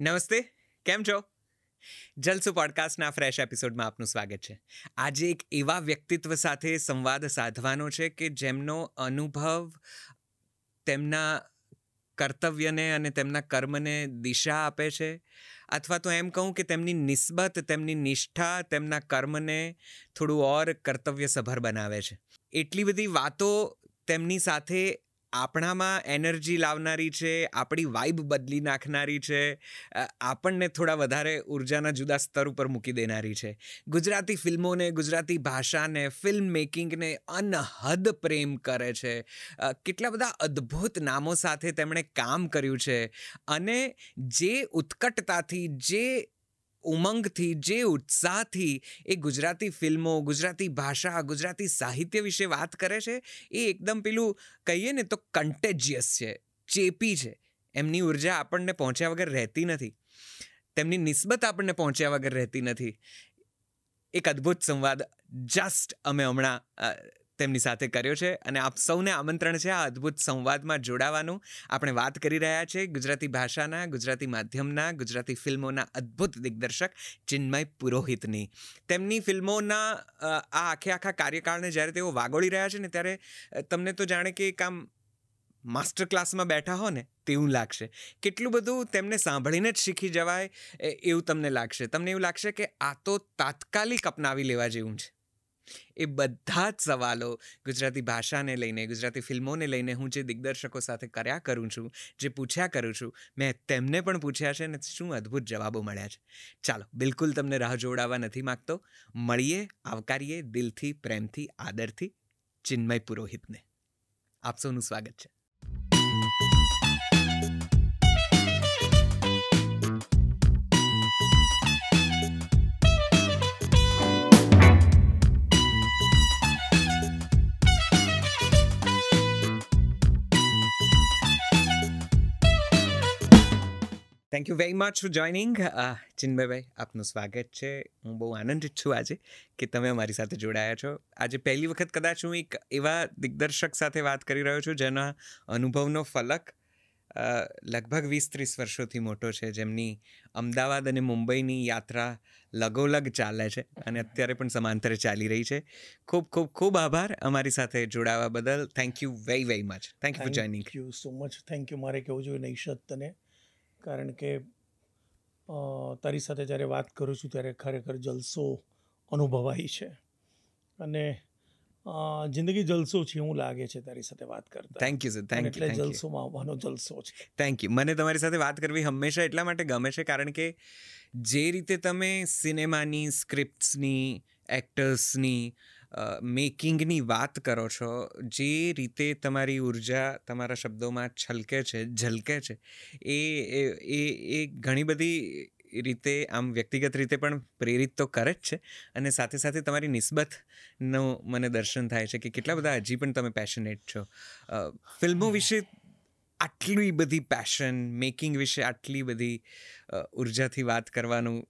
નમસ્તે, કેમ છો? જલસો પોડકાસ્ટના ફ્રેશ એપિસોડમાં આપનું સ્વાગત છે. આજે એક એવા વ્યક્તિત્વ સાથે સંવાદ સાધવાનો છે કે જેમનો અનુભવ તેમના કર્તવ્યને અને તેમના કર્મને દિશા આપે છે, અથવા તો એમ કહું કે તેમની નિસ્બત, તેમની નિષ્ઠા તેમના કર્મને થોડું ઓર કર્તવ્યસભર બનાવે છે. એટલી બધી વાતો તેમની સાથે આપણામાં એનર્જી લાવનારી છે, આપણી વાઇબ બદલી નાખનારી છે, આપણને થોડા વધારે ઉર્જાના જુદા સ્તર ઉપર મૂકી દેનારી છે. ગુજરાતી ફિલ્મોને, ગુજરાતી ભાષાને, ફિલ્મ મેકિંગને અનહદ પ્રેમ કરે છે. કેટલા બધા અદ્ભુત નામો સાથે તેમણે કામ કર્યું છે અને જે ઉત્કટતાથી, જે ઉમંગથી, જે ઉત્સાહથી એ ગુજરાતી ફિલ્મો, ગુજરાતી ભાષા, ગુજરાતી સાહિત્ય વિશે વાત કરે છે, એ એકદમ પેલું કહીએ ને તો કન્ટેજિયસ છે, ચેપી છે. એમની ઉર્જા આપણને પહોંચ્યા વગર રહેતી નથી, તેમની નિસ્બત આપણને પહોંચ્યા વગર રહેતી નથી. એક અદ્ભુત સંવાદ જસ્ટ અમે હમણાં તેમની સાથે કર્યો છે અને આપ સૌને આમંત્રણ છે આ અદ્ભુત સંવાદમાં જોડાવાનું. આપણે વાત કરી રહ્યા છીએ ગુજરાતી ભાષાના, ગુજરાતી માધ્યમના, ગુજરાતી ફિલ્મોના અદ્ભુત દિગ્દર્શક ચિન્મય પુરોહિતની. તેમની ફિલ્મોના આ આખા કાર્યકાળને જ્યારે તેઓ વાગોળી રહ્યા છે ને, ત્યારે તમને તો જાણે કે એક આમ માસ્ટર ક્લાસમાં બેઠા હો ને તેવું લાગશે. કેટલું બધું તેમને સાંભળીને જ શીખી જવાય એવું તમને લાગશે. તમને એવું લાગશે કે આ તો તાત્કાલિક અપનાવી લેવા જેવું છે. એ બધા જ સવાલો ગુજરાતી ભાષાને લઈને, ગુજરાતી ફિલ્મોને લઈને હું જે દિગ્દર્શકો સાથે કર્યા કરું છું, જે પૂછ્યા કરું છું, મેં તેમને પણ પૂછ્યા છે અને શું અદ્ભુત જવાબો મળ્યા છે. ચાલો, બિલકુલ તમને રાહ જોડાવા નથી માગતો. મળીએ, આવકારીએ દિલથી, પ્રેમથી, આદરથી ચિન્મય પુરોહિતને. આપ સૌનું સ્વાગત છે. Thank you very much for joining. Chinmaybhai, આપનું સ્વાગત છે. હું બહુ આનંદિત છું આજે કે તમે અમારી સાથે જોડાયા છો. આજે પહેલી વખત કદાચ હું એક એવા દિગ્દર્શક સાથે વાત કરી રહ્યો છું જેના અનુભવનો ફલક લગભગ 20-30 વર્ષોથી મોટો છે, જેમની અમદાવાદ અને મુંબઈની યાત્રા લગોલગ ચાલે છે અને અત્યારે પણ સમાંતરે ચાલી રહી છે. ખૂબ ખૂબ ખૂબ આભાર અમારી સાથે જોડાવા બદલ. Thank you very very much. Thank you for joining. Thank you so much. Thank you. મારે કહેવું જોઈએ નૈશત તને, કારણ કે તારી સાથે જ્યારે વાત કરું છું ત્યારે ખરેખર જલસો અનુભવાય છે અને જિંદગી જલસો છે એવું લાગે છે તારી સાથે વાત કરતા. Thank you sir. Thank you. એટલે જલસોમાં આવવાનો જલસો છે. Thank you. મને તમારી સાથે વાત કરવી હંમેશા એટલા માટે ગમે છે કારણ કે જે રીતે તમે સિનેમાની, સ્ક્રિપ્ટ્સની, એક્ટર્સની, મેકિંગની વાત કરો છો, જે રીતે તમારી ઉર્જા તમારા શબ્દોમાં છલકે છે, ઝલકે છે, એ ઘણી બધી રીતે આમ વ્યક્તિગત રીતે પણ પ્રેરિત તો કરે જ છે અને સાથે સાથે તમારી નિસ્બતનો મને દર્શન થાય છે કે કેટલા બધા હજી પણ તમે પેશનેટ છો. ફિલ્મો વિશે આટલી બધી પેશન, મેકિંગ વિશે આટલી બધી ઉર્જાથી વાત કરવાનું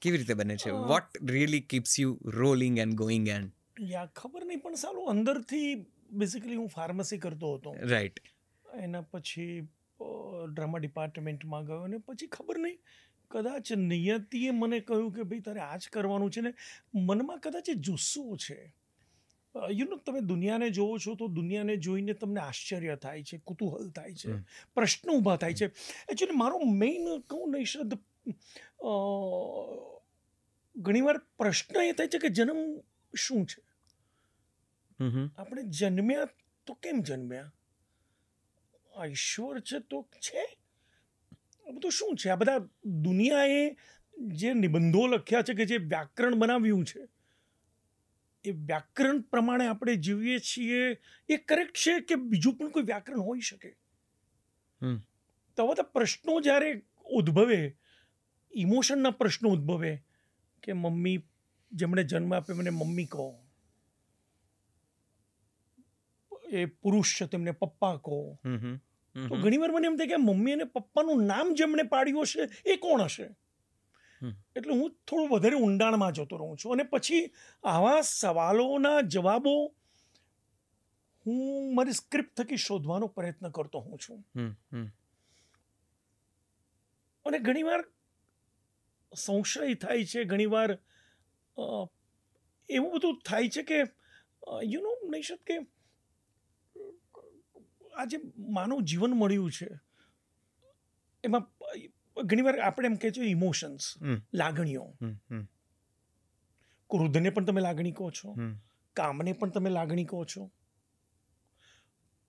કેવી રીતે બને છે? What really keeps you rolling and going and? યા ખબર નહીં, પણ સારું અંદરથી બેઝિકલી હું ફાર્મસી કરતો હતો. રાઈટ. એના પછી ડ્રામા ડિપાર્ટમેન્ટમાં ગયો અને પછી ખબર નહીં, કદાચ નિયતિએ મને કહ્યું કે ભાઈ તારે આ જ કરવાનું છે ને. મનમાં કદાચ એ જુસ્સો છે. તમે દુનિયાને જોવો છો તો દુનિયાને જોઈને તમને આશ્ચર્ય થાય છે, કુતૂહલ થાય છે, પ્રશ્નો ઊભા થાય છે. એકચ્યુઅલી મારો મેઇન કહું નૈષદ, ઘણીવાર પ્રશ્ન એ થાય છે કે જન્મ શું છે? આપણે જન્મ્યા તો કેમ જન્મ્યા? આ ઈશ્વર છે તો છે? આ બધું શું છે? આ બધા દુનિયાએ જે નિબંધો લખ્યા છે, કે જે વ્યાકરણ બનાવ્યું છે, એ વ્યાકરણ પ્રમાણે આપણે જીવીએ છીએ, એ કરેક્ટ છે કે બીજું પણ કોઈ વ્યાકરણ હોઈ શકે? તો આ બધા પ્રશ્નો જ્યારે ઉદ્ભવે, ઇમોશનના પ્રશ્નો ઉદ્ભવે કે મમ્મી, જેમણે જન્મ આપ્યો મને મમ્મી કહો, એ પુરુષ છે તેમને પપ્પા કહો, તો ઘણીવાર મને એમ થાય કે મમ્મી અને પપ્પાનું નામ જેમણે પાડ્યું હશે એ કોણ હશે? એટલે હું થોડું વધારે ઊંડાણમાં જતો રહું છું અને પછી આવા સવાલોના જવાબો હું મારી સ્ક્રિપ્ટ થકી શોધવાનો પ્રયત્ન કરતો હોઉં છું. અને ઘણીવાર સંશય થાય છે, ઘણીવાર એવું બધું થાય છે કે નૈશદ કે આ જે માનવ જીવન મળ્યું છે એમાં ઘણીવાર આપણે એમ કહે છે ઇમોશન્સ, લાગણીઓ. ક્રોધને પણ તમે લાગણી કહો છો, કામને પણ તમે લાગણી કહો છો,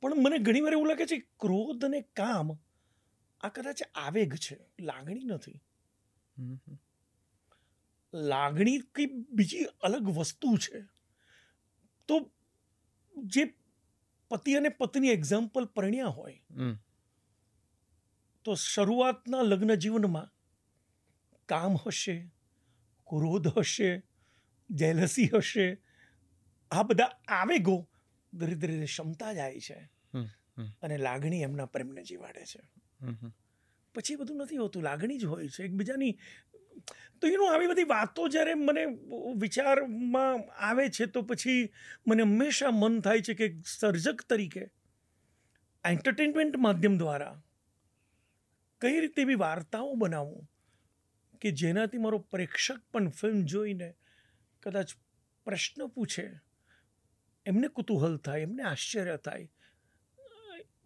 પણ મને ઘણીવાર એવું લાગે છે ક્રોધ અને કામ આ કદાચ આવેગ છે, લાગણી નથી. લાગણી કઈ બીજી અલગ વસ્તુ છે. તો જે પતિ અને પત્ની એક્ઝામ્પલ પરણ્યા હોય તો શરૂઆતના લગ્ન જીવનમાં કામ હશે, ક્રોધ હશે, જેલસી હશે, આ બધા આવેગો ધીરે ધીરે ક્ષમતા જાય છે અને લાગણી એમના પ્રેમને જીવાડે છે. પછી બધું નથી હોતું, લાગણી જ હોય છે એકબીજાની. તો આવી બધી વાતો જ્યારે મને વિચારમાં આવે છે તો પછી મને હંમેશા મન થાય છે કે સર્જક તરીકે એન્ટરટેનમેન્ટ માધ્યમ દ્વારા કઈ રીતે એવી વાર્તાઓ બનાવું કે જેનાથી મારો પ્રેક્ષક પણ ફિલ્મ જોઈને કદાચ પ્રશ્ન પૂછે, એમને કુતૂહલ થાય, એમને આશ્ચર્ય થાય,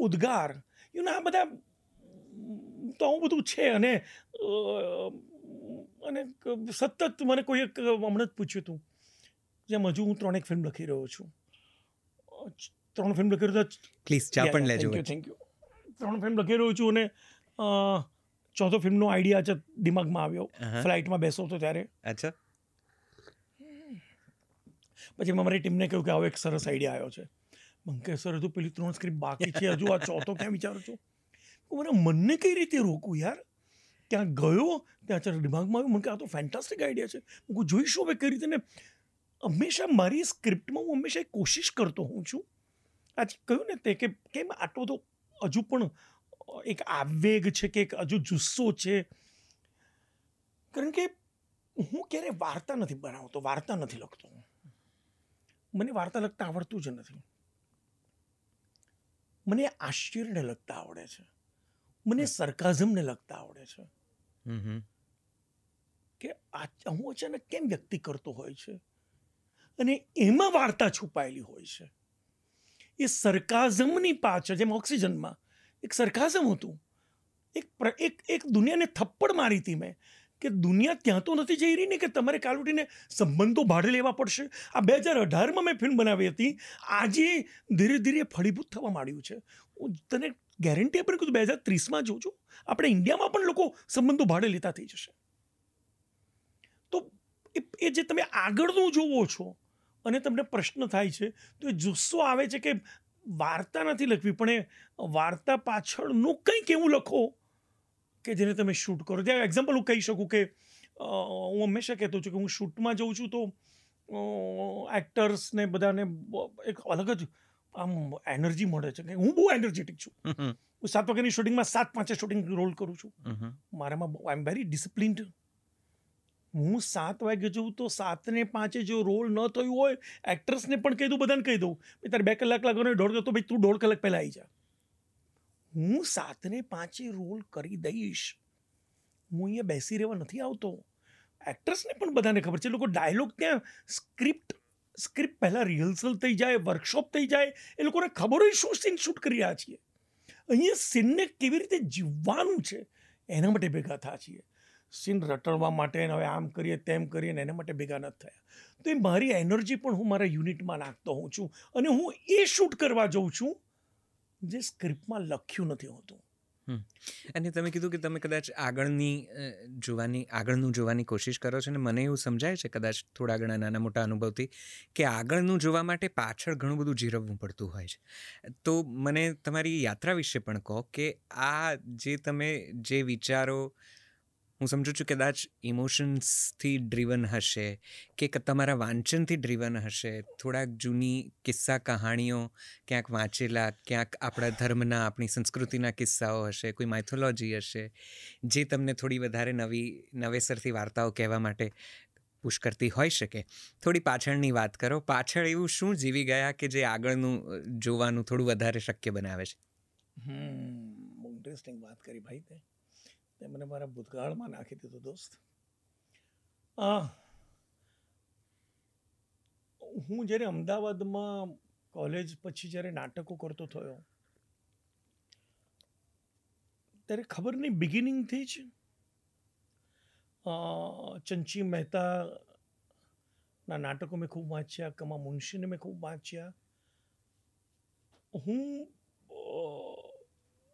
ઉદ્ગાર, આ બધા તો આવું બધું છે. અને સતત મને કોઈ એક હમણાં જ પૂછ્યું હતું, જેમ હજુ હું 3 ફિલ્મ લખી રહ્યો છું. 3 ફિલ્મ લખી રહ્યો છું. પ્લીઝ ચા પણ લેજો. Thank you. 3 ફિલ્મ લખી રહ્યો છું અને 4th ફિલ્મનો આઈડિયા છે દિમાગમાં આવ્યો ફ્લાઇટમાં બેસો તો ત્યારે. અચ્છા. પછી મેં મારી ટીમને કહ્યું કે આવો એક સરસ આઈડિયા આવ્યો છે. મને કહે સર હજુ પેલી 3 સ્ક્રિપ્ટ બાકી છે, હજુ આ 4થો ક્યાં વિચારું છું. મને મનને કઈ રીતે રોકું યાર. ત્યાં ગયો, ત્યાં ચાલો દિમાગમાં આવ્યું, મને કે આ તો ફેન્ટાસ્ટિક આઈડિયા છે, હું જોઈશું હવે કઈ રીતે. ને હંમેશા મારી સ્ક્રિપ્ટમાં હું હંમેશા કોશિશ કરતો હોઉં છું. આજે કહ્યું ને તે કે કેમ આટલો તો હજુ પણ એક આવેગ છે કે એક હજુ જુસ્સો છે, કારણ કે હું ક્યારેય વાર્તા નથી બનાવતો, વાર્તા નથી લખતો. મને વાર્તા લખતા આવડતું જ નથી. મને આશ્ચર્યને લખતા આવડે છે, મને સરકાઝમને લખતા આવડે છે કે હું અચાનક કેમ વ્યક્તિ કરતો હોય છે અને એમાં વાર્તા છુપાયેલી હોય છે. એ સરકાઝમની પાછળ, જેમ ઓક્સિજનમાં એક સરકાઝમ હતું, એક દુનિયાને થપ્પડ મારી હતી મેં કે દુનિયા ત્યાં તો નથી જઈ રહી ને કે તમારે કાલ ઉઠીને સંબંધો ભાડે લેવા પડશે. આ 2018માં મેં ફિલ્મ બનાવી હતી, આજે ધીરે ધીરે ફળીભૂત થવા માંડ્યું છે. હું તને ગેરંટી આપીને કહું 2030માં જોજો આપણે ઇન્ડિયામાં પણ લોકો સંબંધો ભાડે લેતા થઈ જશે. તો એ જે તમે આગળનું જોવો છો અને તમને પ્રશ્ન થાય છે તો એ જુસ્સો આવે છે કે વાર્તા નથી લખવી, પણ એ વાર્તા પાછળનું કંઈક એવું લખો કે જેને તમે શૂટ કરો. ત્યાં એક્ઝામ્પલ હું કહી શકું કે હું હંમેશા કહેતો છું કે હું શૂટમાં જઉં છું તો એક્ટર્સને બધાને એક અલગ જ આમ એનર્જી મળે છે કે હું બહુ એનર્જેટિક છું. હું 7 વાગ્યાની શૂટિંગમાં 7:05 શૂટિંગ રોલ કરું છું. મારામાં આઈ એમ વેરી ડિસિપ્લિન્ડ. હું 7 વાગે જઉં તો 7:05 જો રોલ ન થયું હોય એક્ટ્રેસને પણ કહી દઉં, બધાને કહી દઉં તારે 2 કલાક લાગવાનો, 1.5 તો ભાઈ તું 1.5 કલાક પહેલાં આવી જા. હું 7:05 રોલ કરી દઈશ. હું અહીંયા બેસી રહેવા નથી આવતો. એક્ટ્રેસને પણ બધાને ખબર છે, લોકો ડાયલોગ ત્યાં સ્ક્રિપ્ટ પહેલાં રિહર્સલ થઈ જાય, વર્કશોપ થઈ જાય, એ લોકોને ખબર હોય શું સીન શૂટ કરી રહ્યા છીએ. અહીંયા સીનને કેવી રીતે જીવવાનું છે એના માટે ભેગા થયા છીએ. સીન રટણવા માટે હવે આમ કરીએ તેમ કરીએ ને એના માટે ભેગા નથી થયા. તો એ મારી એનર્જી પણ હું મારા યુનિટમાં નાખતો હોઉં છું અને હું એ શૂટ કરવા જાઉં છું જે સ્ક્રિપ્ટમાં લખ્યું નથી હોતું. અને તમે કીધું કે તમે કદાચ આગળનું જોવાની કોશિશ કરો છો, અને મને એવું સમજાય છે કદાચ થોડા ઘણા નાના મોટા અનુભવથી કે આગળનું જોવા માટે પાછળ ઘણું બધું જીરવવું પડતું હોય છે. તો મને તમારી યાત્રા વિશે પણ કહો કે આ જે તમે જે વિચારો, હું સમજુ છું કદાચ ઇમોશન્સથી ડ્રીવન હશે કે તમારા વાંચનથી ડ્રીવન હશે, થોડાક જૂની કિસ્સા કહાણીઓ ક્યાંક વાંચેલા, ક્યાંક આપણા ધર્મના, આપણી સંસ્કૃતિના કિસ્સાઓ હશે, કોઈ માઇથોલોજી હશે જે તમને થોડી વધારે નવેસરથી વાર્તાઓ કહેવા માટે પુશ કરતી હોઈ શકે. થોડી પાછળની વાત કરો. પાછળ એવું શું જીવી ગયા કે જે આગળનું જોવાનું થોડું વધારે શક્ય બનાવે છે? ઇન્ટરેસ્ટિંગ વાત કરી ભાઈ. તે મને મારા ભૂતકાળમાં નાખી દીધો દોસ્ત. હું જ્યારે અમદાવાદમાં કોલેજ પછી જ્યારે નાટકો કરતો થયો ત્યારે ખબર નહીં બિગિનિંગથી જ ચંચી મહેતાના નાટકો મેં ખૂબ વાંચ્યા, કમા મુનશીને મેં ખૂબ વાંચ્યા.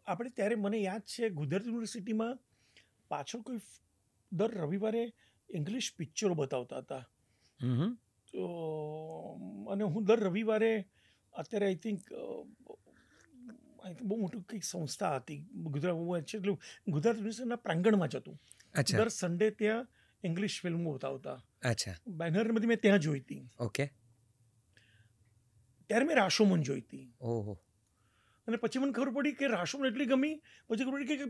આપણે ત્યારે મને યાદ છે ગુજરાત યુનિવર્સિટીમાં પાછળ કોઈ દર રવિવારે ઇંગ્લિશ પિક્ચરો બતાવતા હતા. તો અને હું દર રવિવારે અત્યારે આઈ થિંક બહુ મોટું કંઈક સંસ્થા હતી ગુજરાત યુનિવર્સિટીના પ્રાંગણમાં જ હતું. દર સન્ડે ત્યાં ઇંગ્લિશ ફિલ્મો બતાવતા. અચ્છા. બેનરમાંથી મેં ત્યાં જોઈ હતી. ઓકે. ત્યારે મેં રાશોમન જોઈ હતી. ઓહો. અને પછી મને ખબર પડી કે રાશોમન એટલી ગમી. પછી ખબર પડી કે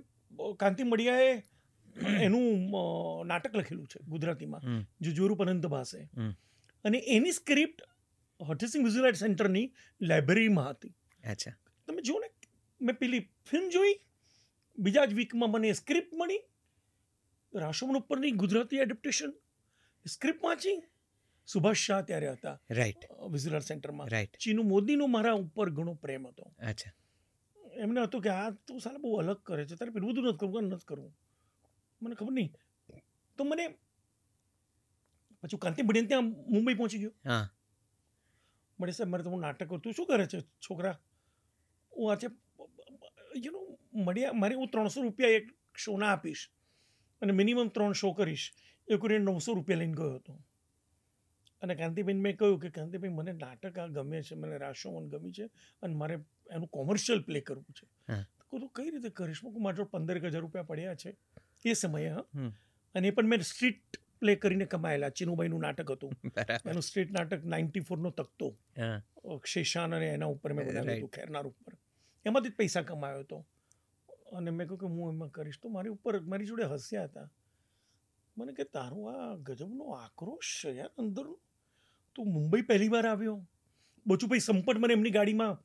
કાંતિ મડિયાએ એનું નાટક લખેલું છે ગુજરાતીમાં, જુજોરૂપ અનંત ભાસે. અને એની સ્ક્રિપ્ટ હઠસિંહ વિઝ્યુઅલ આર્ટ સેન્ટરની લાઇબ્રેરીમાં હતી. અચ્છા. તમે જુઓ ને, મેં પેલી ફિલ્મ જોઈ, બીજા જ વીકમાં મને સ્ક્રિપ્ટ મળી રાશોમન ઉપરની ગુજરાતી એડેપ્ટેશન. સ્ક્રિપ્ટ વાંચી. સુભાષ શાહ ત્યારે હતા રાઈટ વિઝ્યુઅલ આર્ટ સેન્ટરમાં. રાઈટ. ચીનુ મોદીનો મારા ઉપર ઘણો પ્રેમ હતો. અચ્છા. એમને હતું કે આ તું સાલા બહુ અલગ કરે છે, તારે પેલું બધું નથી કરવું, નથી કરવું. મને ખબર નહીં. તો મને પછી કાંતિ મડિયાને ત્યાં મુંબઈ પહોંચી ગયો. હા. મળે સાહેબ મારે તો હું નાટક કરું. તું શું કરે છે છોકરા? હું આજે મળ્યા મારે હું 300 રૂપિયા એક શોના આપીશ અને મિનિમમ 3 શો કરીશ. એ કરીને 900 રૂપિયા લઈને ગયો હતો. અને કાંતિબેન મેં કહ્યું કે કાંતિભાઈ મને નાટક આ ગમે છે, મને રાશોમન ગમી છે અને મારે એનું કોમર્શિયલ પ્લે કરવું છે. તો તું કઈ રીતે કરીશ? હું મારા જોડે 15,000 રૂપિયા પડ્યા છે એ સમયે. અને એ પણ મેં સ્ટ્રીટ પ્લે કરીને કમાયેલા. ચીનુભાઈનું નાટક હતું એનું સ્ટ્રીટ નાટક 94નો તકતો, શેષાન અને એના ઉપર મેં બનાવ્યું હતું, ખેરનાર ઉપર. એમાંથી જ પૈસા કમાયો હતો. અને મેં કહ્યું કે હું એમાં કરીશ. તો મારી ઉપર મારી જોડે હસ્યા હતા. મને કે તારું આ ગજબનો આક્રોશ છે યાર અંદરનો. તું મુંબઈ પહેલી વાર આવ્યો. બચુભાઈ સંપટ મને એમની ગાડીમાં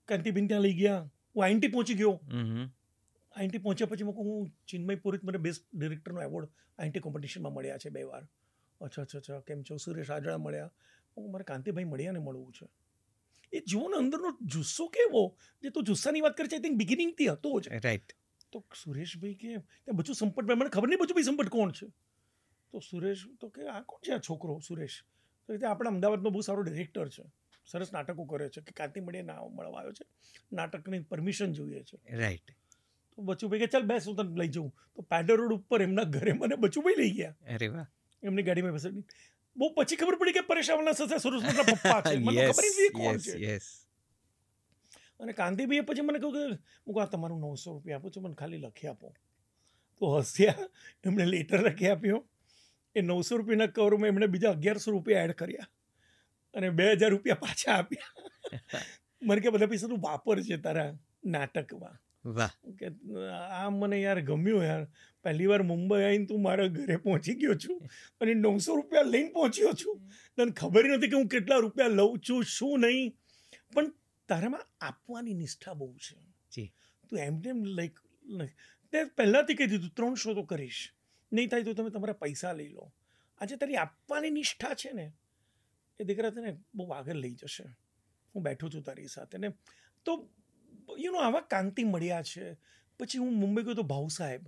કાંતિબેન ત્યાં લઈ ગયા. હું આઈએનટી પહોંચી ગયો. આઈએનટી પહોંચ્યા પછી હું ચિન્મય પુરોહિત મને બેસ્ટ ડિરેક્ટરનો એવોર્ડ આઈએનટી કોમ્પિટિશનમાં મળ્યા છે 2 વાર. અચ્છા કેમ છો? સુરેશ રાજડા મળ્યા. મારે કાંતિભાઈ મળ્યાને મળવું છે. એ જુઓ ને અંદરનો જુસ્સો કેવો, જે તું જુસ્સાની વાત કરે છે, આઈ થિંક બિગિનિંગથી હતો જ. રાઈટ. તો સુરેશભાઈ કે ત્યાં બચુ સંપટભાઈ, મને ખબર નહીં બચુભાઈ સંપટ કોણ છે. તો સુરેશ તો કે આ કોણ છે આ છોકરો સુરેશ? તો એ આપણા અમદાવાદનો બહુ સારો ડિરેક્ટર છે, સરસ નાટકો કરે છે, કે કાંતિ મડિયા ના મળવા આવ્યો છે, નાટકની પરમિશન જોઈએ છે. રાઈટ. તો બચુભાઈ કે ચાલ બેસ હું તને લઈ જાઉં. તો પેડર રોડ ઉપર એમના ઘરે મને બચુભાઈ લઈ ગયા. અરે વાહ. એમની ગાડીમાં બેસાડી. બહુ પછી ખબર પડી કે પરેશાનના સસરા સુરેશના પપ્પા છે. મને ખબર નથી કોણ છે. અને કાંતિભાઈએ પછી મને કહ્યું કે હું આ તમારું 900 રૂપિયા આપું છું, મને ખાલી લખી આપો. તો હસ્યા. એમણે લેટર લખી આપ્યો. એ 900 રૂપિયાના કવરમાં એમણે બીજા 1100 રૂપિયા એડ કર્યા અને 2000 રૂપિયા પાછા આપ્યા. મને કે બધા પૈસા તું વાપર છે તારા નાટકમાં. વાહ. કે આ મને યાર ગમ્યું યાર. પહેલી વાર મુંબઈ આવીને તું મારા ઘરે પહોંચી ગયો છું અને 900 રૂપિયા લઈને પહોંચ્યો છું. તને ખબર નથી કે હું કેટલા રૂપિયા લઉં છું, શું નહીં. પણ તારામાં આપવાની નિષ્ઠા બહુ છે. તું એમને લાઈક તે પહેલાંથી કહી દીધું 3 શો તો કરીશ, નહીં થાય તો તમે તમારા પૈસા લઈ લો. આજે તારી આપવાની નિષ્ઠા છે ને, એ દીકરા તને બહુ આગળ લઈ જશે. હું બેઠો છું તારી સાથે ને. તો આવા કાંતિ મળ્યા છે. પછી હું મુંબઈ ગયો તો ભાઉ સાહેબ,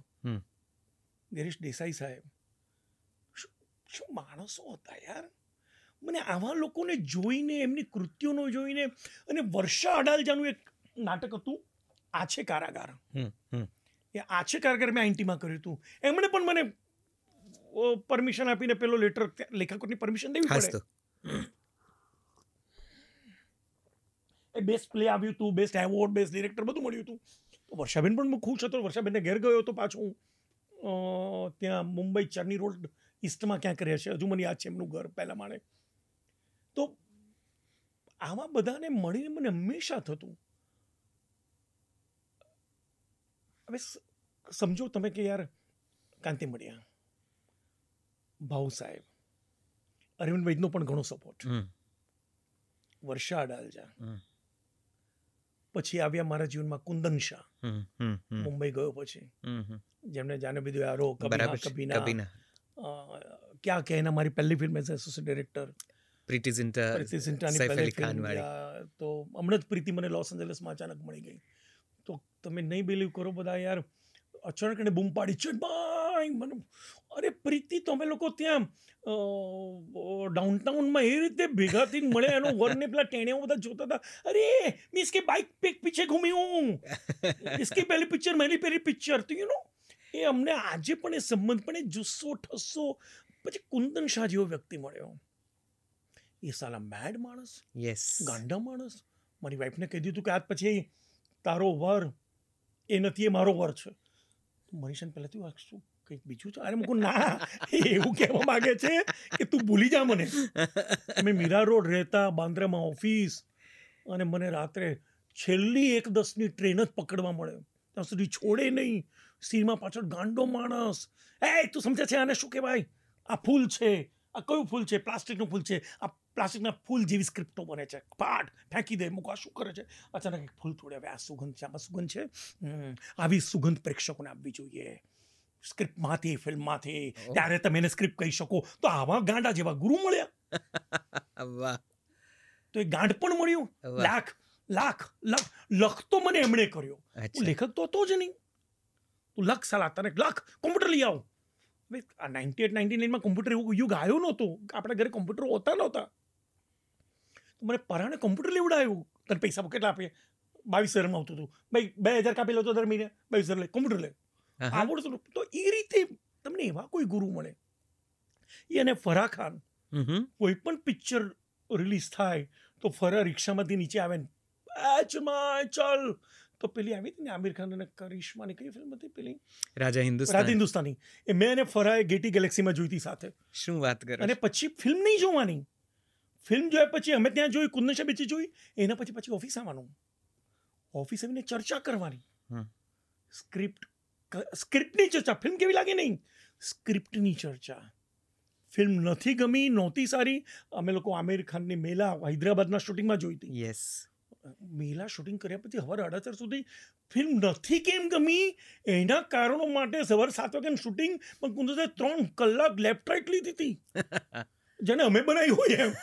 ગિરીશ દેસાઈ સાહેબ, શું માણસો હતા યાર. મને આવા લોકોને જોઈને, એમની કૃત્યોનો જોઈને. અને વર્ષા અડાલજાનું એક નાટક હતું આ છે કારાગાર. એ આ છે કારાગાર મેં આઈએનટીમાં કર્યું હતું. એમણે પણ મને પરમિશન આપીને પેલો લેટર લેખકોની પરમિશન દેવી પડે. એ બેસ્ટ પ્લે આવ્યું હતું, બેસ્ટ એવોર્ડ, બેસ્ટ ડિરેક્ટર બધું મળ્યું હતું. તો વર્ષાબેન પણ ખુશ હતો. વર્ષાબેનને ઘેર ગયો હતો પાછું. ત્યાં મુંબઈ ચર્ની રોડ ઈસ્ટમાં ક્યાંક રહે છે, હજુ મને યાદ છે એમનું ઘર પહેલા માળે. તો આમાં બધાને મળીને મને હંમેશા થતું. હવે સમજો તમે કે યાર કાંતિ મડિયા, ભાઉ સાહેબ, અરવિંદ વૈદનો પણ ઘણો સપોર્ટ, વર્ષા અડાલજા, પછી આવ્યા મારા જીવનમાં કુંદન શાહ મુંબઈ ગયો પછી, જેમને જાને ભી દો યારો, કભી હા બરાબર છે, કભી ના, કભી ના, ક્યાં કહેના મારી પહેલી ફિલ્મ એઝ એસોસિએટ ડિરેક્ટર, પ્રીતિ ઝિંટા, પ્રીતિ ઝિંટાની સૈફ પહેલી અલી ખાન ફિલ્મ. વાળી. તો હમણાં જ પ્રીતિ મને લોસ એન્જલસમાં અચાનક મળી ગઈ. તો તમે નહીં બિલીવ કરો બધા યાર, અચાનક એને બૂમ પાડી છે ભાઈ મને, અરે પ્રીતિ તો અમે લોકો ત્યાં ડાઉનટાઉનમાં એ રીતે ભેગા થઈને મળે, એનો વરને પેલા ટેણિયા બધા જોતા હતા, અરે મેં इसके બાઇક पे पीछे घूमी हूँ, इसकी पहली पिक्चर मेरी पहली पिक्चर. તો યુ નો એ અમને આજે પણ એ સંબંધ, પણ એ જુસ્સો ઠસ્સો. પછી કુંદન શાહ જેવો વ્યક્તિ મળ્યો, એ સાલા મેડ માણસ, યસ, ગાંડા માણસ. મારી વાઈફને કહી દીધું કે આજ પછી તારો વર એ નથી, એ મારો વર છે. મનીષાને પહેલાંથી આ શું કંઈક બીજું છે? અરે મૂકું ના, એવું કહેવા માગે છે કે તું ભૂલી જા મને. અમે મીરા રોડ રહેતા, બાંદ્રામાં ઓફિસ, અને મને રાત્રે છેલ્લી 1:10ની ટ્રેન જ પકડવા મળે, ત્યાં સુધી છોડે નહીં. સીમાં પાછળ ગાંડો માણસ, તું સમજે છે આને શું કહેવાય? આ ફૂલ છે, આ કયું ફૂલ છે? પ્લાસ્ટિકનું ફૂલ છે. આ પ્લાસ્ટિકના ફૂલ જેવી સ્ક્રિપ્ટો બને છે, પાટ ફેંકી દે, મૂકો. આ શું કરે છે? અચાનક એક ફૂલ તોડે, હવે આ સુગંધ છે, આમાં સુગંધ છે, આવી સુગંધ પ્રેક્ષકોને આપવી જોઈએ સ્ક્રિપ્ટમાંથી, ફિલ્મમાંથી. ત્યારે તમે એને સ્ક્રિપ્ટ કહી શકો. તો આવા ગાંડા જેવા ગુરુ મળ્યા. વાહ. તો એ ગાંડ પણ મળ્યું. લખ તો મને એમણે કર્યો, હું લેખક તો હતો જ નહીં. તું લખ સાલા, તને લખ, કોમ્પ્યુટર લઈ આવો. હવે આ 98-99માં કોમ્પ્યુટર એવું યુગ આવ્યો નહોતો, આપણા ઘરે કોમ્પ્યુટર હોતા નહોતા. તો મને પરાણે કોમ્પ્યુટર લેવડાવ્યું. તને પૈસા કેટલા આપીએ? 22,000માં આવતું હતું ભાઈ, 2,000 કાપી લો તો દર મહિને 22,000 લે, કોમ્પ્યુટર લે, આવડતું. તો એ રીતે તમને એવા કોઈ ગુરુ મળે. એ અને ફરાહ ખાન, કોઈ પણ પિક્ચર રિલીઝ થાય તો ફરાહ રિક્ષામાંથી નીચે આવે ને, ચાલ. તો પેલી આવી હતી ને આમિર ખાન અને કરિશ્માની, કઈ ફિલ્મ હતી પેલી? રાજા હિન્દુસ્તાની. એ મેં અને ફરાહે ગેટી ગેલેક્સીમાં જોઈતી સાથે. શું વાત કરો? અને પછી ફિલ્મ નહીં જોવાની, ફિલ્મ જોયા પછી અમે ત્યાં જોઈ, કુંદન શાહ બીજી જોઈ, એના પછી ઓફિસ આવવાનું, ઓફિસ આવીને ચર્ચા કરવાની. સ્ક્રિપ્ટની ચર્ચા. ફિલ્મ કેવી લાગે નહીં, સ્ક્રિપ્ટની ચર્ચા. ફિલ્મ નથી ગમી, નહોતી સારી. અમે લોકો આમિર ખાનની મેલા હૈદરાબાદના શૂટિંગમાં જોઈ હતી. યસ, મેલા શૂટિંગ કર્યા પછી સવારે 8:30 સુધી ફિલ્મ નથી કેમ ગમી એના કારણો માટે સવારે 7 વાગ્યાનું શૂટિંગ, પણ કુંદને 3 કલાક લેફ્ટ રાઈટ લીધી હતી, જેને અમે બનાવી હોય એમ.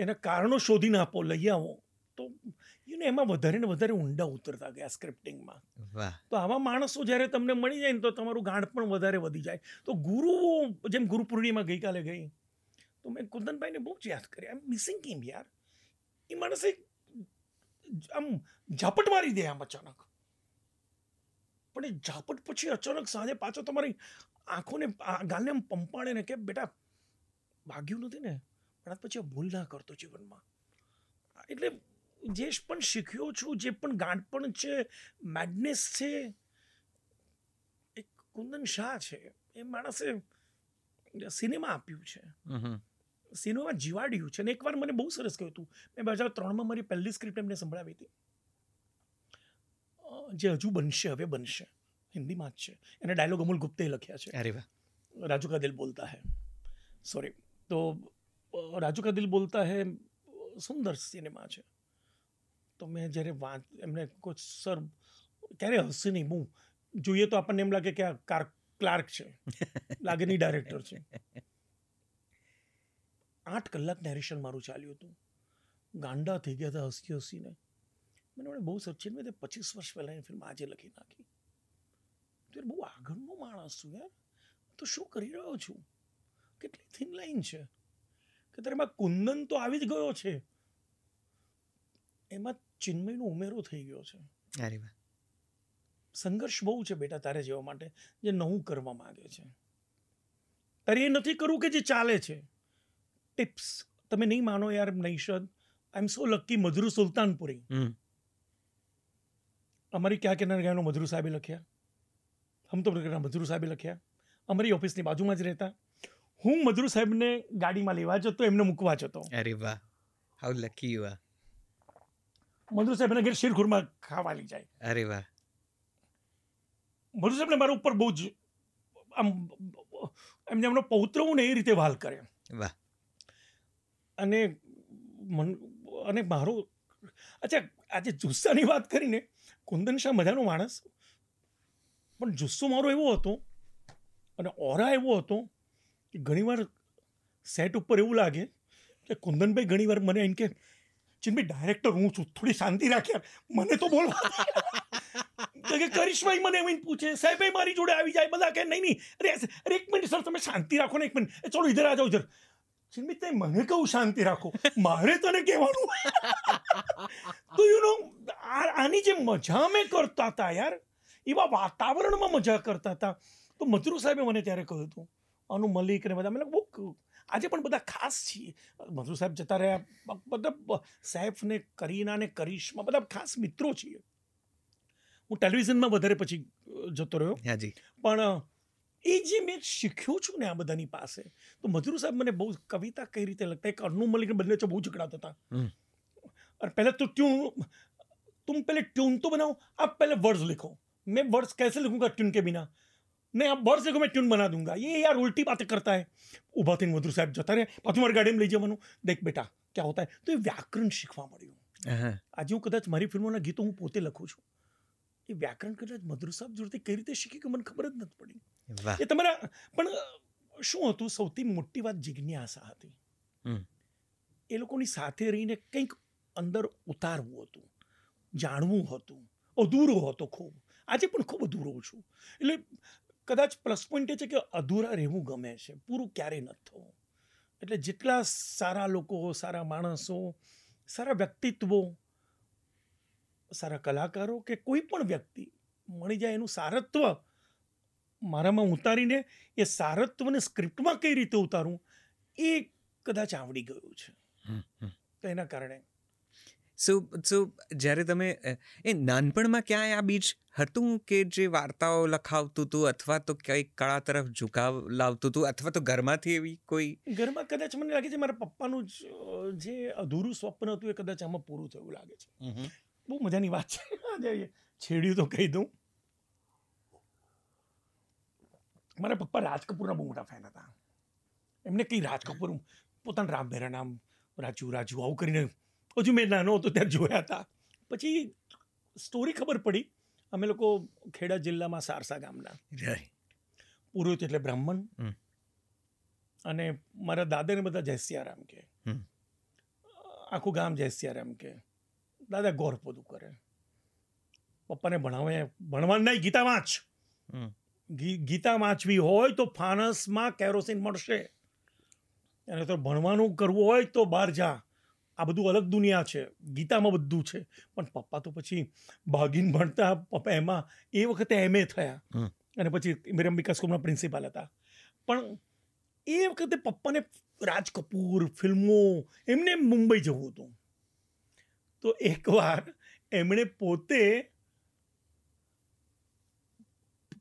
એના કારણો શોધીને આપો, લઈ આવો. તો એમાં વધારે ને વધારે ઊંડા ઉતરતા ગયા સ્ક્રિપ્ટિંગમાં. તો આવા માણસો જ્યારે તમને મળી જાય ને તો તમારું ગાંઠ પણ વધારે વધી જાય. તો ગુરુઓ, જેમ ગુરુ પૂર્ણિમા ગઈકાલે ગઈ, તો મેં કુંદનભાઈને બહુ જ યાદ કર્યા. આઈ એમ મિસિંગ હિમ યાર. એ માણસે આમ ઝાપટ મારી દે આમ અચાનક, પણ એ ઝાપટ પછી અચાનક સાંજે પાછો તમારી આંખોને, ગાલને આમ પંપાડે ને કે બેટા વાગ્યું નથી ને, પણ આજ પછી ભૂલ ના કરતો જીવનમાં. એટલે જે પણ શીખ્યો છું, જે પણ ગાંડપણ છે, મેડનેસ છે, એક કુંદન શાહ છે. એ માણસે સિનેમા આપ્યું છે, સિનેમા જીવાડ્યું છે. અને એકવાર મને બહુ સરસ કહ્યું હતું, મેં 2003માં મારી પહેલી સ્ક્રિપ્ટ એમને સંભળાવી હતી, જે હજુ બનશે, હવે બનશે, હિન્દીમાં જ છે. એને ડાયલોગ અમૂલ ગુપ્તે લખ્યા છે. અરે વાહ. રાજુ કા દિલ બોલતા હૈ, સોરી. તો રાજુ કા દિલ બોલતા હૈ સુંદર સિનેમા છે. તો મેં જ્યારે એમને કોઈ સર ક્યારે હશે નહીં, હું જોઈએ તો આપણને એમ લાગે કે આ ક્લાર્ક છે, લાગે નહીં ડાયરેક્ટર છે. 8 કલાક નેરેશન મારું ચાલ્યું હતું, ગાંડા થઈ ગયા હતા હસીને. મને બહુ સચ્ચી, મેં 25 વર્ષ પહેલાંની ફિલ્મ આજે લખી નાખી. તો બહુ આગળનો માણસ છું યાર, તો શું કરી રહ્યો છું? કેટલી થિન લાઈન છે કે તારેમાં કુંદન તો આવી જ ગયો છે, એમાં ચિન્મયનો ઉમેરો થઈ ગયો છે. અરે વાહ. સંઘર્ષ બહુ છે બેટા તારે જેવા માટે, જે નવું કરવા માંગે છે. તારે એ નથી કરવું કે જે ચાલે છે. ટિપ્સ તમે નહીં માનો યાર નૈશદ, આઈ એમ સો લકી. મજરૂ સુલતાનપુરી, અમારી ક્યાં કેનાર ગાયનો મજરૂ સાહેબે લખ્યા, હમ તો મજરૂ સાહેબે લખ્યા. અમારી ઓફિસની બાજુમાં જ રહેતા. હું મજરૂ સાહેબને ગાડીમાં લેવા જતો, એમને મૂકવા જતો. અરે વાહ, હાઉ લકી યુ આર. મજરૂ સાહેબના ઘેર શીરખુરમાં ખાવા લઈ જાય. અરે વાહ. મજરૂ સાહેબને મારા ઉપર બહુ જ આમ, એમને એમનો પૌત્ર હું ને એ રીતે વાલ કરે. વાહ. અને મારો, અચ્છા આજે જુસ્સાની વાત કરીને, કુંદન શાહ મજાનો માણસ, પણ જુસ્સો મારો એવો હતો અને ઓરા એવો હતો કે ઘણીવાર સેટ ઉપર એવું લાગે કે કુંદનભાઈ ઘણીવાર મને એમ કે ચિન્મય ડાયરેક્ટર હું છું, થોડી શાંતિ રાખ્યા, મને તો બોલવા કે કરિશ્માઈ મને એમ પૂછે, સાહેબ મારી જોડે આવી જાય, બધા કે નહીં અરે એક મિનિટ સર તમે શાંતિ રાખો ને, એક મિનિટ ચલો ઇધર આ જાઓ ઇધર. ચિન્મય તે મને કહું શાંતિ રાખો, મારે તને કહેવાનું. તો આની જે મજા મેં કરતા હતા યાર, એવા વાતાવરણમાં મજા કરતા હતા. તો મધુર સાહેબે મને ત્યારે કહ્યું હતું, અનુ મલિક ને બધા, મેં બહુ આજે પણ બધા ખાસ છીએ. મધુર સાહેબ જતા રહ્યા, બધા સૈફ ને કરીના ને કરિશ્મા બધા ખાસ મિત્રો છીએ. હું ટેલિવિઝનમાં વધારે પછી જતો રહ્યો, પણ એ જે મેં શીખ્યો છું ને આ બધાની પાસે, તો મધુર સાહેબ મને બહુ કવિતા કઈ રીતે લખતા, એક અનુ મલિક બંને બહુ ઝઘડાતા હતા. और पहले तो तुम पहले ट्यून तो बनाओ, आप पहले वर्ड्स लिखो. मैं वर्ड्स कैसे लिखूंगा ट्यून के बिना? नहीं, आप वर्ड्स लिखो, मैं ट्यून बना दूंगा. ये यार उल्टी बातें करता है. ઊભા થઈને મધુર સાહેબ જતા રહે, પાછું મારી ગાડીમાં લઈ જવાનું, દેખ બેટા ક્યાં હોતા હે. તો એ વ્યાકરણ શીખવા મળ્યું. આજે હું કદાચ મારી ફિલ્મોના ગીતો હું પોતે લખું છું, એ વ્યાકરણ કદાચ મધુર સાહેબ જોડે કઈ રીતે શીખી કે મને ખબર જ નથી પડી. એ તમારા પણ શું હતું, સૌથી મોટી વાત જિજ્ઞાસા હતી. એ લોકોની સાથે રહીને કંઈક અંદર ઉતારવું હતું, જાણવું હતું. અધૂરો હતો ખૂબ, આજે પણ ખૂબ અધૂરો છું. એટલે કદાચ પ્લસ પોઈન્ટ એ છે કે અધૂરા રહેવું ગમે છે, પૂરું ક્યારેય નથી થવું. એટલે જેટલા સારા લોકો, સારા માણસો, સારા વ્યક્તિત્વો, સારા કલાકારો કે કોઈ પણ વ્યક્તિ મળી જાય, એનું સારત્વ મારામાં ઉતારીને એ સારત્વને સ્ક્રિપ્ટમાં કઈ રીતે ઉતારું એ કદાચ આવડી ગયું છે. તો એના કારણે સો જ્યારે તમે એ નાનપણમાં ક્યાંય આ બીજ હતું કે જે વાર્તાઓ લખાવતું હતું, અથવા તો કંઈક કળા તરફ ઝુકાવ લાવતું હતું, અથવા તો ઘરમાંથી એવી કોઈ? ઘરમાં કદાચ મને લાગે છે મારા પપ્પાનું જે અધૂરું સ્વપ્ન હતું એ કદાચ આમાં પૂરું થયું લાગે છે. બહુ મજાની વાત છે, છેડ્યું તો કહી દઉં. મારા પપ્પા રાજ કપૂરના બહુ મોટા ફેન હતા. એમને કઈ રાજ કપૂર પોતાના રામ મેરા નામ, રાજુ આવું કરીને હજુ મેં નાનો હતો ત્યારે જોયા હતા. પછી સ્ટોરી ખબર પડી, અમે લોકો ખેડા જિલ્લામાં સારસા ગામના, પુરોહિત એટલે બ્રાહ્મણ, અને મારા દાદાને બધા જય સિયારામ કે, આખું ગામ જય સિયારામ કે. દાદા ગોર બધું કરે, પપ્પાને ભણવા નહીં, ગીતા વાંચ, ગીતા વાંચવી હોય તો ફાનસમાં કેરોસીન મળશે, અને તો ભણવાનું કરવું હોય તો બહાર જા, આ બધું અલગ દુનિયા છે, ગીતામાં બધું છે. પણ પપ્પા તો પછી ભાગીને ભણતા, પપ્પા એમાં એ વખતે MA થયા, અને પછી મેરમ વિકાસ સ્કૂલના પ્રિન્સિપાલ હતા. પણ એ વખતે પપ્પાને રાજ કપૂર, ફિલ્મો, એમને મુંબઈ જવું હતું. તો એકવાર એમણે પોતે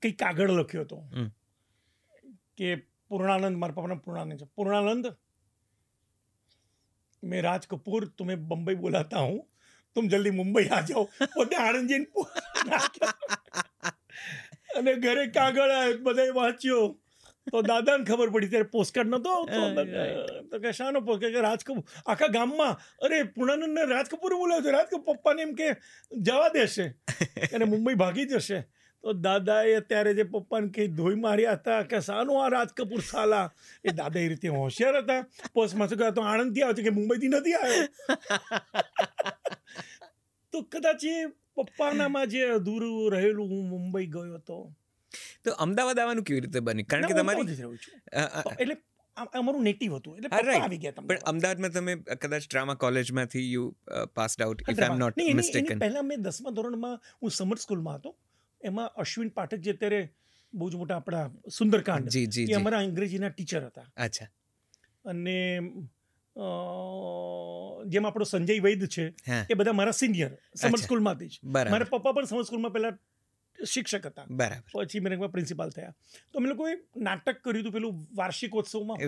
કંઈક કાગળ લખ્યો હતો કે પૂર્ણાનંદ, મારા પપ્પાના પૂર્ણાનંદ છે, પૂર્ણાનંદ मैं राज कपूर तुम्हें बम्बई बुलाता हूँ, तुम जल्दी मुंबई आ जाओ. પોતે આણંદ જઈને અને ઘરે કાગળ બધાએ વાંચ્યો તો દાદાને ખબર પડી. ત્યારે પોસ્ટકાર્ડ નતો આવતો, તો કે શાનો પોસ્ટકાર્ડ, કે રાજ કપૂર આખા ગામમાં, અરે પૂર્ણાનંદને રાજ કપૂર બોલાવ્યો છે, રાજ કપૂર પપ્પાને એમ કે જવા દેશે અને મુંબઈ ભાગી જશે. તો દાદાએ અત્યારે જે પપ્પાને કંઈ ધોઈ માર્યા હતા કે શાનું આ રાજ કપૂર સાલા, એ દાદા એ રીતે હોશિયાર હતા. પોસ્ટમાં શું કહ્યું, તો આણંદથી આવે છે કે મુંબઈથી નથી આવ્યો. તો કદાચ એ પપ્પાનામાં જે અધૂરું રહેલું, હું મુંબઈ ગયો હતો. તો અમદાવાદ આવવાનું કેવી રીતે બન્યું? કારણ કે તમારી એટલે અમારું નેટિવ હતું, એટલે પપ્પા આવી ગયા. પણ અમદાવાદમાં તમે કદાચ ડ્રામા કોલેજમાંથી you passed out, if I am not mistaken. પહેલા મેં 10મા ધોરણમાં હું સમર સ્કૂલમાં હતો. એમાં અશ્વિન પાઠક જે અત્યારે બહુ જ મોટા આપણા સુંદરકાંડ, એ અમારા અંગ્રેજીના ટીચર હતા. અચ્છા. અને જેમ આપણો સંજય વૈદ છે, એ બધા મારા સિનિયર સમર સ્કૂલમાંથી જ. મારા પપ્પા પણ સમર સ્કૂલમાં પહેલા શિક્ષક હતા, પછી મેં પ્રિન્સિપાલ થયા. તો અમે લોકોએ નાટક કર્યું હતું પેલું વાર્ષિકોત્સવમાં.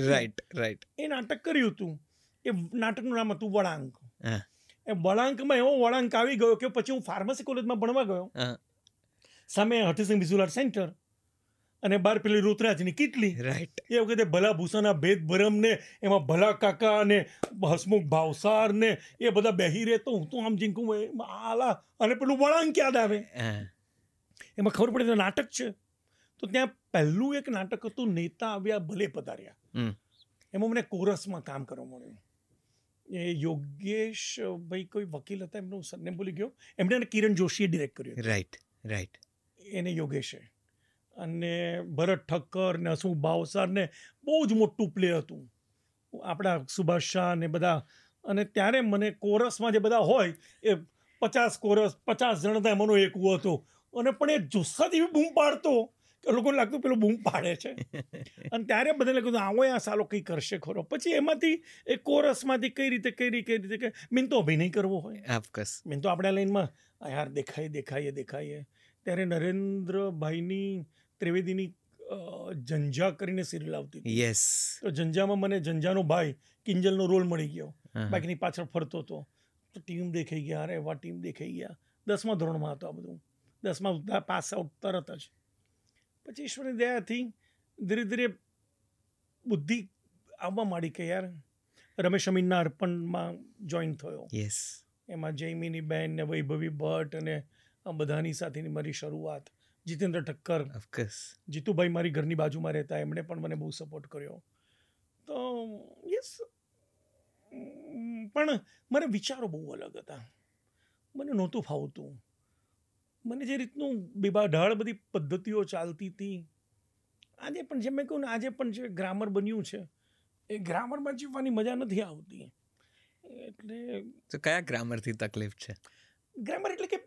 રાઈટ. એ નાટક કર્યું હતું. એ નાટકનું નામ હતું વળાંક. એ વળાંકમાં એવો વળાંક આવી ગયો કે પછી હું ફાર્મસી કોલેજમાં ભણવા ગયો. સામે હઠીસિંહ વિઝ્યુઅલ આર્ટ સેન્ટર, અને બાર પેલી રુદ્રાજની કીટલી. રાઈટ. એ વખતે ભલા ભૂષાના ભેદ ભરમ ને એમાં ભલા કાકા ને હસમુખ ભાવસાર ને એ બધા બેહી રહે. તો હું તો આમ જીંકું આલા, અને પેલું વળાંક યાદ આવે. એમાં ખબર પડે નાટક છે. તો ત્યાં પહેલું એક નાટક હતું નેતા આવ્યા ભલે પધાર્યા. એમાં મને કોરસમાં કામ કરવા મળ્યું. એ યોગેશ ભાઈ કોઈ વકીલ હતા, એમનું સરનેમ ભૂલી ગયો, એમણે કિરણ જોશીએ ડિરેક્ટ કર્યું. રાઈટ. એને યોગેશે અને ભરત ઠક્કર ને અસુ ભાવસાર ને બહુ જ મોટું પ્લે હતું, આપણા સુભાષ શાહ ને બધા. અને ત્યારે મને કોરસમાં જે બધા હોય એ 50 કોરસ 50 જણ હતા, એમાંનો એક હતો. અને પણ એ જુસ્સાથી બૂમ પાડતો કે લોકોને લાગતું પેલો બૂમ પાડે છે. અને ત્યારે બધાને લાગતું આવો આ સાલો કંઈ કરશે ખરો. પછી એમાંથી એ કોરસમાંથી કઈ રીતે કે મેન તો અભિનય કરવો હોય, ઓફકોર્સ મેન તો આપણા લાઈનમાં યાર દેખાઈએ. ત્યારે નરેન્દ્રભાઈની ત્રિવેદીની જંજા કરીને સિરિયલ આવતી હતી. યસ. તો જંજામાં મને જંજાનો ભાઈ કિંજલનો રોલ મળી ગયો, બાઇકની પાછળ ફરતો હતો. તો ટીમ દેખાઈ ગયા, અરે એવા ટીમ દેખાઈ ગયા. 10મા ધોરણમાં હતો આ બધું, 10મા પાસ આઉટ તરત જ. પછી ઈશ્વરની દયાથી ધીરે ધીરે બુદ્ધિ આવવા માંડી કે યાર રમેશ અમીનના અર્પણમાં જોઈન થયો. યસ. એમાં જયમીની બેન ને વૈભવી ભટ્ટ અને આ બધાની સાથેની મારી શરૂઆત. જીતેન્દ્ર ઠક્કર, ઓફકોર્સ જીતુભાઈ મારી ઘરની બાજુમાં રહેતા, એમણે પણ મને બહુ સપોર્ટ કર્યો. તો યસ, પણ મારા વિચારો બહુ અલગ હતા, મને નહોતું ફાવતું. મને જે રીતનું ઢાળ બધી પદ્ધતિઓ ચાલતી હતી, આજે પણ જેમ મેં કહું ને, આજે પણ જે ગ્રામર બન્યું છે એ ગ્રામરમાં જીવવાની મજા નથી આવતી. એટલે તો કયા ગ્રામરથી તકલીફ છે? ગ્રામર એટલે કે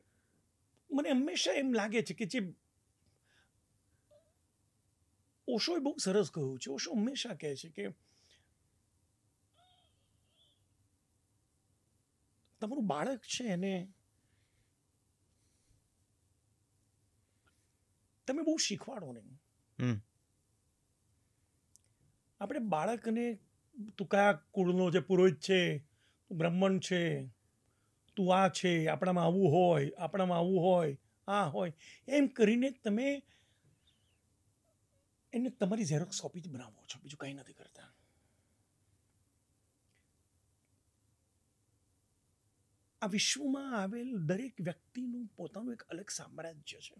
મને હંમેશા એમ લાગે છે કે જે ઓશોએ બહુ સરસ કહ્યું છે. ઓશો હંમેશા કહે છે કે તમારું બાળક છે એને તમે બહુ શીખવાડો નહીં. આપણે બાળકને તું કયા કુળનો જે પુરોહિત છે, તું બ્રાહ્મણ છે, તું આ છે, આપણામાં આવું હોય, આ હોય, એમ કરીને તમે એને તમારી ઝેરોક્સ કોપી જ બનાવો છો, બીજું કંઈ નથી કરતા. આ વિશ્વમાં આવેલ દરેક વ્યક્તિનું પોતાનું એક અલગ સામ્રાજ્ય છે,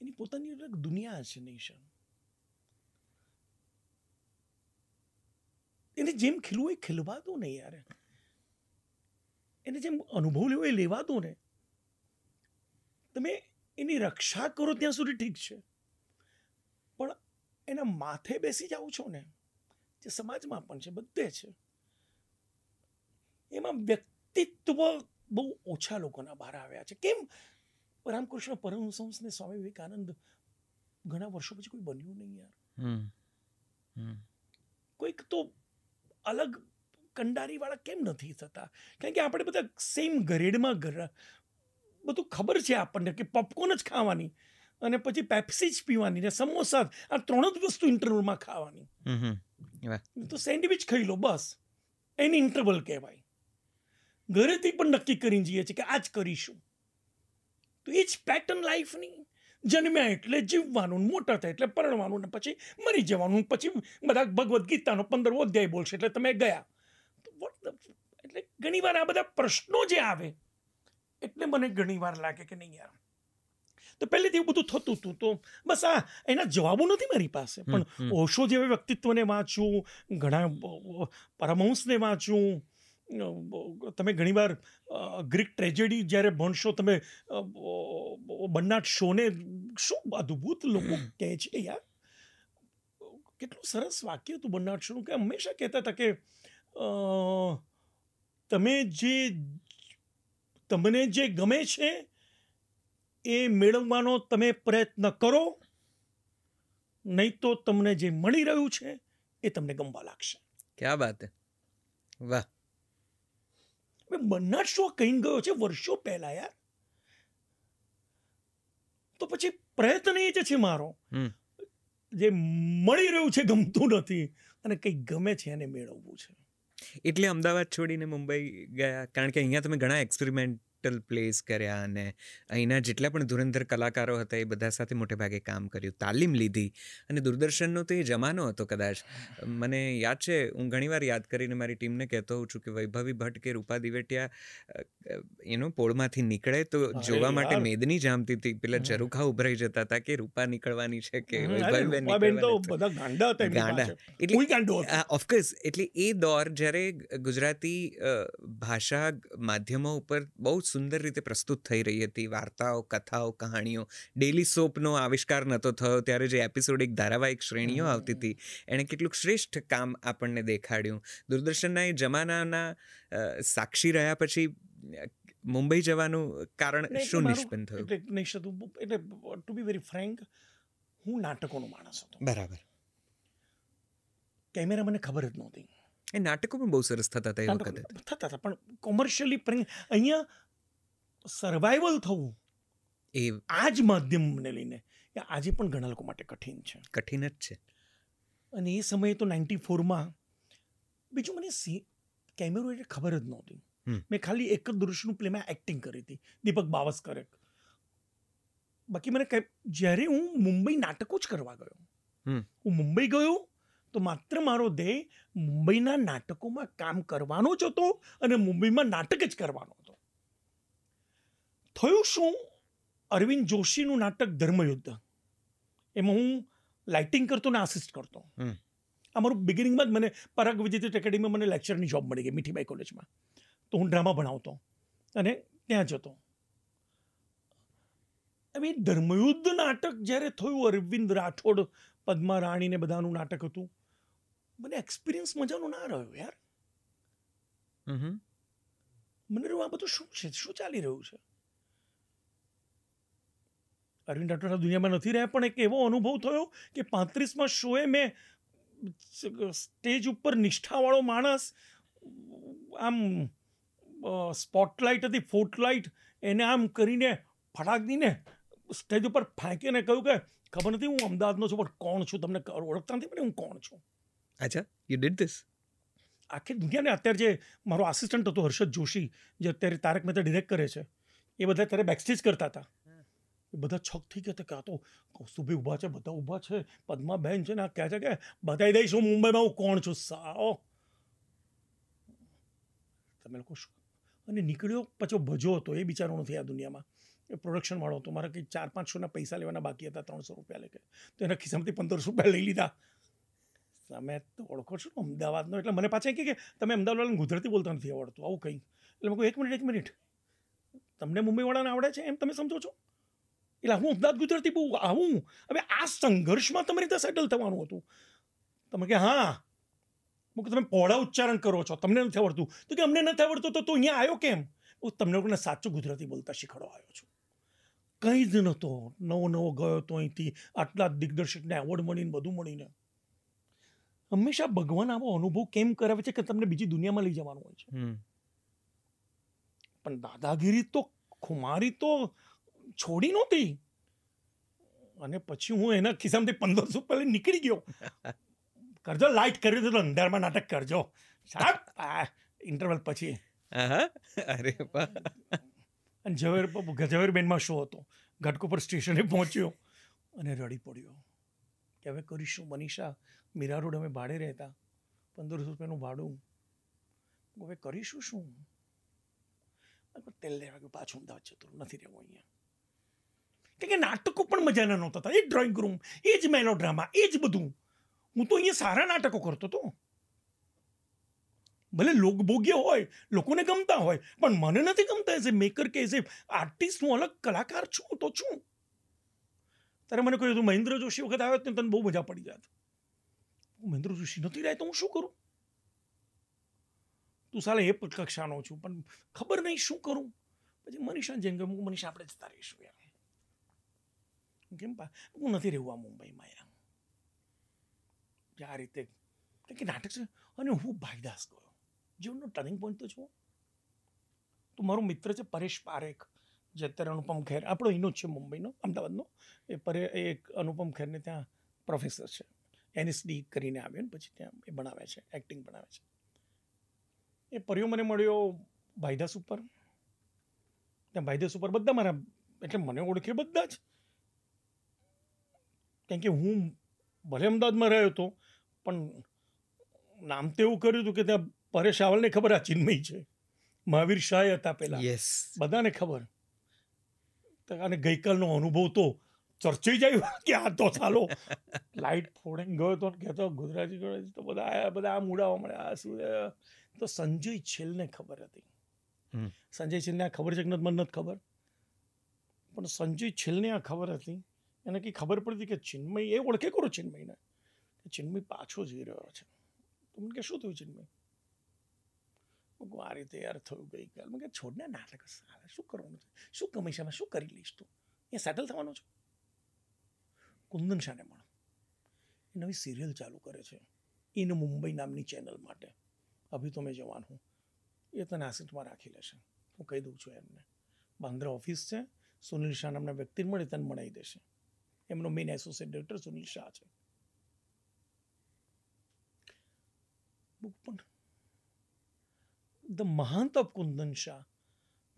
એની પોતાની અલગ દુનિયા છે. નેશન એને જેમ ખીલવું એ ખીલવા દો ને યાર, એને જેમ અનુભવ લેવો એ લેવા દો ને. તમે એની રક્ષા કરો ત્યાં સુધી ઠીક છે, પણ એના માથે બેસી જાઓ છો ને, જે સમાજમાં પણ છે, બધે છે, એમાં વ્યક્તિત્વ બહુ ઓછા લોકોના બહાર આવ્યા છે. કેમ? રામકૃષ્ણ પરમહંસ ને સ્વામી વિવેકાનંદ ઘણા વર્ષો પછી કોઈ બન્યું નહીં યાર. કોઈક તો અલગ કંડારી વાળા કેમ નથી થતા? કારણ કે આપણે બધા સેમ ગ્રેડમાં બધું ખબર છે આપણને કે પોપકોર્ન જ ખાવાની અને પછી પેપ્સી જ પીવાની ને સમોસા, આ 3 જ વસ્તુ ઇન્ટરવલમાં ખાવાની. તો સેન્ડવિચ ખાઈ લો બસ, એને ઇન્ટરવલ કહેવાય. ઘરેથી પણ નક્કી કરીને જઈએ છીએ કે આ જ કરીશું. તો એ જ પેટર્ન લાઈફની. જન્મ્યા એટલે જીવવાનું, મોટા થાય એટલે પરણવાનું, ને પછી મરી જવાનું, પછી બધા ભગવદ્ ગીતાનો 15મો અધ્યાય બોલશે એટલે તમે ગયા. એટલે ઘણીવાર આ બધા પ્રશ્નો જે આવે એટલે મને ઘણીવાર લાગે કે નહીં યાર, તો પહેલેથી એવું બધું થતું હતું. તો બસ એના જવાબો નથી મારી પાસે, પણ ઓશો જેવા વ્યક્તિત્વને વાંચું, ઘણા પરમહંસને વાંચું. તમે ઘણીવાર ગ્રીક ટ્રેજેડી જ્યારે ભણશો, તમે બર્નાર્ડ શોને, શું અદ્ભુત લોકો કહે છે યાર. કેટલું સરસ વાક્ય હતું બર્નાર્ડ શોનું, કે હંમેશા કહેતા હતા કે તમને જે ગમે છે એ મેળવવાનો તમે પ્રયત્ન કરો, નહીં તો તમને જે મળી રહ્યું છે એ તમને ગમવા લાગશે. ક્યા બાત હે, વાહ. બર્નાર્ડ શો કહી ગયો છે વર્ષો પહેલા યાર. તો પછી પ્રયત્ન એ જ છે મારો, જે મળી રહ્યું છે ગમતું નથી અને કંઈક ગમે છે એને મેળવવું છે. એટલે અમદાવાદ છોડીને મુંબઈ ગયા? કારણ કે અહીંયા તમે ઘણા એક્સપેરિમેન્ટ પિક્ટલ પ્લેસ કર્યા અને અહીંના જેટલા પણ ધુરંધર કલાકારો હતા એ બધા સાથે મોટે ભાગે કામ કર્યું, તાલીમ લીધી. અને દૂરદર્શનનો તો એ જમાનો હતો કદાચ. મને યાદ છે, હું ઘણીવાર યાદ કરીને મારી ટીમને કહેતો હોઉં છું કે વૈભવી ભટ્ટ કે રૂપા દિવેટિયા પોળમાંથી નીકળે તો જોવા માટે મેદની જામતી હતી. પેલા ઝરૂખા ઉભરાઈ જતા હતા કે રૂપા નીકળવાની છે કે વૈભવીબેન નીકળવાની. ગાંડા એટલે ઓફકોર્સ. એટલે એ દોર જ્યારે ગુજરાતી ભાષા માધ્યમો ઉપર બહુ સુંદર રીતે પ્રસ્તુત થઈ રહી હતી, વાર્તાઓ, કથાઓ, કહાણીઓ. ડેલી સોપનો આવિષ્કાર નહોતો થયો ત્યારે જે એપિસોડિક ધારાવાહિક શ્રેણીઓ આવતી હતી એણે કેટલુંક શ્રેષ્ઠ કામ આપણને દેખાડ્યું. દૂરદર્શનના એ જમાનાના સાક્ષી રહ્યા પછી મુંબઈ જવાનું કારણ શું નિષ્પન્ન થયું? એટલે ટુ બી વેરી ફ્રેન્ક, હું નાટકોનો માણસ હતો. બરાબર. કેમેરા મને ખબર જ નહોતી. એ નાટકો પણ બહુ સરસ થતા હતા એ વખતે. થતા હતા પણ કોમર્શિયલી અહીંયા સર્વાઈવલ થવું એ આ જ માધ્યમને લઈને આજે પણ ઘણા લોકો માટે કઠિન છે. કઠિન જ છે. અને એ સમયે તો 94માં બીજું મને કેમેરો એટલે ખબર જ નહોતી. મેં ખાલી એક જ દૃશ્યનું પ્લેમાં એક્ટિંગ કરી હતી, દીપક બાવસ્કરે. બાકી મને જ્યારે હું મુંબઈ નાટકો જ કરવા ગયો, હું મુંબઈ ગયો તો માત્ર મારો ધ્યેય મુંબઈના નાટકોમાં કામ કરવાનો જ હતો અને મુંબઈમાં નાટક જ કરવાનો હતો. થયું શું, અરવિંદ જોશીનું નાટક ધર્મયુદ્ધ, એમાં હું લાઇટિંગ કરતો ને આસિસ્ટ કરતો. આ મારું બિગિનિંગમાં જ મને પરાગ વિજિત એકેડેમીમાં મને લેક્ચરની જોબ મળી ગઈ મીઠીબાઈ કોલેજમાં. તો હું ડ્રામા ભણાવતો અને ત્યાં જતો. હવે ધર્મયુદ્ધ નાટક જ્યારે થયું, અરવિંદ રાઠોડ, પદ્મા રાણી ને બધાનું નાટક હતું, મને એક્સપિરિયન્સ મજાનો ના રહ્યો યાર. મને રહ્યું આ બધું શું છે, શું ચાલી રહ્યું છે. અરવિંદ રાઠોડ દુનિયામાં નથી રહ્યા, પણ એક એવો અનુભવ થયો કે 35માં શોએ મેં સ્ટેજ ઉપર નિષ્ઠાવાળો માણસ, આમ સ્પોટલાઇટ હતી, ફોટલાઇટ, એને આમ કરીને ફટાક દીને સ્ટેજ ઉપર ફાંકીને કહ્યું કે ખબર નથી હું અમદાવાદનો છું પણ કોણ છું, તમને ઓળખતા નથી પણ હું કોણ છું. અચ્છા, યુ ડીડ ધીસ. આખી દુનિયાને અત્યારે જે મારો આસિસ્ટન્ટ હતો હર્ષદ જોશી, જે અત્યારે તારક મહેતા ડિરેક્ટ કરે છે, એ બધા અત્યારે બેકસ્ટેજ કરતા હતા. એ બધા છક થઈ ગયા હતા કે આ તો કૌસ્તુભી ઊભા છે, બધા ઊભા છે, પદ્મા બેન છે ને આ કહે છે કે બતાવી દઈશ હું મુંબઈમાં હું કોણ છું. સાઓ તમે લોકો શું. અને નીકળ્યો પછી ભજો હતો, એ બિચારો નથી આ દુનિયામાં, એ પ્રોડક્શન વાળો હતો. મારા કંઈ 400-500 પૈસા લેવાના બાકી હતા, 300 રૂપિયા લેકે, તો એના ખિસ્સામાંથી 1500 રૂપિયા લઈ લીધા. તમે તો ઓળખો છો ને અમદાવાદનો, એટલે મને પાછા કે તમે અમદાવાદવાળાને ગુજરાતી બોલતા નથી આવડતું, આવું કંઈ. એટલે મેં કહ્યું એક મિનિટ, તમને મુંબઈવાળાને આવડે છે એમ તમે સમજો છો? એટલે હું અમદાવાદ ગુજરાતી બહુ આવું. હવે આ સંઘર્ષમાં તમારી રીતે સેટલ થવાનું હતું. તમે કે હા તમે પહોળા ઉચ્ચારણ કરો છો, તમને નથી આવડતું. તો કે અમને નથી આવડતું તો તું અહીંયા આવ્યો કેમ? હું તમને લોકોને સાચું ગુજરાતી બોલતા શીખવાડવા આવ્યો છું. કંઈ જ નહોતો, નવો ગયો તો અહીંથી આટલા દિગ્દર્શકને એવોર્ડ મળીને બધું મળીને. હંમેશા ભગવાન આવો અનુભવ કેમ કરાવે છે કે તમને બીજી દુનિયામાં લઈ જવાનું હોય છે. પણ દાદાગીરી તો, ખુમારી તો છોડી નહોતી. અને પછી હું એના ખિસ્સામાંથી 1500 રૂપિયા નીકળી ગયો. કરજો લાઇટ કર્યું તો અંધારમાં નાટક કરજો સાહેબ, ઇન્ટરવલ પછી. અરે અને ઝવેરબેનમાં શો હતો, ઘાટકોપર સ્ટેશને પહોંચ્યો અને રડી પડ્યો કે હવે કરીશું મનીષા, મીરા રોડ અમે ભાડે રહેતા, 1500 રૂપિયાનું ભાડું, હવે કરીશું શું? તેલ લેવા ગયું, પાછું અમદાવાદ જતું, નથી રહેવું અહીંયા. કે નાટકો પણ મજાના નહોતા હતા, એ ડ્રોઈંગ રૂમ, એ જ મેલો ડ્રામા, એ જ બધું. હું તો અહીંયા સારા નાટકો કરતો હતો, ભલે લોકભોગ્ય હોય, લોકોને ગમતા હોય, પણ મને નથી ગમતા. એઝ એ મેકર કે એઝ એ આર્ટિસ્ટ હું અલગ કલાકાર છું તો છું. ત્યારે મને કહ્યું તું મહેન્દ્ર જોશી વખત આવ્યો તો તને બહુ મજા પડી જાત. હું મહેન્દ્ર જોશી નથી રહ્યા તો હું શું કરું? તું સાલે એ કક્ષાનો છું પણ ખબર નહીં શું કરું. પછી મનીષા જેમ કે મનીષા આપણે જતા રહીશું યાર. કેમ હું નથી રહેવું આ મુંબઈમાં યાર. આ રીતે કે નાટક છે. અને હું ભાઈદાસ ગયો, જીવનનો ટર્નિંગ પોઈન્ટ તો છું. તો મારો મિત્ર છે પરેશ પારેખ, જે અત્યારે અનુપમ ખેર, આપણો એનો જ છે મુંબઈનો, અમદાવાદનો. એક અનુપમ ખેરને ત્યાં પ્રોફેસર છે, NSD કરીને આવ્યો ને પછી ત્યાં એ ભણાવે છે, એક્ટિંગ ભણાવે છે. એ પર્યો મને મળ્યો ભાઈદાસ ઉપર. ત્યાં ભાઈદેસ ઉપર બધા મારા, એટલે મને ઓળખે બધા જ. કારણ કે હું ભલે અમદાવાદમાં રહ્યો હતો, પણ નામ તો એવું કર્યું હતું કે ત્યાં પરેશ રાવલને ખબર આ ચિન્મય છે, મહાવીર શાહ હતા પહેલા, યસ, બધાને ખબર. અને ગઈકાલનો અનુભવ તો ચર્ચાઈ જાય કે આ તો ચાલો લાઇટ ફોડીને ગયો તો કહેતો ગુજરાતી તો બધા આ મૂડાવા મળે, આ શું. તો સંજય છેલ્લને ખબર હતી. સંજય છેલ્લને આ ખબર છે કે મને નથી ખબર, પણ સંજય છેલ્લને આ ખબર હતી. એને કંઈ ખબર પડતી કે ચિન્મય, એ ઓળખે કરો ચિન્મયને, કે ચિન્મય પાછો જઈ રહ્યો છે. તો મને કે શું થયું ચિન્મય? આ રીતે યાર થયું ગઈકાલ. મેં કે છોડને નાટક, શું કરવાનું છે, શું કમાઈ છે, શું કરી લઈશ તું, એ સેટલ થવાનું છે. કુંદન શાહને મળો, એ નવી સિરિયલ ચાલુ કરે છે ઇન મુંબઈ નામની ચેનલ માટે, અભી તો મેં જવાન હું. એ તને આસિટમાં રાખી લેશે, હું કહી દઉં છું એમને. બાંદ્રા ઓફિસ છે, સુનિલ શાહ નામના વ્યક્તિને મળે, તને મળાવી દેશે. એમનો main associate director Sunil Shah છે. પણ ધ મહાંત ઓફ કુંદન શાહ,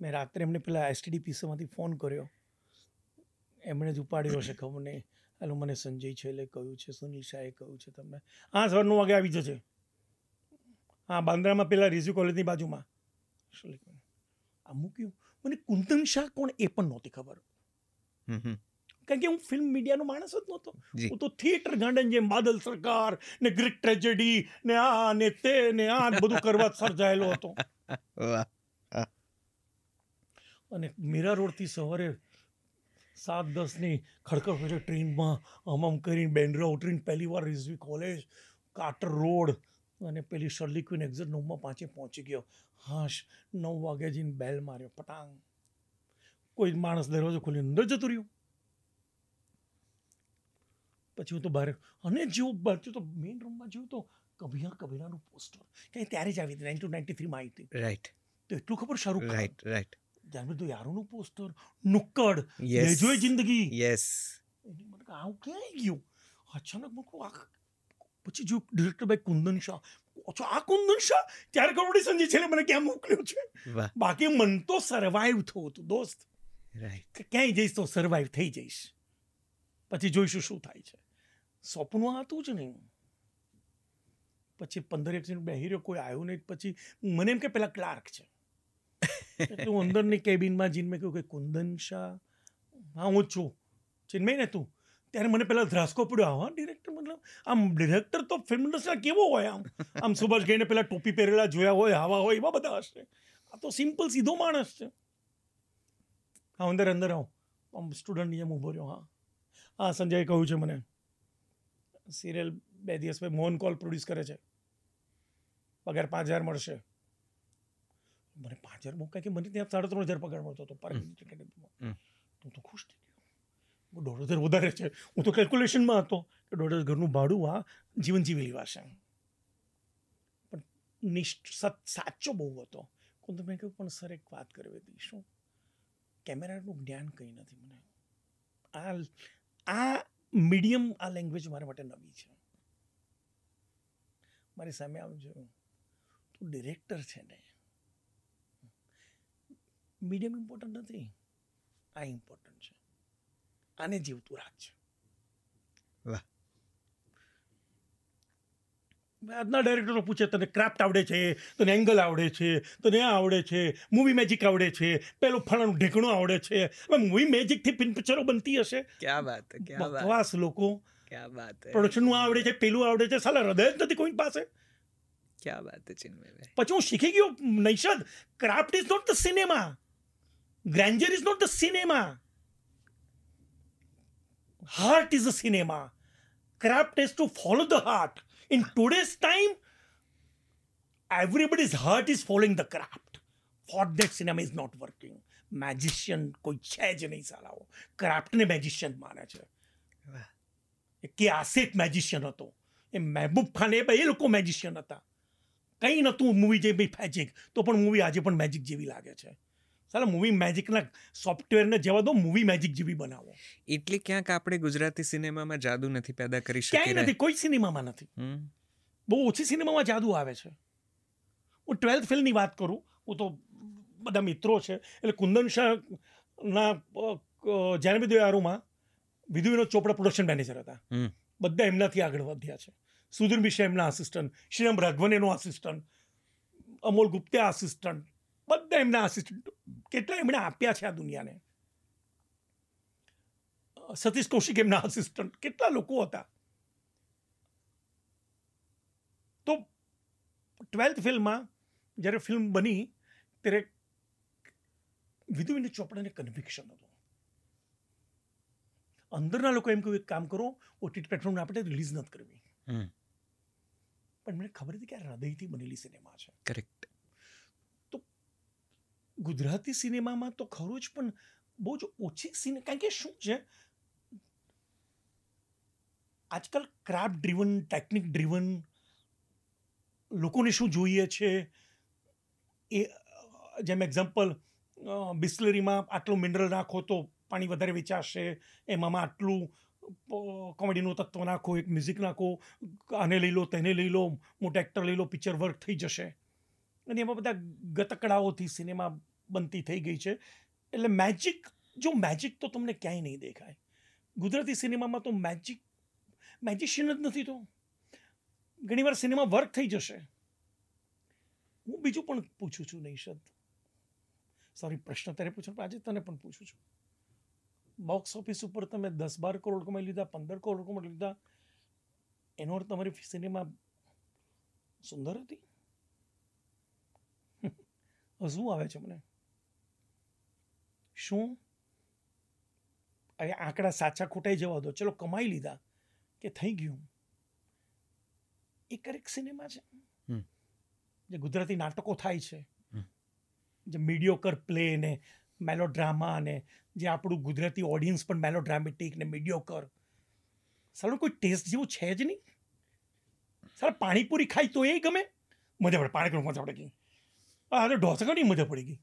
મેં રાત્રે એમને પેલા STDPCમાંથી ફોન કર્યો, એમણે જ ઉપાડ્યો હશે ખબર નહીં. હાલો મને સંજય છેલ્લે કહ્યું છે, સુનિલ શાહે કહ્યું છે તમને, હા સર 9 વાગે આવી જશે, હા બાંદ્રામાં પેલા રિઝ્યુ કોલેજની બાજુમાં. આ મૂક્યું. મને કુંદન શાહ કોણ એ પણ નહોતી ખબર, કારણ કે હું ફિલ્મ મીડિયાનો માણસ જ નહોતો. હું તો થિયેટર ગાર્ડન જેમ બાદલ સરકાર ને ગ્રીક ટ્રેજેડી ને આ ને તે ને આ બધું કરવા સર્જાયેલો હતો. અને મીરા રોડથી સવારે 7:10 ખડખડ ટ્રેનમાં આમ કરીને બેન્ડ્રા ઉતરીને પહેલી વાર રિઝવી કોલેજ, કાટર રોડ, અને પેલી શર્લી ક્વીન એક્ઝેટ 9:05 પહોંચી ગયો. હાશ 9 વાગે જઈને બેલ માર્યો, પટાંગ. કોઈ માણસ દરવાજો ખોલી અંદર જતું રહ્યું. પછી હું તો બહાર, અને જેવું બાજુ તો મેઇન રૂમમાં જોયું તો કભિયા કભીરાનું પોસ્ટર, કે ત્યારે જ આવી હતી, 1993માં આવી હતી. રાઈટ. તો એટલું ખબર શાહરુખ ખાન, રાઈટ રાઈટ. જાનવી તો યારોનું પોસ્ટર, નુક્કડ, લેજો જિંદગી. યસ. મને આવું ક્યાં ગયું અચાનક. મૂકું પછી જો ડિરેક્ટર બાય કુંદન શાહ, આ કુંદન શાહ, ત્યારે કરોડી સંજય છેલ્લે મને ક્યાં મોકલ્યો છે. બાકી મન તો સર્વાઈવ થયું હતું દોસ્ત. રાઈટ. ક્યાંય જઈશ તો સર્વાઈવ થઈ જઈશ, પછી જોઈશું શું થાય છે. સપનું હતું જ નહીં. પછી 15 મિનિટ બેહી રહ્યો, કોઈ આવ્યું નહીં. પછી મને એમ કે પેલા ક્લાર્ક છે, એટલે હું અંદરની કેબિનમાં જઈને મેં કહ્યું કે કુંદન શાહ, હા હું જ છું, ચિન્મય ને તું. ત્યારે મને પેલા ધ્રાસકો પડ્યો, હા ડિરેક્ટર, મતલબ આમ ડિરેક્ટર તો ફિલ્મ ઇન્ડસ્ટ્રીમાં કેવો હોય, આમ સુભાષ ગઈને પેલા ટોપી પહેરેલા જોયા હોય, આવા હોય, એવા બધા હશે. આ તો સિમ્પલ સીધો માણસ છે. હા અંદર આવો, આમ સ્ટુડન્ટની જેમ ઊભો રહ્યો. હા સંજયે કહ્યું છે મને સિરિયલ 2 દિવસ પછી મોહન કોલ પ્રોડ્યુસ કરે છે, પગાર 5,000 મળશે. મને 5,000 બહુ, કારણ કે મને ત્યાં 3,500 પગાર મળતો હતો પર ટિકિટમાં. હું તો ખુશ થઈ ગયો. 1,500 વધારે છે. હું તો કેલ્ક્યુલેશનમાં હતો કે 1,500 ઘરનું ભાડું આ જીવન જીવી લેવાશે. પણ સાચો બહુ હતો. તો મેં કહ્યું પણ સર એક વાત કરવી હતી. શું? કેમેરાનું જ્ઞાન કંઈ નથી મને. આ મીડિયમ, આ લેંગ્વેજ મારા માટે નવી છે. મારી સામે આવજો, તું ડિરેક્ટર છે ને, મીડિયમ ઇમ્પોર્ટન્ટ નથી, આ ઇમ્પોર્ટન્ટ છે. આને જીવતું રાખજે. વાહ. આજના ડાયરેક્ટરો પૂછે તને ક્રાફ્ટ આવડે છે, તને એંગલ આવડે છે, તને આ આવડે છે, મૂવી મેજિક આવડે છે, પેલું ફળાનું ઢેકણું આવડે છે. હવે મૂવી મેજિકથી પિક્ચરો બનતી હશે? ક્યા વાત હે, ક્યા વાત. બકવાસ લોકો. ક્યા વાત હે. પ્રોડક્શનનું આવડે છે, પેલું આવડે છે, સાલા હૃદય જ નથી કોઈ પાસે. ક્યા વાત હે ચિન્મયભાઈ. પછી હું શીખી ગયો, Naishad, craft is not the cinema, grandeur is not the cinema, heart is a cinema. Craft is to follow the heart. In today's time, everybody's heart is following the craft. For that cinema is not working. Magician કોઈ છે જ નહીં સાલાઓ. ક્રાફ્ટને magician માને છે. કે Asif magician હતો, એ મહેબૂબ ખાન, એ લોકો magician હતા. કંઈ નહોતું મૂવી જેવી મેજિક, તો પણ મૂવી આજે પણ મેજિક જેવી લાગે છે. સાલા મૂવી મેજિકના સોફ્ટવેરને જવા દો, મૂવી મેજિક જેવી બનાવો. એટલે ક્યાંક આપણે ગુજરાતી સિનેમામાં જાદુ નથી પેદા કરી શકીએ. ક્યાંય નથી, કોઈ સિનેમામાં નથી. બહુ ઓછી સિનેમામાં જાદુ આવે છે. હું 12th ફેલની વાત કરું, હું તો બધા મિત્રો છે. એટલે કુંદન શાહના જાનબી દેવારોમાં વિધુ વિનોદ ચોપડા પ્રોડક્શન મેનેજર હતા. બધા એમનાથી આગળ વધ્યા છે. સુધીર મિશ્રા એમના આસિસ્ટન્ટ, શ્રીરામ રાઘવન એનો આસિસ્ટન્ટ, અમોલ ગુપ્તા આસિસ્ટન્ટ, બધા એમના આસિસ્ટન્ટ. કેટલા એમણે આપ્યા છે આ દુનિયાને. સતીશ કૌશિક એમના આસિસ્ટન્ટ, કેટલા લોકો હતા. તો 12th ફિલ્મમાં જ્યારે ફિલ્મ બની ત્યારે વિધુ વિનોદ ચોપડાને કન્વિક્શન હતું. અંદરના લોકો એમ કહ્યું એક કામ કરો, ઓટીટી પ્લેટફોર્મને આપણે રિલીઝ નથી કરવી. પણ મને ખબર હતી કે આ હૃદયથી બનેલી સિનેમા છે. કરેક્ટ. તો ગુજરાતી સિનેમામાં તો ખરું જ, પણ બહુ જ ઓછી સિનેમા. કારણ કે શું છે, આજકાલ ક્રાફ્ટ ડ્રીવન, ટેકનિક ડ્રીવન, લોકોને શું જોઈએ છે એ, જેમ એક્ઝામ્પલ બિસ્લરીમાં આટલું મિનરલ નાખો તો પાણી વધારે વેચાશે, એમાં આટલું કોમેડીનું તત્વ નાખો, એક મ્યુઝિક નાખો, આને લઈ લો, તેને લઈ લો, મોટા એક્ટર લઈ લો, પિક્ચર વર્ક થઈ જશે. અને એમાં બધા ગતકડાઓથી સિનેમા બનતી થઈ ગઈ છે. એટલે મેજિક તો તમને ક્યાંય નહીં દેખાય. ગુજરાતી સિનેમામાં તો મેજિશિયન જ નથી. તો ઘણીવાર સિનેમા વર્ક થઈ જશે. હું બીજું પણ પૂછું છું નૈષદ, સોરી પ્રશ્ન ત્યારે પૂછો, આજે તને પણ પૂછું છું. બોક્સ ઓફિસ ઉપર તમે 10-12 કરોડ કમાઈ લીધા, 15 કરોડ કમાઈ લીધા, એનો અર્થ તમારી સિનેમા સુંદર હતી? હસવું આવે છે મને. શું આંકડા સાચા ખોટાઈ જવા દો, ચલો કમાઈ લીધા કે થઈ ગયું. એ કરેક્ટ સિનેમા છે? જે ગુજરાતી નાટકો થાય છે, જે મીડિયોકર પ્લે ને મેલોડ્રામા, ને જે આપણું ગુજરાતી ઓડિયન્સ પણ મેલોડ્રામેટિક ને મીડિયોકર, સાલું કોઈ ટેસ્ટ જેવું છે જ નહીં. સાલા પાણીપુરી ખાઈ તો એ ગમે, મજા પડે. પાણીપુરી મજા પડી ગઈ. હા, તો ઢોસા ખાવાની મજા પડી ગઈ.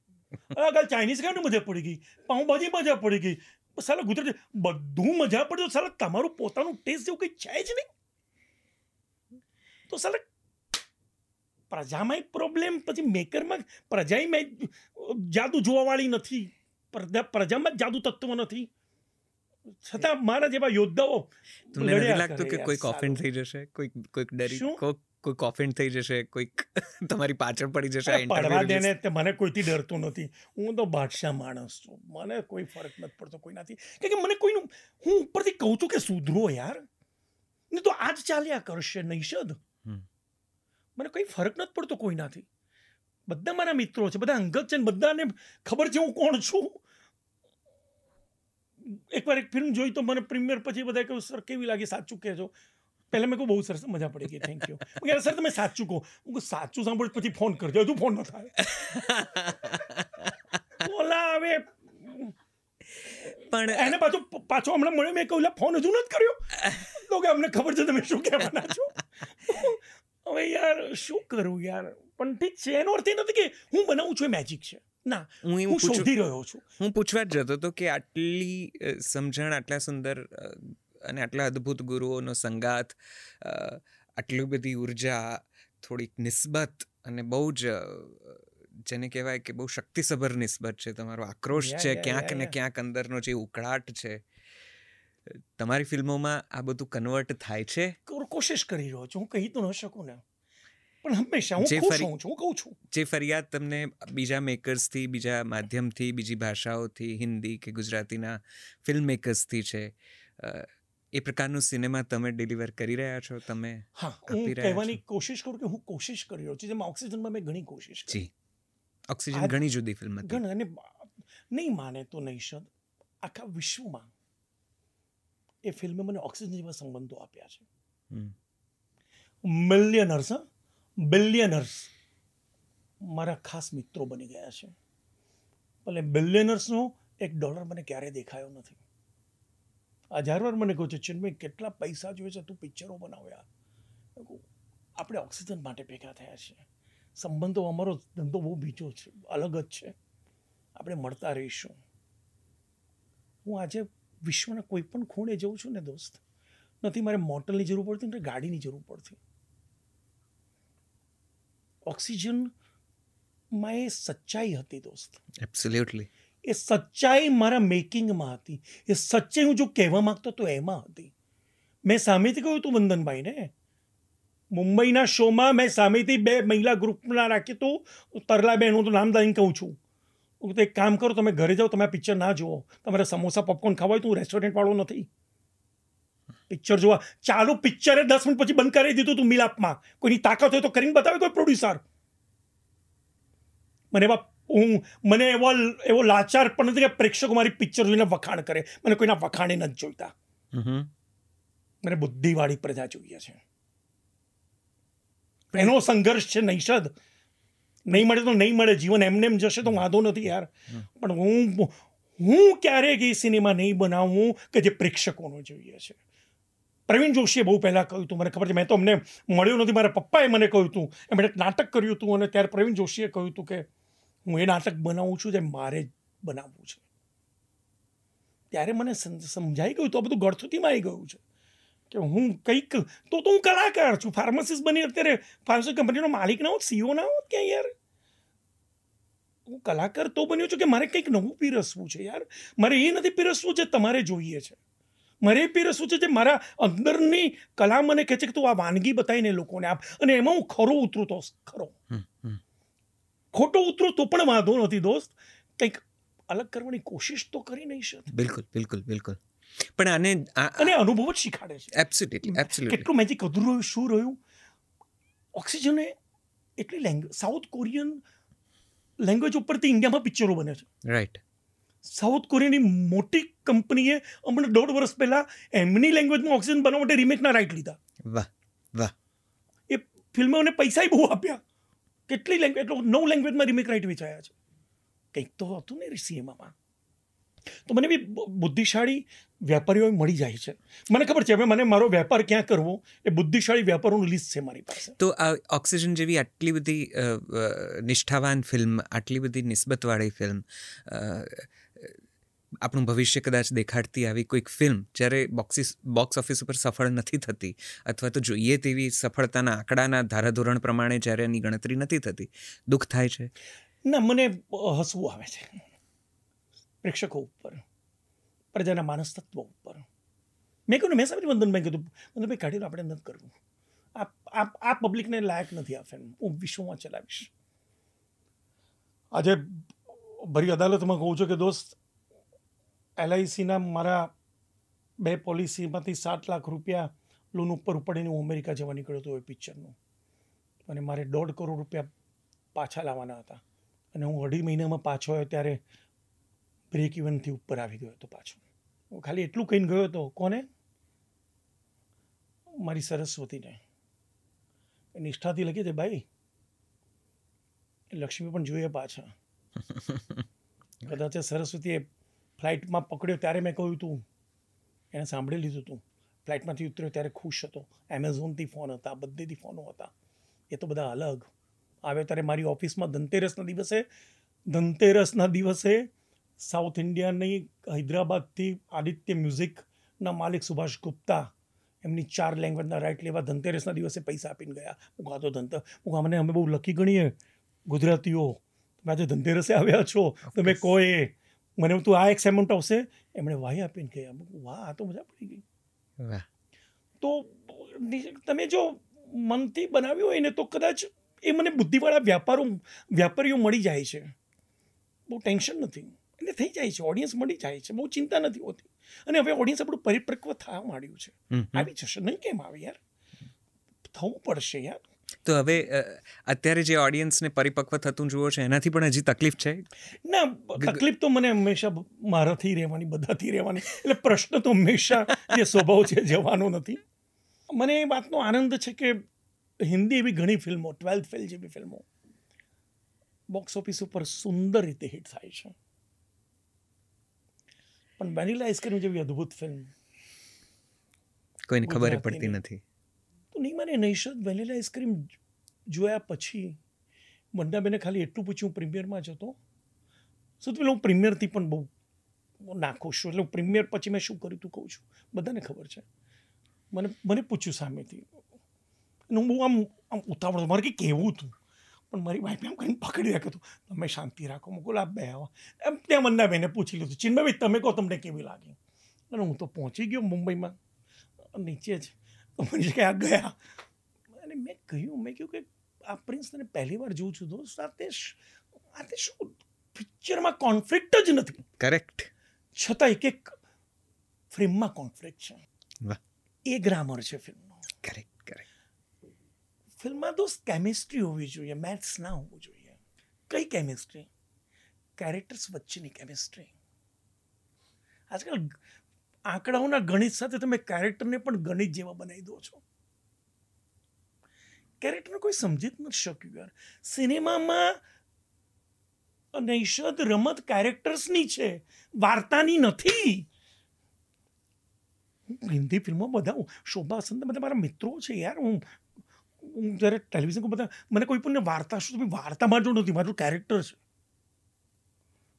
કાલ ચાઇનીઝ ખાવાની મજા પડી ગઈ, પાઉંભાજી મજા પડી ગઈ. સાલા ગુજરાતી બધું મજા પડે. તો સાલા તમારું પોતાનું ટેસ્ટ જેવું કંઈ છે જ નહીં. તો સાલા પ્રજામાં પ્રોબ્લેમ, પછી મેકરમાં પ્રજામાં જાદુ જોવાવાળી નથી, પ્રજામાં જ જાદુ તત્વ નથી. છતાં મારા જેવા યોદ્ધાઓ. તમને નથી લાગતું કે કોઈક ઓફેન્ડ થઈ જશે, કોઈક ડરી, કોઈક ઓફેન્ડ થઈ જશે, કોઈક તમારી પાછળ પડી જશે? પડવા દે ને, મને કોઈથી ડરતો નથી. હું તો બાદશાહ માણસ છું, મને કોઈ ફરક નથી પડતો કોઈનાથી. કારણ કે મને કોઈનું, હું ઉપરથી કહું છું કે સુધરો યાર, નહીં તો આજ ચાલ્યા કરશે નૈષદ. મને કોઈ ફરક નથી પડતો કોઈનાથી. બધા મારા મિત્રો છે, બધા અંગત છે, બધાને ખબર છે હું કોણ છું. એકવાર એક ફિલ્મ જોઈ તો મને પ્રીમિયર પછી બધા કહ્યું, સર કેવી લાગી, સાચું કહેજો. પહેલાં મેં કહું બહુ સરસ, મજા પડી ગઈ, થેન્ક યુ. સર તમે સાચું કહો. હું સાચું સાંભળું પછી ફોન કરજો. હજુ ફોન ન થાય. ઓલા હવે પણ એને પાછો હમણાં મળ્યો, મેં કહ્યું ફોન હજુ નથી કર્યો. તો કે અમને ખબર છે તમે શું કહેવાના છો. હવે યાર શું કરું યાર. પણ ઠીક છે, એનો અર્થ એ નથી કે હું બનાવું છું એ મેજિક છે. ના, હું શોધી રહ્યો છું. હું પૂછવા જ જતો હતો કે આટલી સમજણ, આટલા સુંદર અને આટલા અદ્ભુત ગુરુઓનો સંગાત, આટલી બધી ઉર્જા, થોડીક નિસ્બત, અને બહુ જ જેને કહેવાય કે બહુ શક્તિસભર નિસ્બત છે, તમારો આક્રોશ છે, ક્યાંક ને ક્યાંક અંદરનો જે ઉકળાટ છે, તમારી ફિલ્મોમાં આ બધું કન્વર્ટ થાય છે? કોશિશ કરી રહ્યો છું. હું કહી તો ન શકું ને, પણ હંમેશા હું ખુશ હોઉં છું. હું કહું છું જે ફરિયાદ તમને બીજા મેકર્સથી, બીજા માધ્યમથી, બીજી ભાષાઓથી, હિન્દી કે ગુજરાતીના ફિલ્મ મેકર્સથી છે, એ પ્રકારનું સિનેમા તમે ડિલિવર કરી રહ્યા છો? તમે? હા, હું કહેવાની કોશિશ કરું કે હું કોશિશ કરી રહ્યો છું. જેમાં ઓક્સિજનમાં મેં ઘણી કોશિશ કરી. જી, ઓક્સિજન ઘણી જુદી ફિલ્મ હતી. અને નહીં માને તો નૈષદ, આખા વિશ્વમાં એ ફિલ્મે મને ઓક્સિજન જેવા સંબંધો આપ્યા છે. બિલિયનર્સ મારા ખાસ મિત્રો બની ગયા છે. ભલે બિલિયનર્સનો $1 મને ક્યારેય દેખાયો નથી. 1000 વાર મને કહું છે, ચિન્મય કેટલા પૈસા જોઈએ છે, તું પિક્ચરો બનાવ્યા. આપણે ઓક્સિજન માટે ભેગા થયા છીએ. સંબંધો, અમારો ધંધો બહુ બીજો છે, અલગ જ છે. આપણે મળતા રહીશું. હું આજે વિશ્વના કોઈ પણ ખૂણે જઉં છું ને દોસ્ત, નથી મારે મોટલની જરૂર પડતી, નથી ગાડીની જરૂર પડતી. ઓક્સિજન માં એ સચ્ચાઈ હતી દોસ્ત. એબ્સોલ્યુટલી. એ સચ્ચાઈ મારા મેકિંગમાં હતી. એ સચ્ચાઈ હું જો કહેવા માંગતો તો એમાં હતી. મેં સામેથી કહ્યું હતું વંદનભાઈને, મુંબઈના શોમાં મેં સામેથી 2 મહિલા ગ્રુપના રાખી તો તરલાબેન, હું તો નામ દઈને કહું છું, હું તો એક કામ કરો, તમે ઘરે જાઓ, તમે આ પિક્ચર ના જુઓ, તમારે સમોસા પોપકોર્ન ખાવા હોય તો હું રેસ્ટોરન્ટ વાળો નથી. પિક્ચર જોવા ચાલુ પિક્ચરે 10 મિનિટ પછી બંધ કરી દીધું તું મિલાપમાં. કોઈની તાકાત હોય તો કરીને બતાવે કોઈ પ્રોડ્યુસર. મને એવો લાચાર પણ નથી કે પ્રેક્ષકો મારી પિક્ચર જોઈને વખાણ કરે. મને કોઈના વખાણે નથી જોઈતા. મને બુદ્ધિવાળી પ્રજા જોઈએ છે. એનો સંઘર્ષ છે નૈષદ. નહીં મળે તો નહીં મળે, જીવન એમને એમ જશે તો વાંધો નથી યાર, પણ હું ક્યારેક એ સિનેમા નહીં બનાવું કે જે પ્રેક્ષકોનો જોઈએ છે. પ્રવીણ જોશીએ બહુ પહેલાં કહ્યું હતું, મને ખબર છે, મેં તો અમને મળ્યું નથી, મારા પપ્પાએ મને કહ્યું હતું, એમણે એક નાટક કર્યું હતું અને ત્યારે પ્રવીણ જોશીએ કહ્યું હતું કે હું એ નાટક બનાવું છું જે મારે જ બનાવવું છે. ત્યારે મને સમજાઈ ગયું, તો આ બધું ગળથુથીમાં આવી ગયું છે કે હું કંઈક તો હું કલાકાર છું. ફાર્માસિસ્ટ બની અત્યારે ફાર્માસ્યુટિકલ કંપનીનો માલિક ના હોત, સીઓ ના હોત ક્યાં યાર. હું કલાકાર તો બન્યો છું કે મારે કંઈક નવું પીરસવું છે યાર. મારે એ નથી પીરસવું જે તમારે જોઈએ છે, મારે એ પીરસવું છે જે મારા અંદરની કલા મને કહે છે કે તું આ વાનગી બતાવીને લોકોને આપ. અને એમાં હું ખરો ઉતરું તો ખરો, ખોટો ઉતરું તો પણ વાંધો નથી દોસ્ત. કંઈક અલગ કરવાની કોશિશ તો કરી નહીં શકે. બિલકુલ બિલકુલ બિલકુલ. પણ અને અનુભવ જ શીખાડે છે. Absolutely absolutely. કેટલું મેજિક અધૂરું રહ્યું, શું રહ્યું. ઓક્સિજને એટલી લેંગ્વેજ, સાઉથ કોરિયન લેંગ્વેજ ઉપરથી ઇન્ડિયામાં પિક્ચરો બને છે. રાઈટ. સાઉથ કોરિયાની મોટી કંપનીએ હમણાં 1.5 વર્ષ પહેલા એમની લેંગ્વેજમાં ઓક્સિજન બનાવવા માટે રિમેકના રાઇટ લીધા. વાહ વાહ. એ ફિલ્મોને પૈસા બહુ આપ્યા. કેટલી લેંગ્વેજ, એટલો 9 લેંગ્વેજમાં રિમેક રાઇટ વેચાયા છે. કંઈક તો હતું ને સિનેમામાં. તો મને બી બુદ્ધિશાળી વેપારીઓ મળી જાય છે. મને ખબર છે હવે મને મારો વેપાર ક્યાં કરવો એ બુદ્ધિશાળી વેપારોનું લિસ્ટ છે મારી પાસે. તો આ ઓક્સિજન જેવી આટલી બધી નિષ્ઠાવાન ફિલ્મ, આટલી બધી નિસ્બતવાળી ફિલ્મ, આપણું ભવિષ્ય કદાચ દેખાડતી આવી કોઈક ફિલ્મ જ્યારે બોક્સ ઓફિસ ઉપર સફળ નથી થતી, અથવા તો જોઈએ તેવી સફળતાના આંકડાના ધારાધોરણ પ્રમાણે જ્યારે એની ગણતરી નથી થતી, દુઃખ થાય છે? ના, મને હસવું આવે છે પ્રેક્ષકો ઉપર, પ્રજાના માનસ તત્વ ઉપર. મેં કહ્યું, મેં સાહેબ વંદનભાઈ કીધું, વંદનભાઈ કાઢી આપણે નથી કરવું, આ પબ્લિકને લાયક નથી આ ફિલ્મ, હું વિશ્વમાં ચલાવીશ. આજે ભરી અદાલતમાં કહું છું કે દોસ્ત, LICના મારા 2 પોલિસીમાંથી 7 લાખ રૂપિયા લોન ઉપર ઉપડીને હું અમેરિકા જવા નીકળ્યો હતો એ પિક્ચરનું, અને મારે 1.5 કરોડ રૂપિયા પાછા લાવવાના હતા, અને હું 2.5 મહિનામાં પાછો આવ્યો ત્યારે બ્રેક ઇવનથી ઉપર આવી ગયો હતો પાછો. હું ખાલી એટલું કહીને ગયો હતો, કોને? મારી સરસ્વતીને. એ નિષ્ઠાથી લખી છે, ભાઈ લક્ષ્મી પણ જોઈએ પાછા. કદાચ સરસ્વતીએ ફ્લાઇટમાં પકડ્યો ત્યારે મેં કહ્યું હતું, એને સાંભળી લીધું હતું. ફ્લાઇટમાંથી ઉતર્યો ત્યારે ખુશ હતો. એમેઝોનથી ફોન હતા, બધેથી ફોનો હતા. એ તો બધા અલગ. આવ્યો ત્યારે મારી ઓફિસમાં ધનતેરસના દિવસે સાઉથ ઇન્ડિયાની હૈદરાબાદથી આદિત્ય મ્યુઝિકના માલિક સુભાષ ગુપ્તા એમની 4 લેંગ્વેજના રાઇટ લેવા ધનતેરસના દિવસે પૈસા આપીને ગયા. હું કહો તો મને અમે બહુ લકી ગણીએ ગુજરાતીઓ, તમે આજે ધનતેરસે આવ્યા છો, તમે કહો એ મને તું આ એક એમાઉન્ટ આવશે, એમણે વાહી આપીને ગયા. વાહ, આ તો મજા પડી ગઈ. તો તમે જો મનથી બનાવ્યું હોય ને તો કદાચ એ મને બુદ્ધિવાળા વ્યાપારીઓ મળી જાય છે. બહુ ટેન્શન નથી, એટલે થઈ જાય છે, ઓડિયન્સ મળી જાય છે, બહુ ચિંતા નથી હોતી. અને હવે ઓડિયન્સ આપણું પરિપક્વ થવા માંડ્યું છે, આવી જશે, નહીં કેમ આવે યાર, થવું પડશે યાર. તો હવે અત્યારે જે ઓડિયન્સને પરિપક્વ થતું જુઓ છે એનાથી પણ હજી તકલીફ છે? ના, તકલીફ તો મને હંમેશા મારાથી રહેવાની, બધાથી રહેવાની, એટલે પ્રશ્ન તો હંમેશા જે સ્વભાવ છે જવાનો નથી. મને એ વાતનો આનંદ છે કે હિન્દી એવી ઘણી ફિલ્મો, 12th ફેલ જેવી ફિલ્મો બોક્સ ઓફિસ ઉપર સુંદર રીતે હિટ થાય છે, પણ વેનીલા આઈસ્ક્રીમ જેવી અદ્ભુત ફિલ્મ કોઈને ખબર પડતી નથી. તો નહીં માને નૈષદ વેનીલા આઈસ્ક્રીમ જોયા પછી વંદાબેને ખાલી એટલું પૂછ્યું, પ્રીમિયરમાં જ હતો. સૌથી પહેલાં હું પ્રીમિયરથી પણ બહુ નાખુશ છું, એટલે હું પ્રીમિયર પછી મેં શું કર્યું તું કહું છું, બધાને ખબર છે. મને પૂછ્યું સામેથી, અને હું બહુ આમ ઉતાવળ, મારે કંઈ કહેવું હતું, પણ મારી વાઈફ એમ કરીને પકડી રાખ્યો હતો, તમે શાંતિ રાખો. મૂકો લાભ બે આવો એમ. ત્યાં મંદા બેને પૂછી લીધું, ચિન્મયભાઈ તમે કહો તમને કેવી લાગી? અને હું તો પહોંચી ગયો મુંબઈમાં, નીચે જ મને કે આ ગયા. અને મેં કહ્યું કે આ પ્રિન્સ તને પહેલી વાર જોઉં છું દોસ્ત, આ તે શું પિક્ચરમાં કોન્ફ્લિક્ટ જ નથી. કરેક્ટ. છતાં એક ફ્રેમમાં કોન્ફ્લિક્ટ છે. વાહ. એ ગ્રામર છે ફિલ્મનો. કરેક્ટ. ફિલ્મમાં દોસ્ત કેમિસ્ટ્રી હોવી જોઈએ, મેથ્સ ના હોવું જોઈએ. કઈ કેમિસ્ટ્રી? કેરેક્ટર્સ વચ્ચેની કેમિસ્ટ્રી. આજકાલ આંકડાઓના ગણિત સાથે તમે કેરેક્ટરને પણ ગણિત જેવા બનાવી દો છો. કેરેક્ટરને કોઈ સમજી જ નથી શક્યું યાર. સિનેમામાં નૈષદ રમત કેરેક્ટર્સની છે, વાર્તાની નથી. હિન્દી ફિલ્મો બધા શોભા સંત બધા મારા મિત્રો છે યાર. હું જ્યારે ટેલિવિઝન પર બધા મને કોઈ પણ વાર્તા શું વાર્તા માંડો નથી, મારું કેરેક્ટર છે.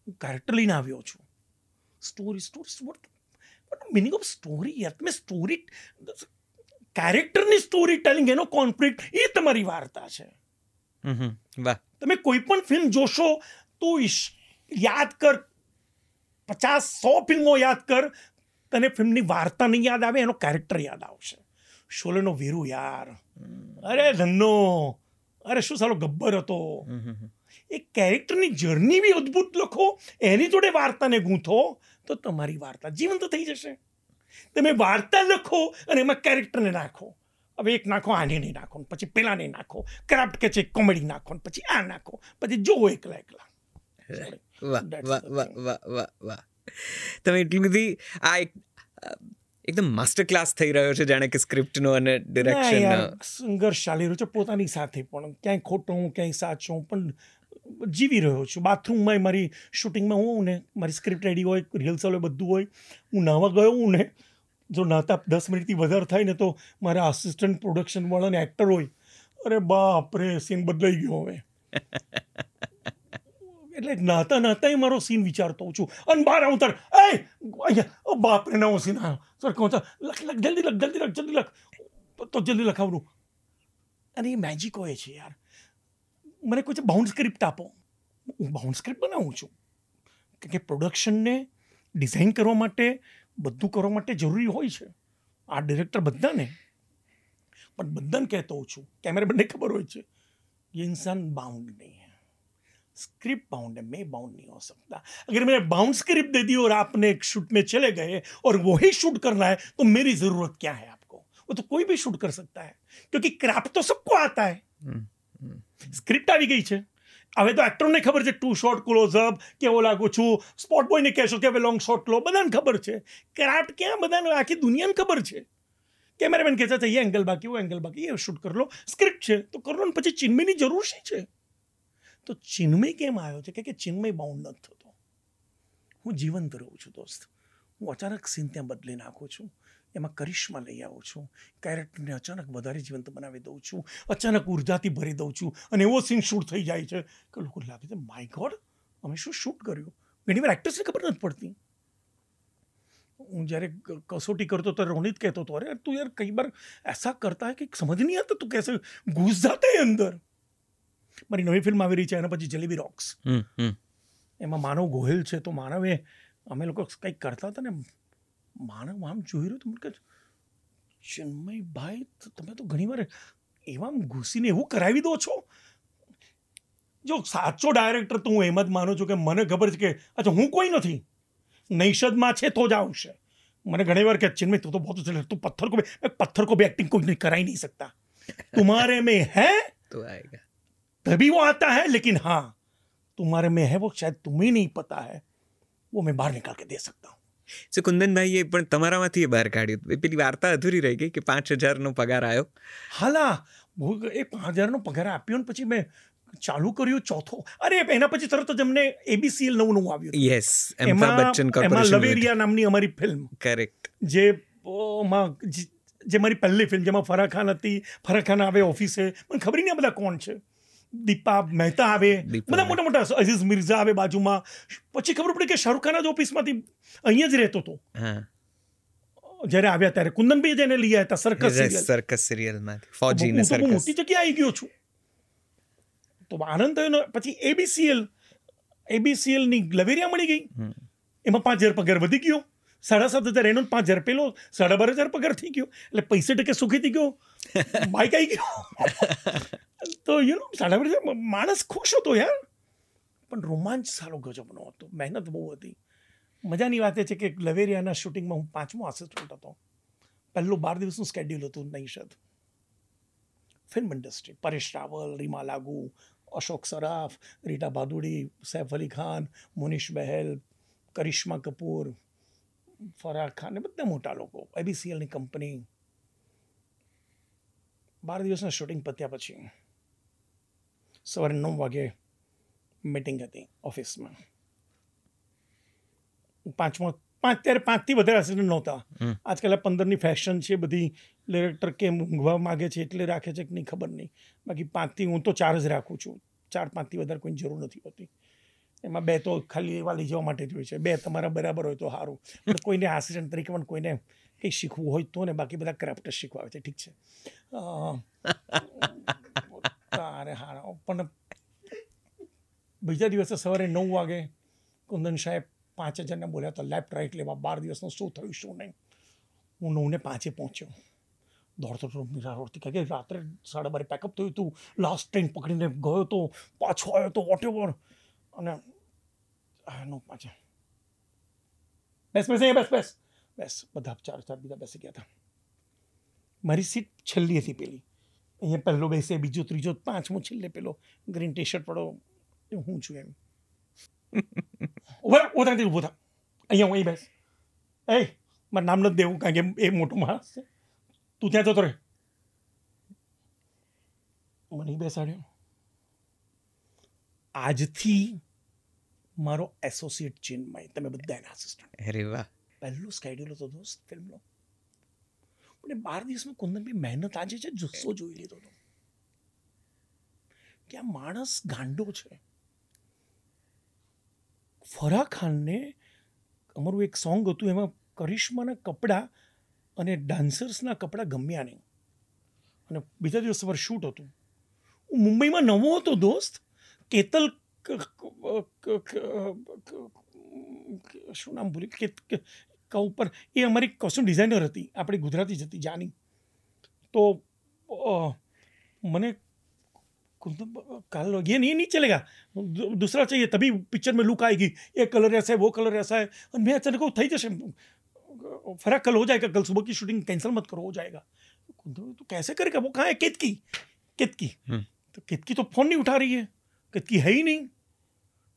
હું કેરેક્ટર લઈને આવ્યો છું. Story what meaning of story યાર? તમે સ્ટોરી કેરેક્ટરની સ્ટોરી ટેલિંગ, એનો કોન્ફ્લિક્ટ, એ તમારી વાર્તા છે. વાહ. તમે કોઈ પણ ફિલ્મ જોશો તો યાદ કર, 50-100 ફિલ્મો યાદ કર, તને ફિલ્મની વાર્તા નહીં યાદ આવે, એનો કેરેક્ટર યાદ આવશે. શોલેનો વીરુ યાર, અરે ધન્નો, અરે શું સાલો ગબ્બર હતો. એ કેરેક્ટરની જર્ની બી અદ્ભુત લખો, એની જોડે વાર્તાને ગૂંથો તો તમારી વાર્તા જીવંત થઈ જશે. તમે વાર્તા લખો અને એમાં કેરેક્ટરને નાખો. હવે એક નાખો, આને નહીં નાખો, પછી પેલાને નાખો, ક્રાફ્ટ કે છે કોમેડી નાખો, પછી આ નાખો, પછી જો એકલા. વાહ. તમે એટલી બધી આ એકદમ માસ્ટર ક્લાસ થઈ રહ્યો છે, જાણે કે સ્ક્રિપ્ટનો અને ડિરેક્શનનો. સંઘર્ષ ચાલી રહ્યો છે પોતાની સાથે, પણ ક્યાંય ખોટો હું ક્યાંય સાચો હું પણ જીવી રહ્યો છું. બાથરૂમમાં મારી શૂટિંગમાં હું ને મારી સ્ક્રિપ્ટ રેડી હોય, રિહર્સલ હોય, બધું હોય. હું નાહવા ગયો હું ને, જો નાતા 10 મિનિટથી વધારે થાય ને તો મારા આસિસ્ટન્ટ પ્રોડક્શનવાળા ને એક્ટર હોય, અરે બાપ રે, સીન બદલાઈ ગયો હવે. એટલે નાતા મારો સીન વિચારતો હોઉં છું, અને બહાર આવું તાર અહીંયા બાપ રે નવો સીન આવ્યો, સર કહું લખ જલ્દી લખ તો જલ્દી લખાવડું. અને એ મેજિક હોય છે યાર. મને કોઈ બાઉન્ડ સ્ક્રિપ્ટ આપો, હું બાઉન્ડ સ્ક્રિપ્ટ બનાવું છું. કે પ્રોડક્શનને ડિઝાઇન કરવા માટે, બધું કરવા માટે જરૂરી હોય છે. આ ડિરેક્ટર બધાને, પણ બધાને કહેતો હોઉં છું, કેમેરામેનને ખબર હોય છે, ये इंसान बाउंड नहीं है, स्क्रिप्ट बाउंड है, मैं बाउंड नहीं हो सकता. अगर मैंने बाउंड स्क्रिप्ट दे दी और आपने एक शूट में चले गए और वही शूट करना है, तो मेरी जरूरत क्या है आपको? वो तो कोई भी शूट कर सकता है, क्योंकि क्राफ्ट तो सबको आता है. સ્ક્રિપ્ટ આવી ગઈ છે, હવે તો એક્ટરને ખબર છે 2 શોટ ક્લોઝઅપ કેવો લાગુ છું, સ્પોટ બોયને કહેશો કે હવે લોંગ શોટ લો, બધાને ખબર છે. ક્રાફ્ટ ક્યાં? બધાને, આખી દુનિયાને ખબર છે. કેમેરામેન કહેતા છે એ એંગલ બાકી, वो एंगल बाकी, ये शूट कर लो, स्क्रिप्ट છે તો કરો ને. પછી ચિન્મયની જરૂર શી છે? તો ચિન્મય કેમ આવ્યો છે કે ચિન્મય બાઉન્ડ નથી થતો. હું જીવંત રહું છું દોસ્ત. હું અચાનક સીન ત્યાં બદલી નાખું છું, એમાં કરિશ્મા લઈ આવું છું, કેરેક્ટરને અચાનક વધારે જીવંત બનાવી દઉં છું, અચાનક ઉર્જાથી ભરી દઉં છું, અને એવો સીન શૂટ થઈ જાય છે કે લોકો લાગે છે માય ગોડ, અમે શું શૂટ કર્યું. ઘણી વાર એક્ટર્સને ખબર નથી પડતી. હું જ્યારે कसौटी करतो तो रोनित कहता तो अरे तू यार कई बार ऐसा करता है कि समझ नहीं आता, तू कैसे घुस जाता है अंदर. મારી નવી ફિલ્મ આવી રહી છે, એના પછી જલેબી રોક્સ. એમાં માનવ ગોહિલ છે. તો માનવે, અમે લોકો કંઈક કરતા હતા ને, માનવ આમ જોઈ રહ્યો તો મને કહે, ચિન્મયભાઈ તમે તો ઘણીવાર એવા ઘૂસીને એવું કરાવી દો છો. જો સાચો ડાયરેક્ટર તો હું એમ જ માનું છું કે મને ખબર છે કે અચ્છા હું કોઈ નથી, નૈષદમાં છે તો જ આવશે. મને ઘણી વાર કે ચિન્મય તું તો બહુ તું પत्थर को भी एक्टिंग कोई करा ही नहीं सकता, तुम्हारे में है तो आएगा, तभी वो आता है, लेकिन हाँ तुम्हारे में है वो शायद तुम्हें नहीं पता है, वो मैं बाहर निकाल के दे सकता हूँ. સો કુંદનભાઈએ પણ તમારામાંથી એ બહાર કાઢ્યું. પેલી વાર્તા અધૂરી રહી ગઈ કે 5,000નો પગાર આવ્યો. હાલા એ 5,000નો પગાર આપ્યો ને પછી મેં ચાલુ કર્યું ચોથો. અરે એના પછી તરત જ અમને ABCL નવું આવ્યું. યસ, અમિતાભ બચ્ચન એમાં કોર્પોરેશન. લવેરિયા નામની અમારી ફિલ્મ, કરેક્ટ. જે મારી પહેલી ફિલ્મ, જેમાં ફરાહ ખાન હતી. ફરાહ ખાન આવે ઓફિસે, મને ખબર નહીં આ બધા કોણ છે. દીપા મહેતા આવે, બધા મોટા મોટા, અઝીઝ મિર્ઝા આવે બાજુમાં. પછી ખબર પડી કે શાહરુખ ખાન જ ઓફિસમાંથી અહીંયા જ રહેતો હતો. જ્યારે આવ્યા ત્યારે કુંદનભાઈ જેને લઈ આવ્યા હતા સર્કસ સિરિયલમાં ફૌજીને સર્કસ. મોટી જગ્યાએ આવી ગયો છું. તો આનંદ થયો ને. પછી એબીસીએલની લવેરિયા મળી ગઈ, એમાં 5,000 પગાર વધી ગયો, 7,500 એનો 5,000 પેલો 12,500 પગાર થઈ ગયો, એટલે 65% સુખી થઈ ગયો, બાઇક આવી ગયો. તો 12,500 માણસ ખુશ હતો યાર, પણ રોમાંચ સારો ગજબનો હતો, મહેનત બહુ હતી. મજાની વાત એ છે કે લવેરિયાના શૂટિંગમાં હું 5મો આસિસ્ટન્ટ હતો. પહેલું 12 દિવસનું સ્કેડ્યુલ હતું નૈશદ. ફિલ્મ ઇન્ડસ્ટ્રી, પરેશ રાવલ, રીમા લાગુ, અશોક સરાફ, રીટા ભાદુડી, સૈફ અલી ખાન, મુનિશ બહેલ, કરિશ્મા કપૂર, ફરાહ ખાન, એ બધા મોટા લોકો, એબીસીએલની કંપની. 12 દિવસના શૂટિંગ પત્યા પછી સવારે 9 વાગે મીટિંગ હતી ઓફિસમાં. ત્યારે 5થી વધારે આસિસ્ટન્ટ નહોતા. આજકાલ 15ની ફેશન છે બધી, ડિરેક્ટર કેમ ઊંઘવા માગે છે એટલે રાખે છે કે નહીં ખબર નહીં. બાકી 5થી હું તો 4 જ રાખું છું. 4-5થી વધારે કોઈની જરૂર નથી હોતી. એમાં 2 તો ખાલી એવા લઈ જવા માટે જ હોય છે. 2 તમારા બરાબર હોય તો સારું, પણ કોઈને આસિસ્ટન્ટ તરીકે પણ કોઈને કંઈ શીખવું હોય તો ને, બાકી બધા ક્રાફ્ટ શીખવા આવે છે, ઠીક છે. તારે હારા. પણ બીજા દિવસે સવારે 9 વાગે કુંદન સાહેબ 5,000 બોલ્યા તો લેફ્ટ રાઇટ લેવા. 12 દિવસનું શું થયું શું નહીં. હું 9:05 પહોંચ્યો, દોડતો મીરા રોડથી, કારણ કે રાત્રે 12:30 પેકઅપ થયું હતું, લાસ્ટ ટ્રેન પકડીને ગયો તો, પાછો આવ્યો તો, વોટ એવર. અને 9:05 બેસ બધા 4 બીજા બેસી ગયા હતા. મારી સીટ છેલ્લી હતી પેલી, અહીંયા પહેલો બેસે, બીજો, ત્રીજો, 5મો છેલ્લે પેલો ગ્રીન ટી શર્ટ પડો હું છું એમ. ઉભો થા, અહીંયા હું બેસ. મારું નામ નથી દેવું કારણ કે એ મોટો માણસ છે, તું ત્યાં જતો રહે. મને બેસાડ્યો. આજથી મારો એસોસિએટ ચિન્મય, તમે બધા એના આસિસ્ટન્ટ. અરે વાહ. પહેલું સ્કેડ્યુલ હતો દોસ્ત ફિલ્મનો. પણ 12 દિવસમાં કુંદનભાઈ મહેનત આજે છે જુસ્સો જોઈ લીધો હતો કે આ માણસ ગાંડો છે. ફરાહ ખાનને અમારું એક સોંગ હતું, એમાં કરિશ્માના કપડાં અને ડાન્સર્સના કપડાં ગમ્યા નહીં, અને બીજા દિવસ સવાર શૂટ હતું. હું મુંબઈમાં નવો હતો દોસ્ત. કેતલ, શું નામ ભૂલી ઉપર, એ અમારી કોસ્ટ્યુમ ડિઝાઇનર હતી, આપણી ગુજરાતી જ હતી જાની. તો મને कल ये नहीं चलेगा, दूसरा चाहिए, तभी पिक्चर में लुक आएगी, ये कलर ऐसा है, वो कलर ऐसा है. और मैं अचानक को થઈ જશે, फराक कल हो जाएगा, कल सुबह की शूटिंग कैंसिल मत करो, हो जाएगा. तो कैसे करेगा, वो कहाँ है केतकी. तो केतकी तो फोन नहीं उठा रही है, केतकी है ही नहीं.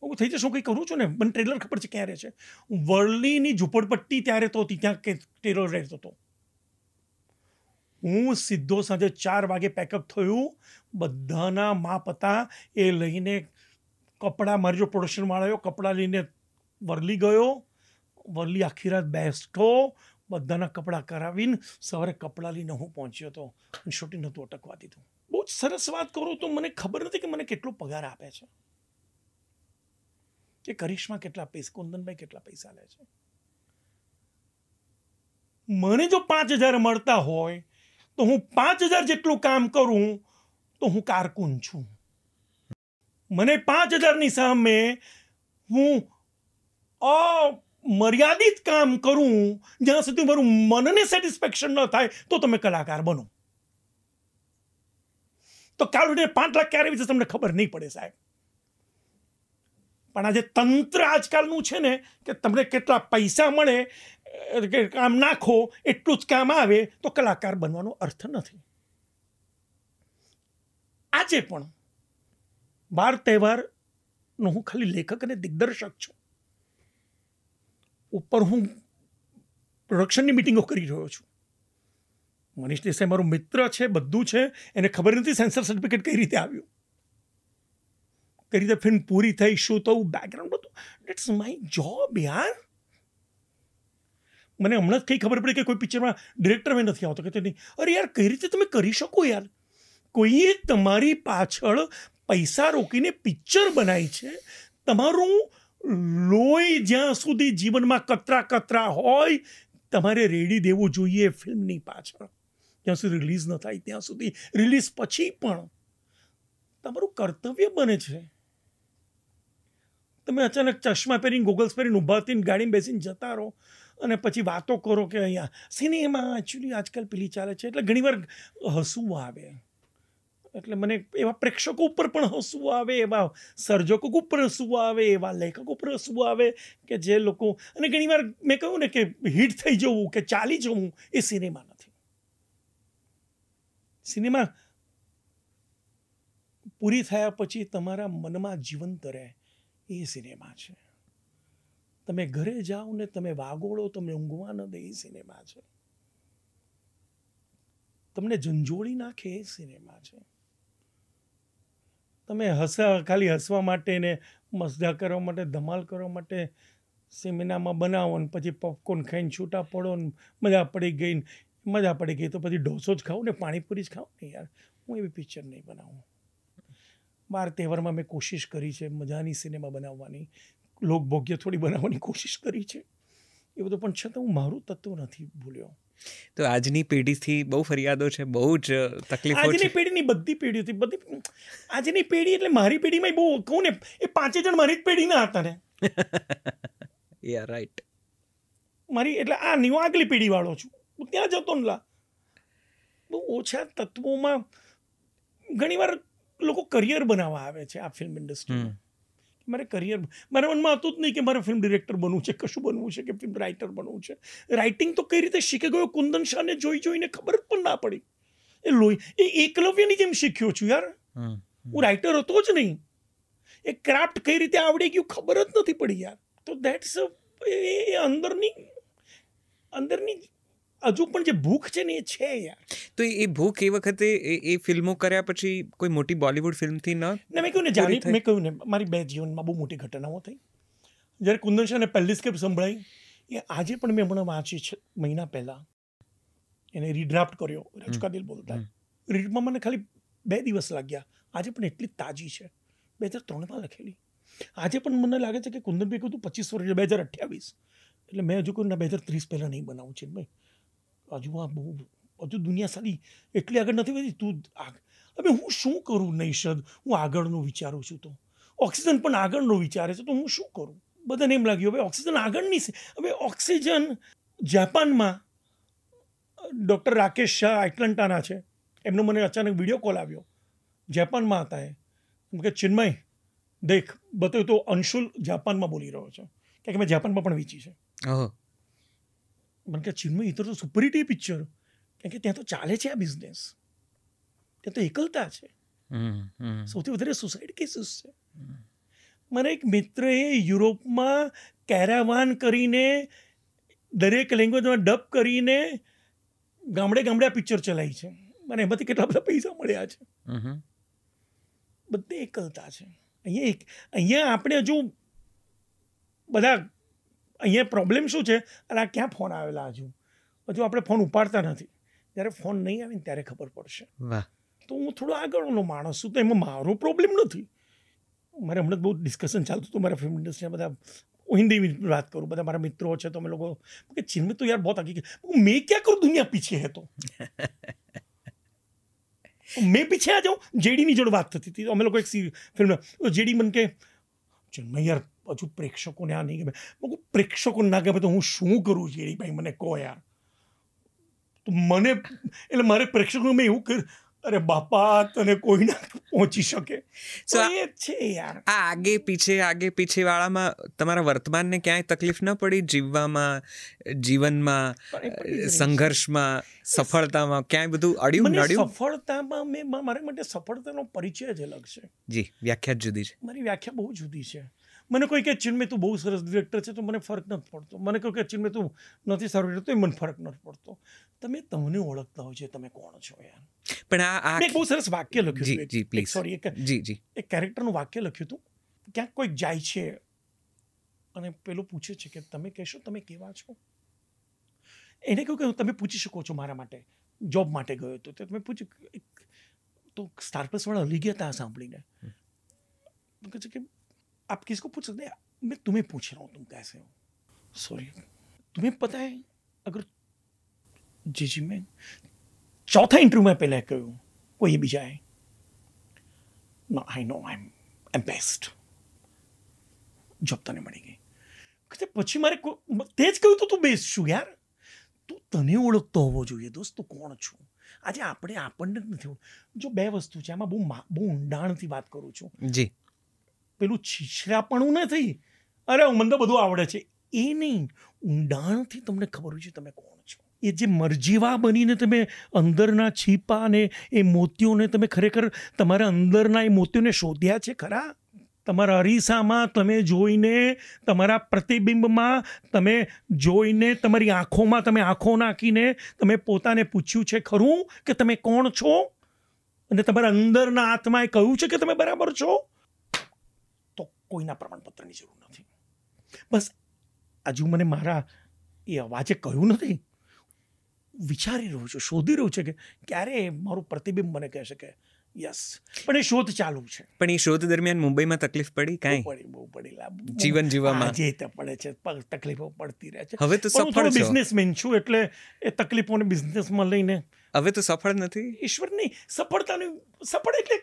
હું થઈ જશે, હું કંઈ કરું છું ને. મને ટ્રેલર ખબર છે ક્યાં રહે છે. વરલીની ઝૂંપડપટ્ટી ત્યારે તો હતી, ત્યાં ટેલર રહેતો હતો. હું સીધો સાંજે 4 વાગે પેકઅપ થયું, બધાના માપ હતા, એ લઈને કપડાં, મારી જો પ્રોડક્શન વાળો કપડાં લઈને વરલી ગયો. વરલી આખી રાત બેસતો, બધાના કપડાં કરાવીને સવારે કપડાં લઈને હું પહોંચ્યો હતો. શૂટિંગ નહોતું અટકવા દીધું. બહુ જ સરસ વાત કરું તો મને ખબર નથી કે મને કેટલો પગાર આપે છે, કે કરિશ્મા કેટલા પૈસા, કુંદનભાઈ કેટલા પૈસા લે છે. મને જો 5,000 મળતા હોય તો હું 5,000 જેટલું કામ કરું તો હું કારકુન છું. મને 5,000ની સામે હું મર્યાદિત કામ કરું, જ્યાં સુધી મારું મનને સેટિસ્ફેક્શન ન થાય તો તમે કલાકાર બનો. તો કાલ ઉઠીને 5 લાખ ક્યારે વિશે તમને ખબર નહીં પડે સાહેબ. પણ આજે તંત્ર આજકાલનું છે ને, કે તમને કેટલા પૈસા મળે, કામ નાખો એટલું જ કામ આવે તો કલાકાર બનવાનો અર્થ નથી. આજે પણ 12 તહેવારનો હું ખાલી લેખક અને દિગ્દર્શક છું. ઉપર હું પ્રોડક્શનની મિટિંગો કરી રહ્યો છું. મનીષ દેસાઈ મારો મિત્ર છે, બધું છે, એને ખબર નથી સેન્સર સર્ટિફિકેટ કઈ રીતે આવ્યું, કઈ રીતે ફિલ્મ પૂરી થઈ, શું થયું, બેકગ્રાઉન્ડ બધું. ઇટ્સ માય જોબ યાર. મને હમણાં જ કંઈ ખબર પડી કે કોઈ પિક્ચરમાં ડિરેક્ટર મેં નથી આવતો, કે નહીં. અરે યાર, કઈ રીતે તમે કરી શકો યાર? કોઈએ તમારી પાછળ પૈસા રોકીને પિક્ચર બનાવી છે. તમારું લોહી જ્યાં સુધી જીવનમાં કતરા હોય તમારે રેડી દેવું જોઈએ ફિલ્મની પાછળ, જ્યાં સુધી રિલીઝ ન થાય ત્યાં સુધી. રિલીઝ પછી પણ તમારું કર્તવ્ય બને છે. તમે અચાનક ચશ્મા પહેરીને ગોગલ્સ પહેરીને ઊભા થઈને ગાડીમાં બેસીને જતા રહો અને પછી વાતો કરો કે અહીંયા સિનેમા એકચ્યુઅલી આજકાલ પેલી ચાલે છે, એટલે ઘણીવાર હસવું આવે. એટલે મને એવા પ્રેક્ષકો ઉપર પણ હસવું આવે, એવા સર્જકો ઉપર હસવું આવે, એવા લેખકો ઉપર હસવું આવે કે જે લોકો, અને ઘણીવાર મેં કહ્યું ને કે હિટ થઈ જવું કે ચાલી જવું એ સિનેમા નથી. સિનેમા પૂરી થયા પછી તમારા મનમાં જીવંત રહે એ સિનેમા છે. તમે ઘરે જાઓ ને તમે વાગોળો, તમને ઊંઘવા ન દે એ સિનેમા છે. તમને ઝંઝોળી નાખે એ સિનેમા છે. તમે ખાલી હસવા માટે ને મસ્તા કરવા માટે, ધમાલ કરવા માટે સિનેમામાં બનાવો ને પછી પોપકોર્ન ખાઈને છૂટા પડો ને મજા પડી ગઈ તો પછી ઢોસો જ ખાઓ ને પાણીપુરી જ ખાઓ ને યાર. હું એવી પિક્ચર નહીં બનાવું. બાર તહેવારમાં મેં કોશિશ કરી છે મજાની સિનેમા બનાવવાની, લોકભોગ્ય થોડી બનાવવાની કોશિશ કરી છે, એ બધું, પણ છતાં હું મારું તત્વ નથી ભૂલ્યો. તો આજની પેઢીથી બહુ ફરિયાદો છે, બહુ જ તકલીફો છે. આજની પેઢીની બધી પેઢીઓથી આજની પેઢી એટલે મારી પેઢીમાં બહુ કહું ને, એ 5 જણ મારી જ પેઢીના હતા ને. યા રાઈટ. મારી એટલે આ નહીં, હું આગલી પેઢી વાળો છું, હું ત્યાં જતો ને બહુ ઓછા તત્વોમાં ઘણીવાર લોકો કરિયર બનાવવા આવે છે આ ફિલ્મ ઇન્ડસ્ટ્રીમાં. મારે કરિયર, મારા મનમાં હતું જ નહીં કે મારે ફિલ્મ ડિરેક્ટર બનવું છે, કશું બનવું છે, કે ફિલ્મ રાઇટર બનવું છે. રાઇટિંગ તો કઈ રીતે શીખી ગયો, કુંદન શાહને જોઈને ખબર જ પણ ના પડી. એ એકલવ્યની જેમ શીખ્યો છું યાર. હું રાઇટર હતો જ નહીં. એ ક્રાફ્ટ કઈ રીતે આવડી ગયું ખબર જ નથી પડી યાર. તો દેટ્સ એ અંદરની હજુ પણ જે ભૂખ છે ને એ છે યાર. તો એ ભૂખ એ વખતે એ ફિલ્મો કર્યા પછી કોઈ મોટી બોલિવૂડ ફિલ્મથી ન મેં કહ્યું ને મેં કહ્યું ને મારી 2 જીવનમાં બહુ મોટી ઘટનાઓ થઈ. જ્યારે કુંદન શાહને પહેલી સ્ક્રિપ્ટ સંભળાઈ, એ આજે પણ મેં હમણાં વાંચી છે મહિના પહેલાં. એને રીડ્રાફ્ટ કર્યો, રાજકા દિલ બોલતા. રીડમાં મને ખાલી 2 દિવસ લાગ્યા. આજે પણ એટલી તાજી છે, 2003માં લખેલી. આજે પણ મને લાગે છે કે કુંદનભાઈ કહ્યું 25 વર્ષ, 2028, એટલે મેં હજુ કહ્યું 2030 પહેલાં નહીં બનાવું છે ભાઈ. હજુ દુનિયા સારી એટલી આગળ નથી વધી. તું હવે હું શું કરું નૈષદ? હું આગળનું વિચારું છું, તો ઓક્સિજન પણ આગળનું વિચારે છે, તો હું શું કરું? બધાને એમ લાગ્યું હવે ઓક્સિજન આગળની છે. હવે ઓક્સિજન જાપાનમાં ડૉક્ટર રાકેશ શાહ એટલાન્ટાના છે, એમનો મને અચાનક વિડીયો કોલ આવ્યો. જાપાનમાં હતા એમ કે ચિન્મય દેખ બતાવ્યું તો અંશુલ જાપાનમાં બોલી રહ્યો છે, કારણ કે મેં જાપાનમાં પણ વેચી છે. મને કે ચિન્મય ઇધર તો સુપરહિટ એ પિક્ચર, કારણ કે ત્યાં તો ચાલે છે આ બિઝનેસ, ત્યાં તો એકલતા છે, સૌથી વધારે સુસાઇડ કેસીસ છે. મારા એક મિત્રએ યુરોપમાં કેરાવાન કરીને દરેક લેંગ્વેજમાં ડબ કરીને ગામડે આ પિક્ચર ચલાવી છે. મને એમાંથી કેટલા બધા પૈસા મળ્યા છે. બધે એકલતા છે. અહીંયા આપણે હજુ બધા, અહીંયા પ્રોબ્લેમ શું છે, અને આ ક્યાં ફોન આવેલા હજુ આપણે ફોન ઉપાડતા નથી. જ્યારે ફોન નહીં આવે ને ત્યારે ખબર પડશે. તો હું થોડો આગળનો માણસ છું, તો એમાં મારો પ્રોબ્લેમ નથી. મારે હમણાં બહુ ડિસ્કશન ચાલતું હતું મારા ફિલ્મ ઇન્ડસ્ટ્રીના બધા, હું હિન્દી વાત કરું, બધા મારા મિત્રો છે, તો અમે લોકો કે ચિન્મય તો યાર બહુ હકીકત, મેં ક્યાં કરું દુનિયા પીછે હે, તો મેં પીછે આ જાઉં. જેડીની જોડે વાત થતી હતી, અમે લોકો એક ફિલ્મ, જેડી મને કે ચિન્મય યાર હજુ પ્રેક્ષકોને આ નહીં ગમે. પ્રેક્ષકોને ના ગમે તો હું શું કરું જેડી ભાઈ, મને કહો યાર. તો મને એટલે મારે પ્રેક્ષકોને મેં એવું કર્યું, અરે બાપા તને કોઈ ના પહોંચી શકે. એ છે યાર. આ આગે પીછે વાળામાં તમારા વર્તમાનને ક્યાંય તકલીફ ન પડી? જીવવામાં, જીવનમાં, સંઘર્ષમાં, સફળતામાં ક્યાંય બધું અડ્યું નડ્યું? સફળતામાં મારા માટે સફળતાનો પરિચય જ અલગ છે. જી, વ્યાખ્યા જ જુદી છે. મારી વ્યાખ્યા બહુ જુદી છે. મને કોઈ કે ચિન્મય તું બહુ સરસ ડિરેક્ટર છે, તો મને ફરક નથી પડતો. મને કહ્યું કે ચિન્મય તું નથી સારું ડિરેક્ટર, તો મને ફરક નથી પડતો. તમને ઓળખતા હોય છે તમે કોણ છો યાર. પણ આ એક બહુ સરસ વાક્ય લખ્યું જી જી પ્લીઝ, સોરી, એક કેરેક્ટરનું વાક્ય લખ્યું હતું. ક્યાંક કોઈક જાય છે અને પેલું પૂછે છે કે તમે કહેશો તમે કેવા છો. એને કહ્યું કે તમે પૂછી શકો છો મારા માટે, જોબ માટે ગયો હતો તો તમે પૂછ્યું. તો સ્ટાર પ્લસ વાળા હલી ગયા હતા સાંભળીને. કહે છે કે आप किसको पूछ सकते हैं? मैं तुम्हें पूछ रहा हूँ, तुम कैसे हो. सॉरी, तुम्हें पता है अगर जी मैं चौथा इंटरव्यू में पहले कहूँ कोई भी जाए, નો આઈ નો આઈ એમ બેસ્ટ. જોબ તને મળી ગઈ. પછી મારે તે જ કહ્યું તું બેસ્ટ છું યાર. તું તને ઓળખતો હોવો જોઈએ દોસ્ત, તું કોણ છું. આજે આપણને જ નથી. જો બે વસ્તુ છે આમાં, બહુ ઊંડાણથી વાત કરું છું. જી. પેલું છીછરાપણું નથી, અરે મને તો બધું આવડે છે, એ નહીં. ઊંડાણથી તમને ખબર હોય છે તમે કોણ છો. એ જે મરજીવા બનીને તમે અંદરના છીપા ને એ મોતીઓને તમે ખરેખર તમારા અંદરના એ મોતીઓને શોધ્યા છે ખરા. તમારા અરીસામાં તમે જોઈને, તમારા પ્રતિબિંબમાં તમે જોઈને, તમારી આંખોમાં તમે આંખો નાખીને તમે પોતાને પૂછ્યું છે ખરું કે તમે કોણ છો? અને તમારા અંદરના આત્માએ કહ્યું છે કે તમે બરાબર છો? તો કોઈના પ્રમાણપત્રની જરૂર નથી. બસ હજુ મને મારા એ અવાજે કહ્યું નથી, વિચારી રહ્યો છું, શોધી રહ્યું છે કે ક્યારે મારું પ્રતિબિંબ મને કહેશે કે યસ. પણ એ શોધ ચાલુ છે. પણ એ શોધ દરમિયાન મુંબઈમાં તકલીફ પડી કાંઈ? બહુ પડી. જીવન જીવવામાં આજે તે પડે છે, તકલીફો પડતી રહે છે. હવે તો સફળ છો. બિઝનેસમેન છું એટલે એ તકલીફોને બિઝનેસમાં લઈને હવે તો સફળ નથી. ઈશ્વરની સફળતાની સફળ એટલે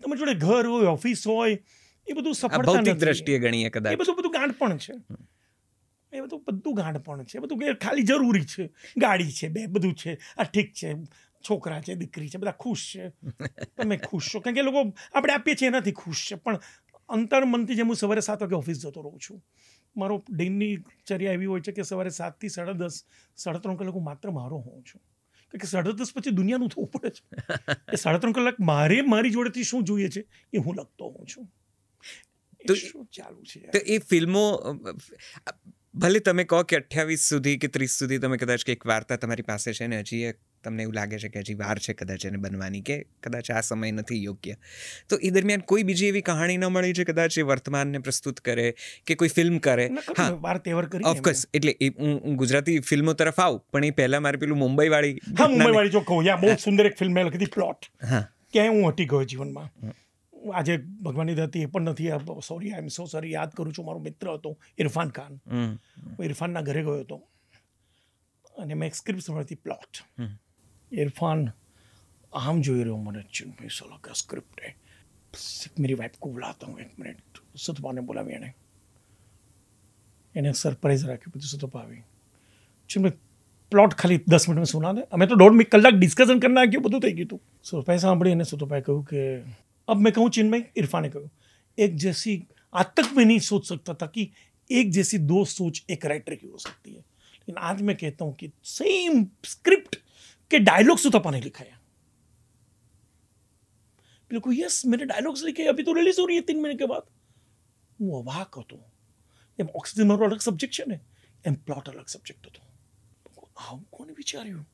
તમારી જોડે ઘર હોય, ઓફિસ હોય, એ બધું સફળતા ભૌતિક નથી. દ્રષ્ટિએ ગણીએ કદાચ. એ બધું ગાંડપણ છે. એ બધું ગાંડપણ છે. બધું ખાલી જરૂરી છે. ગાડી છે, બે બધું છે, આ ઠીક છે, છોકરા છે, દીકરી છે, બધા ખુશ છે, તમે ખુશ છો. કારણ કે લોકો આપણે આપીએ છીએ એનાથી ખુશ છે. પણ અંતરમનથી જેમ હું સવારે 7 વાગે ઓફિસ જતો રહું છું, મારો દિનની ચર્યા એવી હોય છે કે સવારે 7 થી 10:30, 3.5 કલાક હું માત્ર મારો હોઉં છું. કારણ કે 10:30 પછી દુનિયાનું થવું પડે છે. એ 3.5 કલાક મારી જોડેથી શું જોઈએ છે એ હું લખતો હોઉં છું. તો શું ચાલુ છે? તો એ ફિલ્મો, ભલે તમે કહો કે 28 સુધી કે 30 સુધી તમે કદાચ કંઈક વાર્તા તમારી પાસે છે ને હજી તમને એવું લાગે છે કે હજી વાર છે કદાચ એને બનવાની, કે કદાચ આ સમય નથી યોગ્ય, તો એ દરમિયાન કોઈ બીજી એવી કહાણી ન મળી છે કદાચ એ વર્તમાનને પ્રસ્તુત કરે કે કોઈ ફિલ્મ કરે? હા, વાર તહેવાર કરી. ઓફકોર્સ. એટલે હું ગુજરાતી ફિલ્મો તરફ આવું, પણ એ પહેલા મારે પેલું મુંબઈવાળી. હા, મુંબઈવાળી જો કહું, બહુ સુંદર એક ફિલ્મ મેં લખી હતી, પ્લોટ. હા, ક્યાંય હું હટી ગયો જીવનમાં. આજે ભગવાનની દયાથી એ પણ નથી. સોરી, આઈ એમ સો સોરી. યાદ કરું છું, મારો મિત્ર હતો ઇરફાન ખાન. હું ઇરફાનના ઘરે ગયો હતો અને મેં એક સ્ક્રિપ્ટ સાંભળી હતી, પ્લોટ. इरफान आम જોઈ રહ્યો મને, ચિન્મય સાલા કા સ્ક્રિપ્ટ है. मेरी वाइफ को बुलाता हूँ, 1 मिनट. સુતપાને બોલાવી, એને સરપ્રાઈઝ રાખ્યું. પછી સુતપા આવી, ચિન્મય પ્લોટ ખાલી 10 મિનિટમાં સુના દે. અમે તો 1.5 કલાક ડિસ્કશન કરી નાખ્યું, બધું થઈ ગયું હતું. સુતપાએ સાંભળી અને સુતપાએ કહ્યું કે अब मैं कहूँ चिन्मय, इरफान ने कहूँ, एक जैसी आज तक मैं नहीं सोच सकता था कि एक जैसी 2 सोच एक राइटर की हो सकती है. लेकिन आज मैं कहता हूँ कि सेम स्क्रिप्ट के डायलॉग सुतपा ने लिखा है. बिल्कुल यस, मैंने डायलॉग्स लिखे, अभी तो रिलीज हो रही है 3 महीने के बाद. હું અવાક હતો. એમ ઓક્સિજન મારો અલગ સબ્જેક્ટ છે ને, એમ પ્લોટ અલગ સબ્જેક્ટ હતો. આવું કોને વિચાર્યું?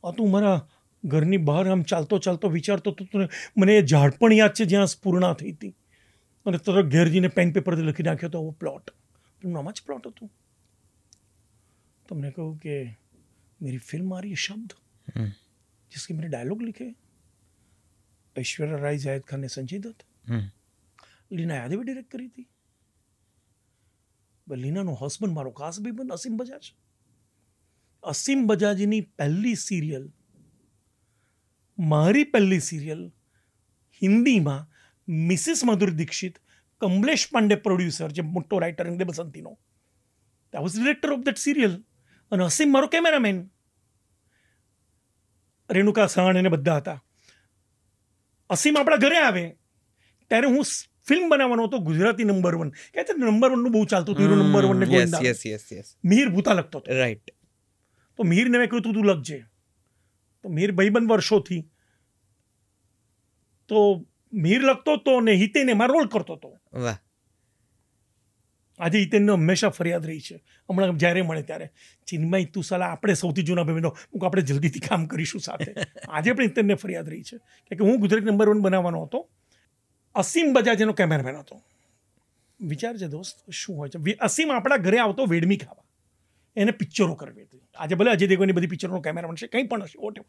આ તું મારા ઘરની બહાર આમ ચાલતો વિચારતો હતો. મને એ ઝાડ પણ યાદ છે જ્યાં સ્ફૂર્ણા થઈ હતી, અને તરત ઘેર જઈને પેન પેપરથી લખી નાખ્યો હતો પ્લોટ. નામ જ પ્લોટ હતું. તમને કહું કે मेरी फिल्म आ रही है शब्द, जिसके मैंने डायलॉग लिखे, ऐश्वर्या राय, जाहिद खान ने संजय दत्त, लीना यादवे डायरेक्ट करी थी. લીનાનો હસબન્ડ મારો ખાસ ભાઈબંધ અસીમ બજાજ. અસીમ બજાજની પહેલી સિરિયલ, મારી પહેલી સિરિયલ હિન્દીમાં, મિસિસ મધુર દીક્ષિત, કમલેશ પાંડે પ્રોડ્યુસર, જે મોટો writer ઇન્દે બસંતીનો, that was director of that serial. અને અસીમ મારો કેમેરામેન, રેણુકા સાણ એને બધા હતા. અસીમ આપણા ઘરે આવે ત્યારે હું ફિલ્મ બનાવવાનો હતો, ગુજરાતી નંબર 1. કે નંબર 1 નું બહુ ચાલતું હતું, હીરો નંબર 1 ને ગોવિંદા. યસ. મીર ભૂતા લખતો હતો. રાઈટ. તો મીરને મેં કહ્યું તું લખજે. તો મીર ભાઈબંધ વર્ષોથી, તો મીર લખતો હતો ને હિતેન એમાં રોલ કરતો હતો. વાહ. આજે હિતેનને હંમેશા ફરિયાદ રહી છે, હમણાં જ્યારે મળે ત્યારે, ચિન્મય તું સાલા, આપણે સૌથી જૂના ભાઈબંધો, આપણે જલ્દીથી કામ કરીશું સાથે. આજે પણ હિતેનને ફરિયાદ રહી છે કે હું ગુજરાતી નંબર 1 બનાવવાનો હતો, અસીમ બજાજ એનો કેમેરામેન હતો. વિચાર છે દોસ્ત શું હોય છે. અસીમ આપણા ઘરે આવતો વેડમી ખાવા, એને પિક્ચરો કરવી હતી. આજે ભલે અજય દેવગનની બધી પિક્ચરોનો કેમેરામેન છે, કંઈ પણ હશે, વોટ એવર,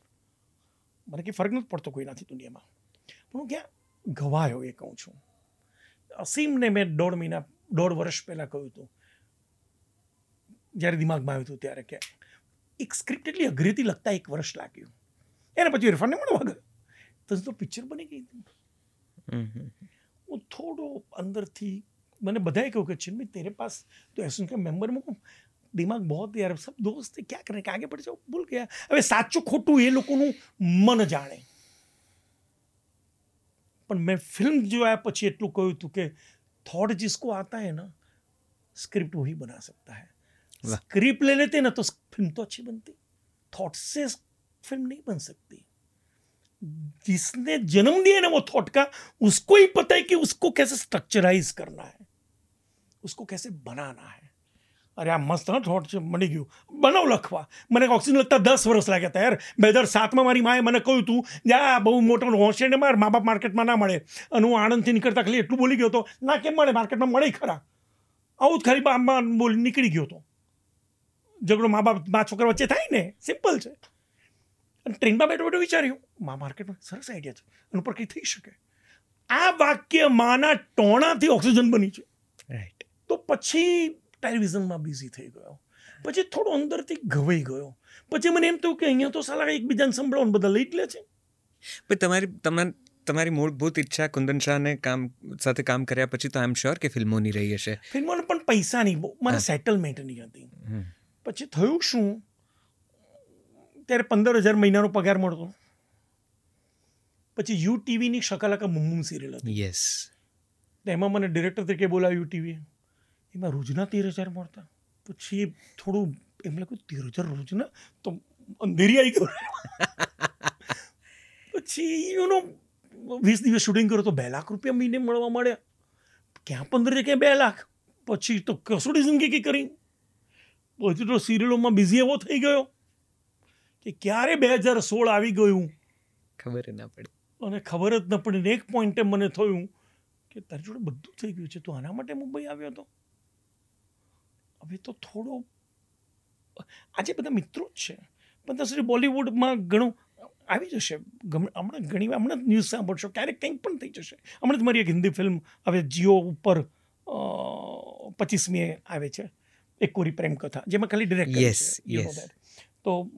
મને કંઈ ફરક નથી પડતો કોઈનાથી દુનિયામાં. પણ હું ક્યાં ગવાયો એ કહું છું. અસીમને મેં 1.5 વર્ષ પહેલાં કહ્યું હતું, જ્યારે દિમાગમાં આવ્યું હતું ત્યારે, કે એક સ્ક્રિપ્ટ એટલી અઘરીથી લખતા 1 વર્ષ લાગ્યું. એને પછી ઇરફાનને મળવા ગયો તો પિક્ચર બની ગઈ હતી. હું થોડો અંદરથી मैंने बधाई कहूँ कि चिन्मय तेरे पास तो ऐसा उनका मेंबर में दिमाग बहुत यार सब दोस्त थे क्या करें आगे बढ़ जाओ भूल गया હવે સાચું ખોટું એ લોકોનું મન જાણે પણ મેં फिल्म જોયા પછી એટલું કહ્યું હતું કે थॉट जिसको आता है ना स्क्रिप्ट वही बना सकता है स्क्रिप्ट ले लेते ना तो फिल्म तो अच्छी बनती थॉट से फिल्म नहीं बन सकती जिसने जन्म दिया ना वो थॉट का उसको ही पता है कि उसको कैसे स्ट्रक्चराइज करना है उसको कैसे बनाना है अरे આ મસ્ત થોટ છે મળી ગયું બનાવ લખવા મને ઓક્સિજન લગતા 10 વર્ષ લાગ્યા હતા યાર 2007માં મારી માએ મને કહ્યું હતું જા બહુ મોટો હોશિયાર ને માર મા બાપ માર્કેટમાં ના મળે અને હું આણંદથી નીકળતા ખાલી એટલું બોલી ગયો હતો ના કેમ મળે માર્કેટમાં મળે ખરા આવું જ ખાલી બામાં બોલી નીકળી ગયો હતો ઝઘડો મા બાપ મા છોકરા વચ્ચે થાય ને સિમ્પલ છે અને ટ્રેનમાં બેઠો બેઠો વિચાર્યું મા માર્કેટમાં સરસ આઈડિયા છે એના ઉપર કંઈ થઈ શકે આ વાક્ય માના ટોણાથી ઓક્સિજન બની છે રાઈટ તો પછી ટેલિવિઝનમાં બિઝી થઈ ગયો પછી થોડો અંદરથી ઘવાઈ ગયો પછી મને એમ થયું કે અહીંયા તો સાલા એકબીજાને સંભળાવવાનું બધા લઈ જ લે છે પણ તમારી મૂળભૂત ઈચ્છા કુંદન શાહને સાથે કામ કર્યા પછી તો આઈ એમ શ્યોર કે ફિલ્મોની રહી હશે ફિલ્મોને પણ પૈસાની બહુ મારે સેટલમેન્ટની હતી પછી થયું શું ત્યારે 15,000 મહિનાનો પગાર મળતો પછી યુ ટીવીની શકાલાકા મુમ્મુમ સિરિયલ હતી યસ એમાં મને ડિરેક્ટર તરીકે બોલાવ્યું ટીવી એમાં રોજના 13,000 મળતા પછી થોડું એમ લાગ્યું 13,000 રોજના તો અંધેરી આવી ગયો પછી 20 દિવસ શૂટિંગ કરો તો 2 લાખ રૂપિયા મહિને મળવા મળ્યા ક્યાં 15 ક્યાં 2 લાખ પછી તો કસોટી જિંદગી કરી પછી તો સિરિયલોમાં બિઝી એવો થઈ ગયો કે ક્યારે 2016 આવી ગયું ખબર ના પડી અને ખબર જ ન પડી એક પોઈન્ટે મને થયું કે તારી જોડે બધું થઈ ગયું છે તું આના માટે મુંબઈ આવ્યો હતો હવે તો થોડો આજે બધા મિત્રો જ છે પણ ત્યાં બોલિવૂડમાં ઘણું આવી જશે હમણાં ન્યૂઝ સાંભળશો ક્યારેક કંઈક પણ થઈ જશે હમણાં જ મારી એક હિન્દી ફિલ્મ હવે જીઓ ઉપર 25મી આવે છે એક કોરી પ્રેમ કથા જેમાં ખાલી ડિરેક્ટર તો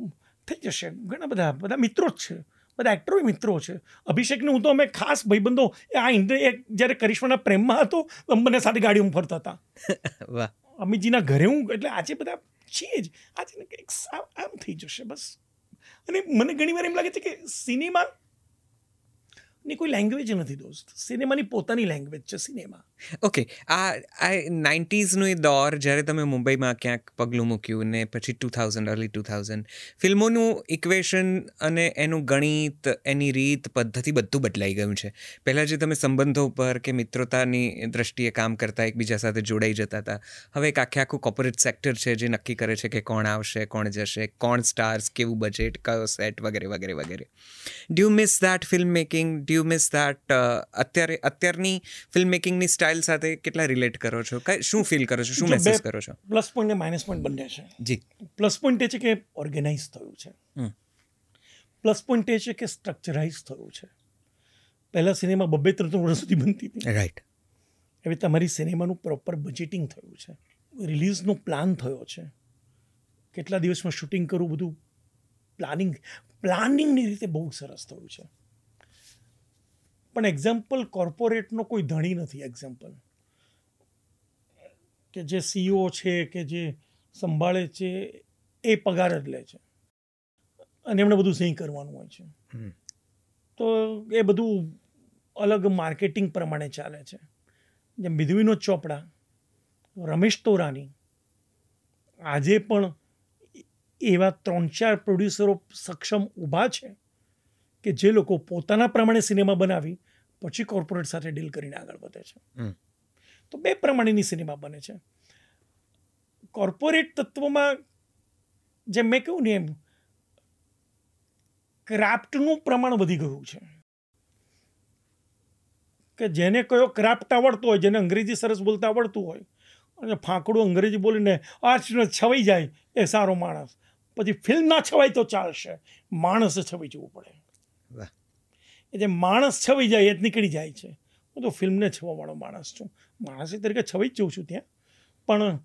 થઈ જશે ઘણા બધા મિત્રો જ છે બધા એક્ટરો મિત્રો છે અભિષેકને હું તો અમે ખાસ ભાઈબંધો આ જ્યારે કરિશ્માના પ્રેમમાં હતો મને સાથે ગાડીમાં ફરતા હતા વાહ અમિતજીના ઘરે હું એટલે આજે બધા છીએ જ આજે કંઈક આમ થઈ જશે બસ અને મને ઘણી વાર એમ લાગે છે કે સિનેમાની કોઈ લેંગ્વેજ નથી દોસ્ત સિનેમાની પોતાની લેંગ્વેજ છે સિનેમા ઓકે આ 90sનો એ દોર જ્યારે તમે મુંબઈમાં ક્યાંક પગલું મૂક્યું ને પછી 2000 અર્લી 2000 ફિલ્મોનું ઇક્વેશન અને એનું ગણિત એની રીત પદ્ધતિ બધું બદલાઈ ગયું છે પહેલાં જે તમે સંબંધો પર કે મિત્રતાની દ્રષ્ટિએ કામ કરતા એકબીજા સાથે જોડાઈ જતા હતા હવે એક આખું કોર્પોરેટ સેક્ટર છે જે નક્કી કરે છે કે કોણ આવશે કોણ જશે કોણ સ્ટાર્સ કેવું બજેટ કયો સેટ વગેરે વગેરે વગેરે do you miss that film making do you miss that અત્યારની ફિલ્મ મેકિંગની સ્ટાઇલ સાથે કેટલા રિલેટ કરો છો શું ફીલ કરો છો શું મહેસૂસ કરો છો પ્લસ પોઈન્ટ અને માઇનસ પોઈન્ટ બંને છે જી પ્લસ પોઈન્ટ એ છે કે ઓર્ગેનાઇઝ થયું છે પ્લસ પોઈન્ટ એ છે કે સ્ટ્રક્ચરાઇઝ થયું છે પહેલાં સિનેમા 2-3 વર્ષ સુધી બનતી હતી રાઈટ હવે તમારી સિનેમાનું પ્રોપર બજેટિંગ થયું છે રિલીઝનો પ્લાન થયો છે કેટલા દિવસમાં શૂટિંગ કરવું બધું પ્લાનિંગની રીતે બહુ સરસ થયું છે પણ એક્ઝામ્પલ કોર્પોરેટનો કોઈ ધણી નથી એક્ઝામ્પલ કે જે સીઈઓ છે કે જે સંભાળે છે એ પગાર જ લે છે અને એમણે બધું સહી કરવાનું હોય છે તો એ બધું અલગ માર્કેટિંગ પ્રમાણે ચાલે છે જેમ વિધિ ચોપડા રમેશ તોરાની આજે પણ એવા 3-4 પ્રોડ્યુસરો સક્ષમ ઊભા છે કે જે લોકો પોતાના પ્રમાણે સિનેમા બનાવી પછી કોર્પોરેટ સાથે ડીલ કરીને આગળ વધે છે તો 2 પ્રમાણેની સિનેમા બને છે કોર્પોરેટ તત્વમાં જેમ મેં કહ્યું ને એમ ક્રાફ્ટનું પ્રમાણ વધી ગયું છે કે જેને કયો ક્રાફ્ટ આવડતો હોય જેને અંગ્રેજી સરસ બોલતા આવડતું હોય અને ફાંકડું અંગ્રેજી બોલીને છવાઈ જાય એ સારો માણસ પછી ફિલ્મ ના છવાય તો ચાલશે માણસે છવાઈ જવું પડે એ જે માણસ છવાઈ જાય એ જ નીકળી જાય છે હું તો ફિલ્મને છવાવાળો માણસ છું માણસ તરીકે છવાઈ જ જઉં છું ત્યાં પણ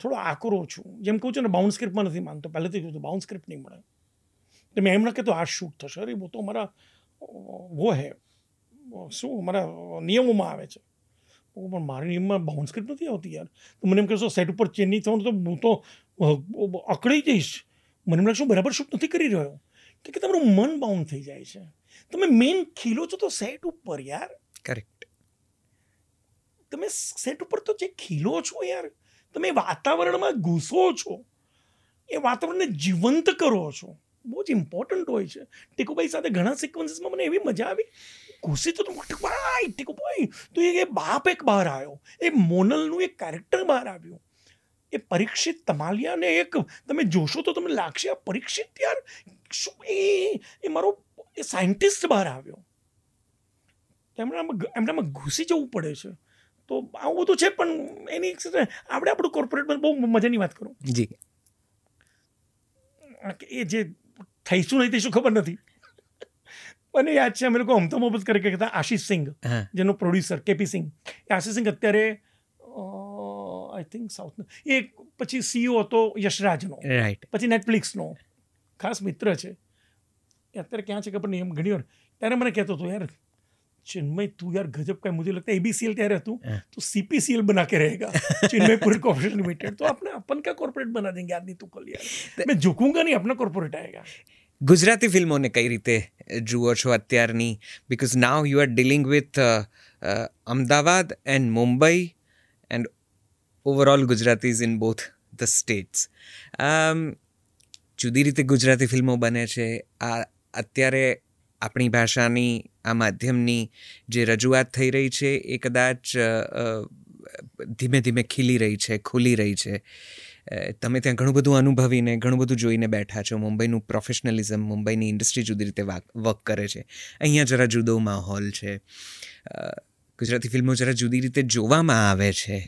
થોડો આકરો છું જેમ કહું છું ને બાઉન્ડ સ્ક્રિપ્ટમાં નથી માનતો પહેલેથી કહું છું બાઉન્ડ સ્ક્રિપ્ટ નહીં મળે તો મેં એમ ના કહેતો આ શૂટ થશે અરે वो तो हमारा वो है શું અમારા નિયમોમાં આવે છે. પણ મારા નિયમમાં બાઉન્ડ સ્ક્રિપ્ટ નથી આવતી યાર. તો મને એમ કહેશો સેટ ઉપર ચેન્જ નહીં થવાનું તો હું તો અકળાઈ જઈશ. મને એમ લાગશે બરાબર શૂટ નથી કરી રહ્યો કે તમારું મન બાઉન્ડ થઈ જાય છે. તમે મેઇન ખીલો છો તો સેટ ઉપર યાર. કરેક્ટ. તમે સેટ ઉપર તો જે ખીલો છો યાર, તમે વાતાવરણમાં ઘૂસો છો, એ વાતાવરણને જીવંત કરો છો, બહુ જ ઇમ્પોર્ટન્ટ હોય છે. ટીકુભાઈ સાથે ઘણા સિક્વન્સીસમાં મને એવી મજા આવી. ઘૂસી તો ટીકુભાઈ તો એ બાપ એક બહાર આવ્યો, એ મોનલનું એક કેરેક્ટર બહાર આવ્યું, એ પરીક્ષિત તમાલિયાને એક તમે જોશો તો તમને લાગશે આ પરીક્ષિત યાર શું એ મારો એ સાયન્ટિસ્ટ બહાર આવ્યો. એમનામાં ઘૂસી જવું પડે છે. તો આવું બધું છે. પણ એની આપણું કોર્પોરેટમાં બહુ મજાની વાત કરું જી. એ જે થઈશું નહીં થઈશું ખબર નથી. મને યાદ છે અમે લોકો અમતા મોહબ્બત કરી કહેતા આશીષ સિંઘ, જેનો પ્રોડ્યુસર કેપી સિંઘ. એ આશીષ સિંઘ અત્યારે આઈ થિંક સાઉથ, એ પછી સીઈઓ હતો યશરાજનો, રાઈટ, પછી નેટફ્લિક્સનો ખાસ મિત્ર છે. એ અત્યારે ક્યાં છે ખબર નહીં. એમ ઘણી વાર ત્યારે મને કહેતો હતો યાર चिन्मय तू यार गजब का है, मुझे लगता है एबीसीएल क्या रहता हूँ तो सीपीसीएल बना के रहेगा, चिन्मय पूरे कॉर्पोरेट लिमिटेड. तो अपने अपन का कॉर्पोरेट बना देंगे आदमी. तू कल यार मैं झुकूंगा नहीं, अपना कॉर्पोरेट आएगा. ગુજરાતી ફિલ્મોને કઈ રીતે જુઓ છો અત્યારની? Because now you are dealing with Ahmedabad and Mumbai and overall Gujaratis in both the states. જુદી રીતે ગુજરાતી ફિલ્મો બને છે. આ અત્યારે આપણી ભાષાની, આ માધ્યમની જે રજૂઆત થઈ રહી છે એ કદાચ ધીમે ધીમે ખીલી રહી છે, ખુલી રહી છે. તમે ત્યાં ઘણું બધું અનુભવીને ઘણું બધું જોઈને બેઠા છો. મુંબઈનું પ્રોફેશનલિઝમ, મુંબઈની ઇન્ડસ્ટ્રી જુદી રીતે વર્ક કરે છે. અહીંયા જરા જુદો માહોલ છે. ગુજરાતી ફિલ્મો જરા જુદી રીતે જોવામાં આવે છે.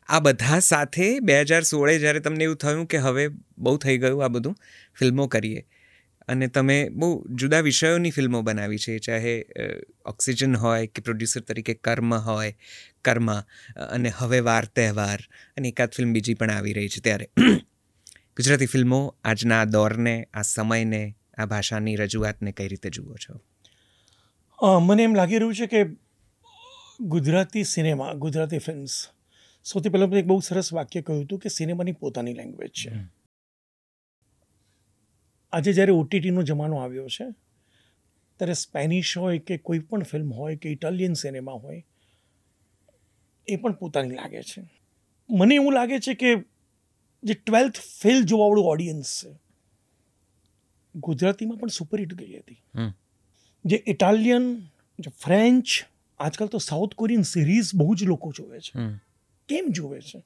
આ બધા સાથે 2016 જ્યારે તમને એવું થયું કે હવે બહુ થઈ ગયું આ બધું, ફિલ્મો કરીએ, અને તમે બહુ જુદા વિષયોની ફિલ્મો બનાવી છે, ચાહે ઓક્સિજન હોય કે પ્રોડ્યુસર તરીકે કર્મ અને હવે વાર તહેવાર, અને એકાદ ફિલ્મ બીજી પણ આવી રહી છે, ત્યારે ગુજરાતી ફિલ્મો આજના આ દોરને, આ સમયને, આ ભાષાની રજૂઆતને કઈ રીતે જુઓ છો? મને એમ લાગી રહ્યું છે કે ગુજરાતી સિનેમા, ગુજરાતી ફિલ્મ્સ, સૌથી પહેલાં એક બહુ સરસ વાક્ય કહ્યું હતું કે સિનેમાની પોતાની લેંગ્વેજ છે. આજે જ્યારે ઓટીટીનો જમાનો આવ્યો છે ત્યારે સ્પેનિશ હોય કે કોઈ પણ ફિલ્મ હોય કે ઇટાલિયન સિનેમા હોય, એ પણ પોતાની લાગે છે. મને એવું લાગે છે કે જે 12th ફેલ જોવાવાળું ઓડિયન્સ છે, ગુજરાતીમાં પણ સુપરહિટ ગઈ હતી. જે ઇટાલિયન, જે ફ્રેન્ચ, આજકાલ તો સાઉથ કોરિયન સિરીઝ બહુ જ લોકો જોવે છે. કેમ જોવે છે?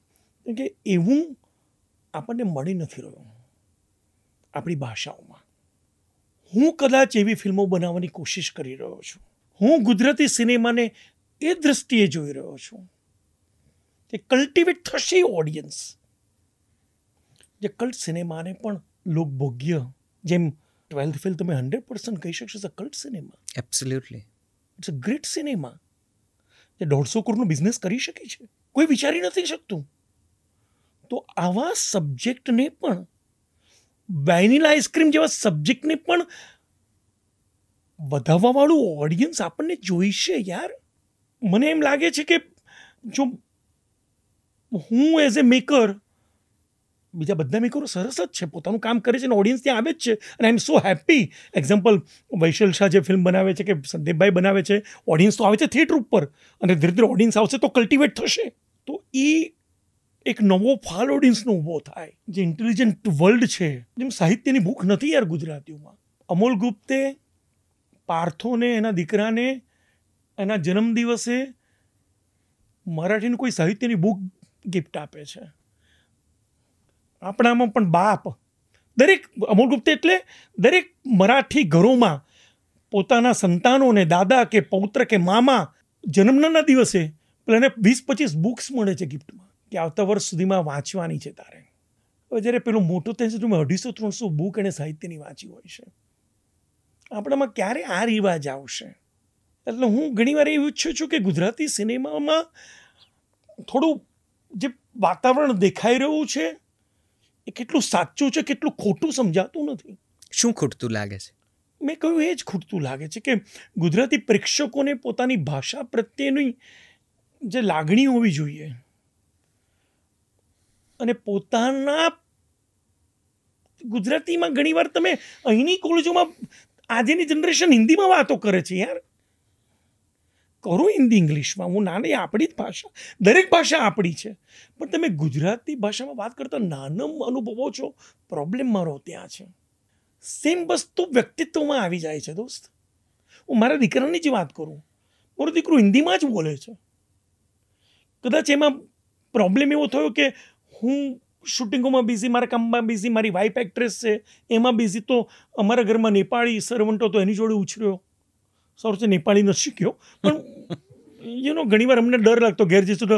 કેમ કે એવું આપણને મળી નથી રહ્યું આપણી ભાષાઓમાં. હું કદાચ એવી ફિલ્મો બનાવવાની કોશિશ કરી રહ્યો છું. હું ગુજરાતી સિનેમાને એ દૃષ્ટિએ જોઈ રહ્યો છું કે કલ્ટિવેટ થશે ઓડિયન્સ, જે કલ્ટ સિનેમાને પણ લોકભોગ્ય, જેમ 12th ફેલ તમે 100% કહી શકશો cult cinema. Absolutely, it's a great cinema જે 150 કરોડનો બિઝનેસ કરી શકે છે, કોઈ વિચારી નથી શકતું. તો આવા સબ્જેક્ટને પણ, વેનિલા આઈસ્ક્રીમ જેવા સબ્જેક્ટને પણ વધાવવાવાળું ઓડિયન્સ આપણને જોઈશે યાર. મને એમ લાગે છે કે જો હું એઝ એ મેકર, બીજા બધા મેકરો સરસ જ છે, પોતાનું કામ કરે છે અને ઓડિયન્સ ત્યાં આવે જ છે, અને આઈ એમ સો હેપી. એક્ઝામ્પલ વૈશલ શાહ જે ફિલ્મ બનાવે છે કે સંદીપભાઈ બનાવે છે, ઓડિયન્સ તો આવે છે થિયેટર ઉપર, અને ધીરે ધીરે ઓડિયન્સ આવશે તો કલ્ટિવેટ થશે. તો એ એક નવો ફાલ ઓડિયન્સનો ઊભો થાય, જે ઇન્ટેલિજન્ટ વર્લ્ડ છે. જેમ સાહિત્યની ભૂખ નથી યાર ગુજરાતીઓમાં. અમોલ ગુપ્તે પાર્થોને, એના દીકરાને, એના જન્મદિવસે મરાઠીનું કોઈ સાહિત્યની બુક ગિફ્ટ આપે છે. આપણામાં પણ બાપ, દરેક અમોલ ગુપ્તે એટલે દરેક મરાઠી ઘરોમાં પોતાના સંતાનોને, દાદા કે પૌત્ર કે મામા જન્મના દિવસે પેલાને 20-25 બુક્સ મળે છે ગિફ્ટમાં, કે આવતા વર્ષ સુધીમાં વાંચવાની છે તારે. હવે જ્યારે પેલું મોટું થાય છે તો 250-300 બુક એને સાહિત્યની વાંચી હોય છે. આપણામાં ક્યારે આ રિવાજ આવશે? એટલે હું ઘણીવાર એવું ઈચ્છું છું કે ગુજરાતી સિનેમામાં થોડું જે વાતાવરણ દેખાઈ રહ્યું છે એ કેટલું સાચું છે, કેટલું ખોટું સમજાતું નથી. શું ખૂટતું લાગે છે? મેં કહ્યું એ જ ખૂટતું લાગે છે કે ગુજરાતી પ્રેક્ષકોને પોતાની ભાષા પ્રત્યેની જે લાગણી હોવી જોઈએ અને પોતાના ગુજરાતીમાં ઘણીવાર તમે અહીંની કોલેજોમાં આજની જનરેશન હિન્દીમાં વાતો કરે છે યાર. કરો હિન્દી ઇંગ્લિશમાં, હું નાની આપણી જ ભાષા, દરેક ભાષા આપણી છે, પણ તમે ગુજરાતી ભાષામાં વાત કરતા નાનમ અનુભવો છો, પ્રોબ્લેમ મારો ત્યાં છે. સેમ વસ્તુ વ્યક્તિત્વમાં આવી જાય છે દોસ્ત. હું મારા દીકરાની જ વાત કરું, મારો દીકરો હિન્દીમાં જ બોલે છે. કદાચ એમાં પ્રોબ્લેમ એવો થયો કે હું શૂટિંગોમાં બિઝી, મારા કામમાં બિઝી, મારી વાઇફ એક્ટ્રેસ છે એમાં બિઝી, તો અમારા ઘરમાં નેપાળી સર્વન્ટો તો એની જોડે ઉછર્યો. સારું છે નેપાળી નથી શીખ્યો, પણ ઘણીવાર અમને ડર લાગતો ઘેર જઈશું તો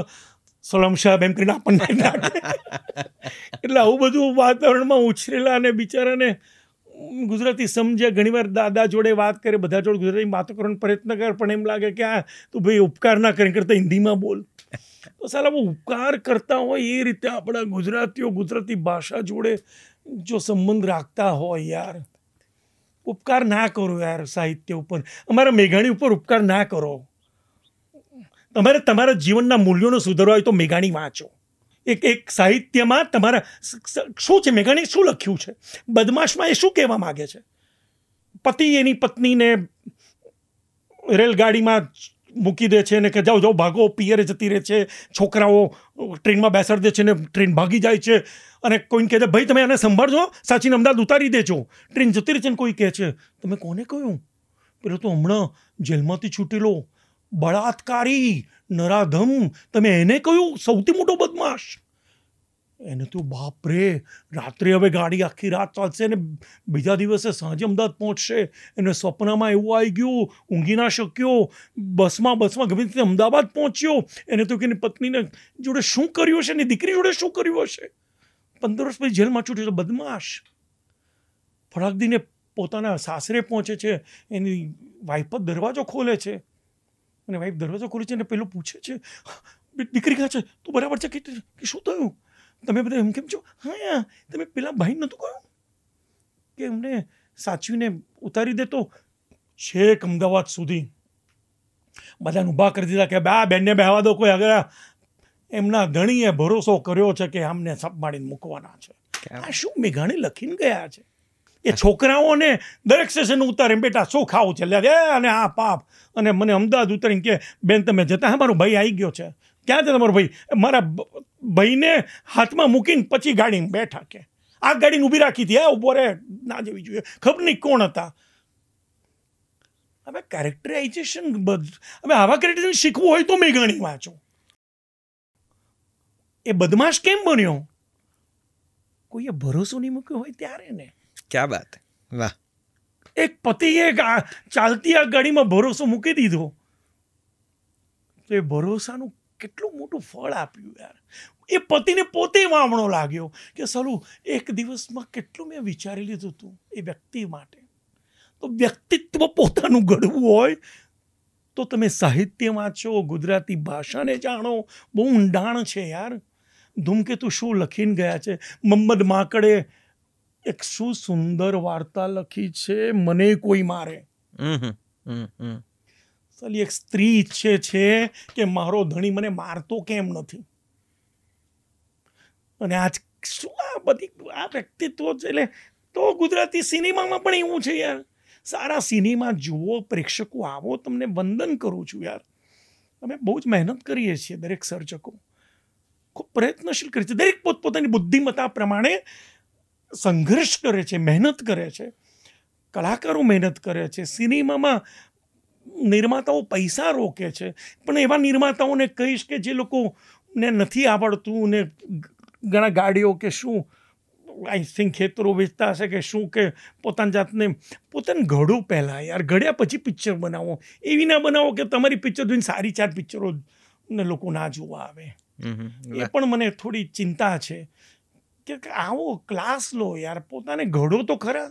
સલામ સાહેબ એમ કરીને આપણને નાખે. એટલે આવું બધું વાતાવરણમાં ઉછરેલા અને બિચારાને ગુજરાતી સમજ્યા. ઘણીવાર દાદા જોડે વાત કરે, બધા જોડે ગુજરાતી વાતો કરવાનો પ્રયત્ન કર, પણ એમ લાગે કે તું ભાઈ ઉપકાર ના કરીને કરતા હિન્દીમાં બોલ. તો સાલા ઉપકાર કરતા હોય એ રીતે આપણા ગુજરાતીઓ ગુજરાતી ભાષા જોડે જો સંબંધ રાખતા હોય યાર, ઉપકાર ના કરો યાર સાહિત્ય ઉપર. અમારા મેઘાણી ઉપર ઉપકાર ના કરો. તમારે તમારા જીવનના મૂલ્યોને સુધારવા હોય તો મેઘાણી વાંચો. એક સાહિત્યમાં તમારા શું છે, મેઘાણી શું લખ્યું છે, બદમાશમાં એ શું કહેવા માગે છે. પતિ એની પત્નીને રેલગાડીમાં મૂકી દે છે ને કે જાઓ જાઓ ભાગો, પિયરે જતી રહે છે, છોકરાઓ ટ્રેનમાં બેસાડી દે છે ને ટ્રેન ભાગી જાય છે, અને કોઈને કહે છે ભાઈ તમે આને સંભાળજો, સાચીને અમદાવાદ ઉતારી દેજો, ટ્રેન જતી રહે છે. ને કોઈ કહે છે તમે કોને કહ્યું, પેલો તો હમણાં જેલમાંથી છૂટેલો બળાત્કારી નરાધમ, તમે એને કહ્યું સૌથી મોટો બદમાશ. એને તો બાપરે, રાત્રે હવે ગાડી આખી રાત ચાલશે ને બીજા દિવસે સાંજે અમદાવાદ પહોંચશે. એને સ્વપ્નમાં એવું આવી ગયું, ઊંઘી ના શક્યો, બસમાં ગમે તે અમદાવાદ પહોંચ્યો. એને તો કે એની પત્નીને જોડે શું કર્યું હશે, એની દીકરી જોડે શું કર્યું હશે. 15 વર્ષ પછી જેલમાં છૂટ્યો તો બદમાશ. ફળાકદીને પોતાના સાસરે પહોંચે છે, એની વાઈફ જ દરવાજો ખોલે છે, અને વાઈફ દરવાજો ખોલે છે અને પેલો પૂછે છે દીકરી ક્યાં છે, તું બરાબર છે કે શું થયું, તમે બધા એમ કેમ છો. હા તમે પેલા ભાઈ નહોતું કહ્યું કે એમને સાચવીને ઉતારી દે, તો છેક અમદાવાદ સુધી બધાને ઊભા કરી દીધા કે આ બેનને બેહવા દો, કોઈ આગળ એમના ધણીએ ભરોસો કર્યો છે કે આમને સંભાળીને મૂકવાના છે. આ શું મેઘાણી લખીને ગયા છે. એ છોકરાઓને દરેક સ્ટેશન ઉતારે, બેટા શું ખાવું છે લે, અને આ પાપ, અને મને અમદાવાદ ઉતારીને કે બેન તમે જતા, હા મારો ભાઈ આવી ગયો છે. ક્યાં છે તમારો ભાઈ, મારા ભાઈને હાથમાં મૂકીને પછી ગાડીમાં બેઠા, કે આ ગાડીને ઊભી રાખી હતી, ઉભો રે ના જવી જોઈએ, ખબર નહીં કોણ હતા. હવે કેરેક્ટરાઇઝેશન, હવે આવા કેરેક્ટર શીખવું હોય તો મેઘાણી વાંચો. એ બદમાશ કેમ બન્યો, કોઈએ ભરોસો નહીં મૂક્યો હોય ત્યારે ને. ક્યા બાત, વાહ. એક પતિએ ચાલતી આ ગાડીમાં ભરોસો મૂકી દીધો, તો એ ભરોસાનું કેટલું મોટું ફળ આપ્યું યાર. એ પતિને પોતે વામણો લાગ્યો કે સાલું એક દિવસમાં કેટલું મેં વિચારી લીધું હતું એ વ્યક્તિ માટે. તો વ્યક્તિત્વ પોતાનું ઘડવું હોય તો તમે સાહિત્ય વાંચો, ગુજરાતી ભાષાને જાણો. બહુ ઊંડાણ છે યાર. ધૂમકેતુ શું લખીને ગયા છે. મહમ્મદ માકડે એક શું સુંદર વાર્તા લખી છે, મને કોઈ મારે. સાલી એક સ્ત્રી ઈચ્છે છે કે મારો ધણી મને મારતો કેમ નથી, અને આજ શું આ બધી આ વ્યક્તિત્વ છે. એટલે તો ગુજરાતી સિનેમામાં પણ એવું છે યાર. સારા સિનેમા જુઓ, પ્રેક્ષકો આવો, તમને વંદન કરું છું યાર. અમે બહુ જ મહેનત કરીએ છીએ, દરેક સર્જકો ખૂબ પ્રયત્નશીલ કરે છે, દરેક પોતપોતાની બુદ્ધિમત્તા પ્રમાણે સંઘર્ષ કરે છે, મહેનત કરે છે. કલાકારો મહેનત કરે છે. સિનેમામાં નિર્માતાઓ પૈસા રોકે છે, પણ એવા નિર્માતાઓને કહીશ કે જે લોકોને નથી આવડતું ને ઘણા ગાડીઓ કે શું આઈ થિંક ખેતરો વેચતા હશે કે શું, કે પોતાની જાતને પોતાને ઘડો પહેલાં યાર, ઘડ્યા પછી પિક્ચર બનાવો. એવી ના બનાવો કે તમારી પિક્ચર જોઈને સારી 4 પિક્ચરો ને લોકો ના જોવા આવે. એ પણ મને થોડી ચિંતા છે કે આવો ક્લાસ લો યાર, પોતાને ઘડો તો ખરા.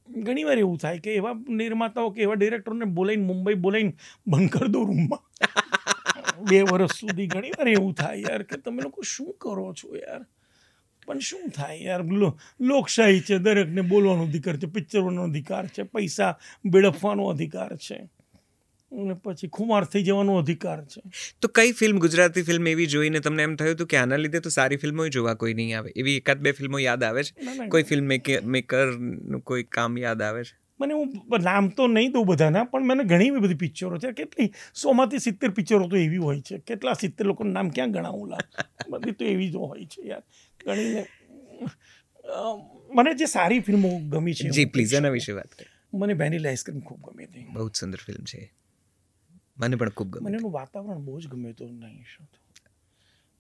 ઘણી વાર એવું થાય કે એવા નિર્માતાઓ કે એવા ડિરેક્ટરોને બોલાવીને મુંબઈ બોલાવીને બંધ કરી દો રૂમમાં 2 વર્ષ સુધી. ઘણી વાર એવું થાય યાર કે તમે લોકો શું કરો છો યાર. પણ શું થાય યાર, લોકશાહી છે, દરેકને બોલવાનો અધિકાર છે, પિક્ચરોનો અધિકાર છે, પૈસા વેડફવાનો અધિકાર છે, અને પછી ખુમાર થઈ જવાનો અધિકાર છે. તો કઈ ફિલ્મ, ગુજરાતી ફિલ્મ એવી જોઈને તમને એમ થયું હતું કે આના લીધે તો સારી ફિલ્મો જોવા કોઈ નહીં આવે? એવી એકાદ બે ફિલ્મો યાદ આવે છે? ના, કોઈ ફિલ્મ મેકરનું કોઈ કામ યાદ આવે છે? મને હું નામ તો નહીં દઉં બધાના, પણ મને ઘણી એવી બધી પિક્ચરો છે. કેટલી 100માંથી 70 પિક્ચરો તો એવી હોય છે. કેટલા 70 લોકોનું નામ ક્યાં ગણાવું લા? બધી તો એવી જ હોય છે યાર. ગણીને મને જે સારી ફિલ્મો ગમી છે, જી પ્લીઝ એના વિશે વાત કરીએ. મને વેનીલા આઈસ્ક્રીમ ખૂબ ગમી હતી. બહુ જ સુંદર ફિલ્મ છે, મને પણ ખૂબ ગમી. મને એનું વાતાવરણ બહુ જ ગમ્યું હતું.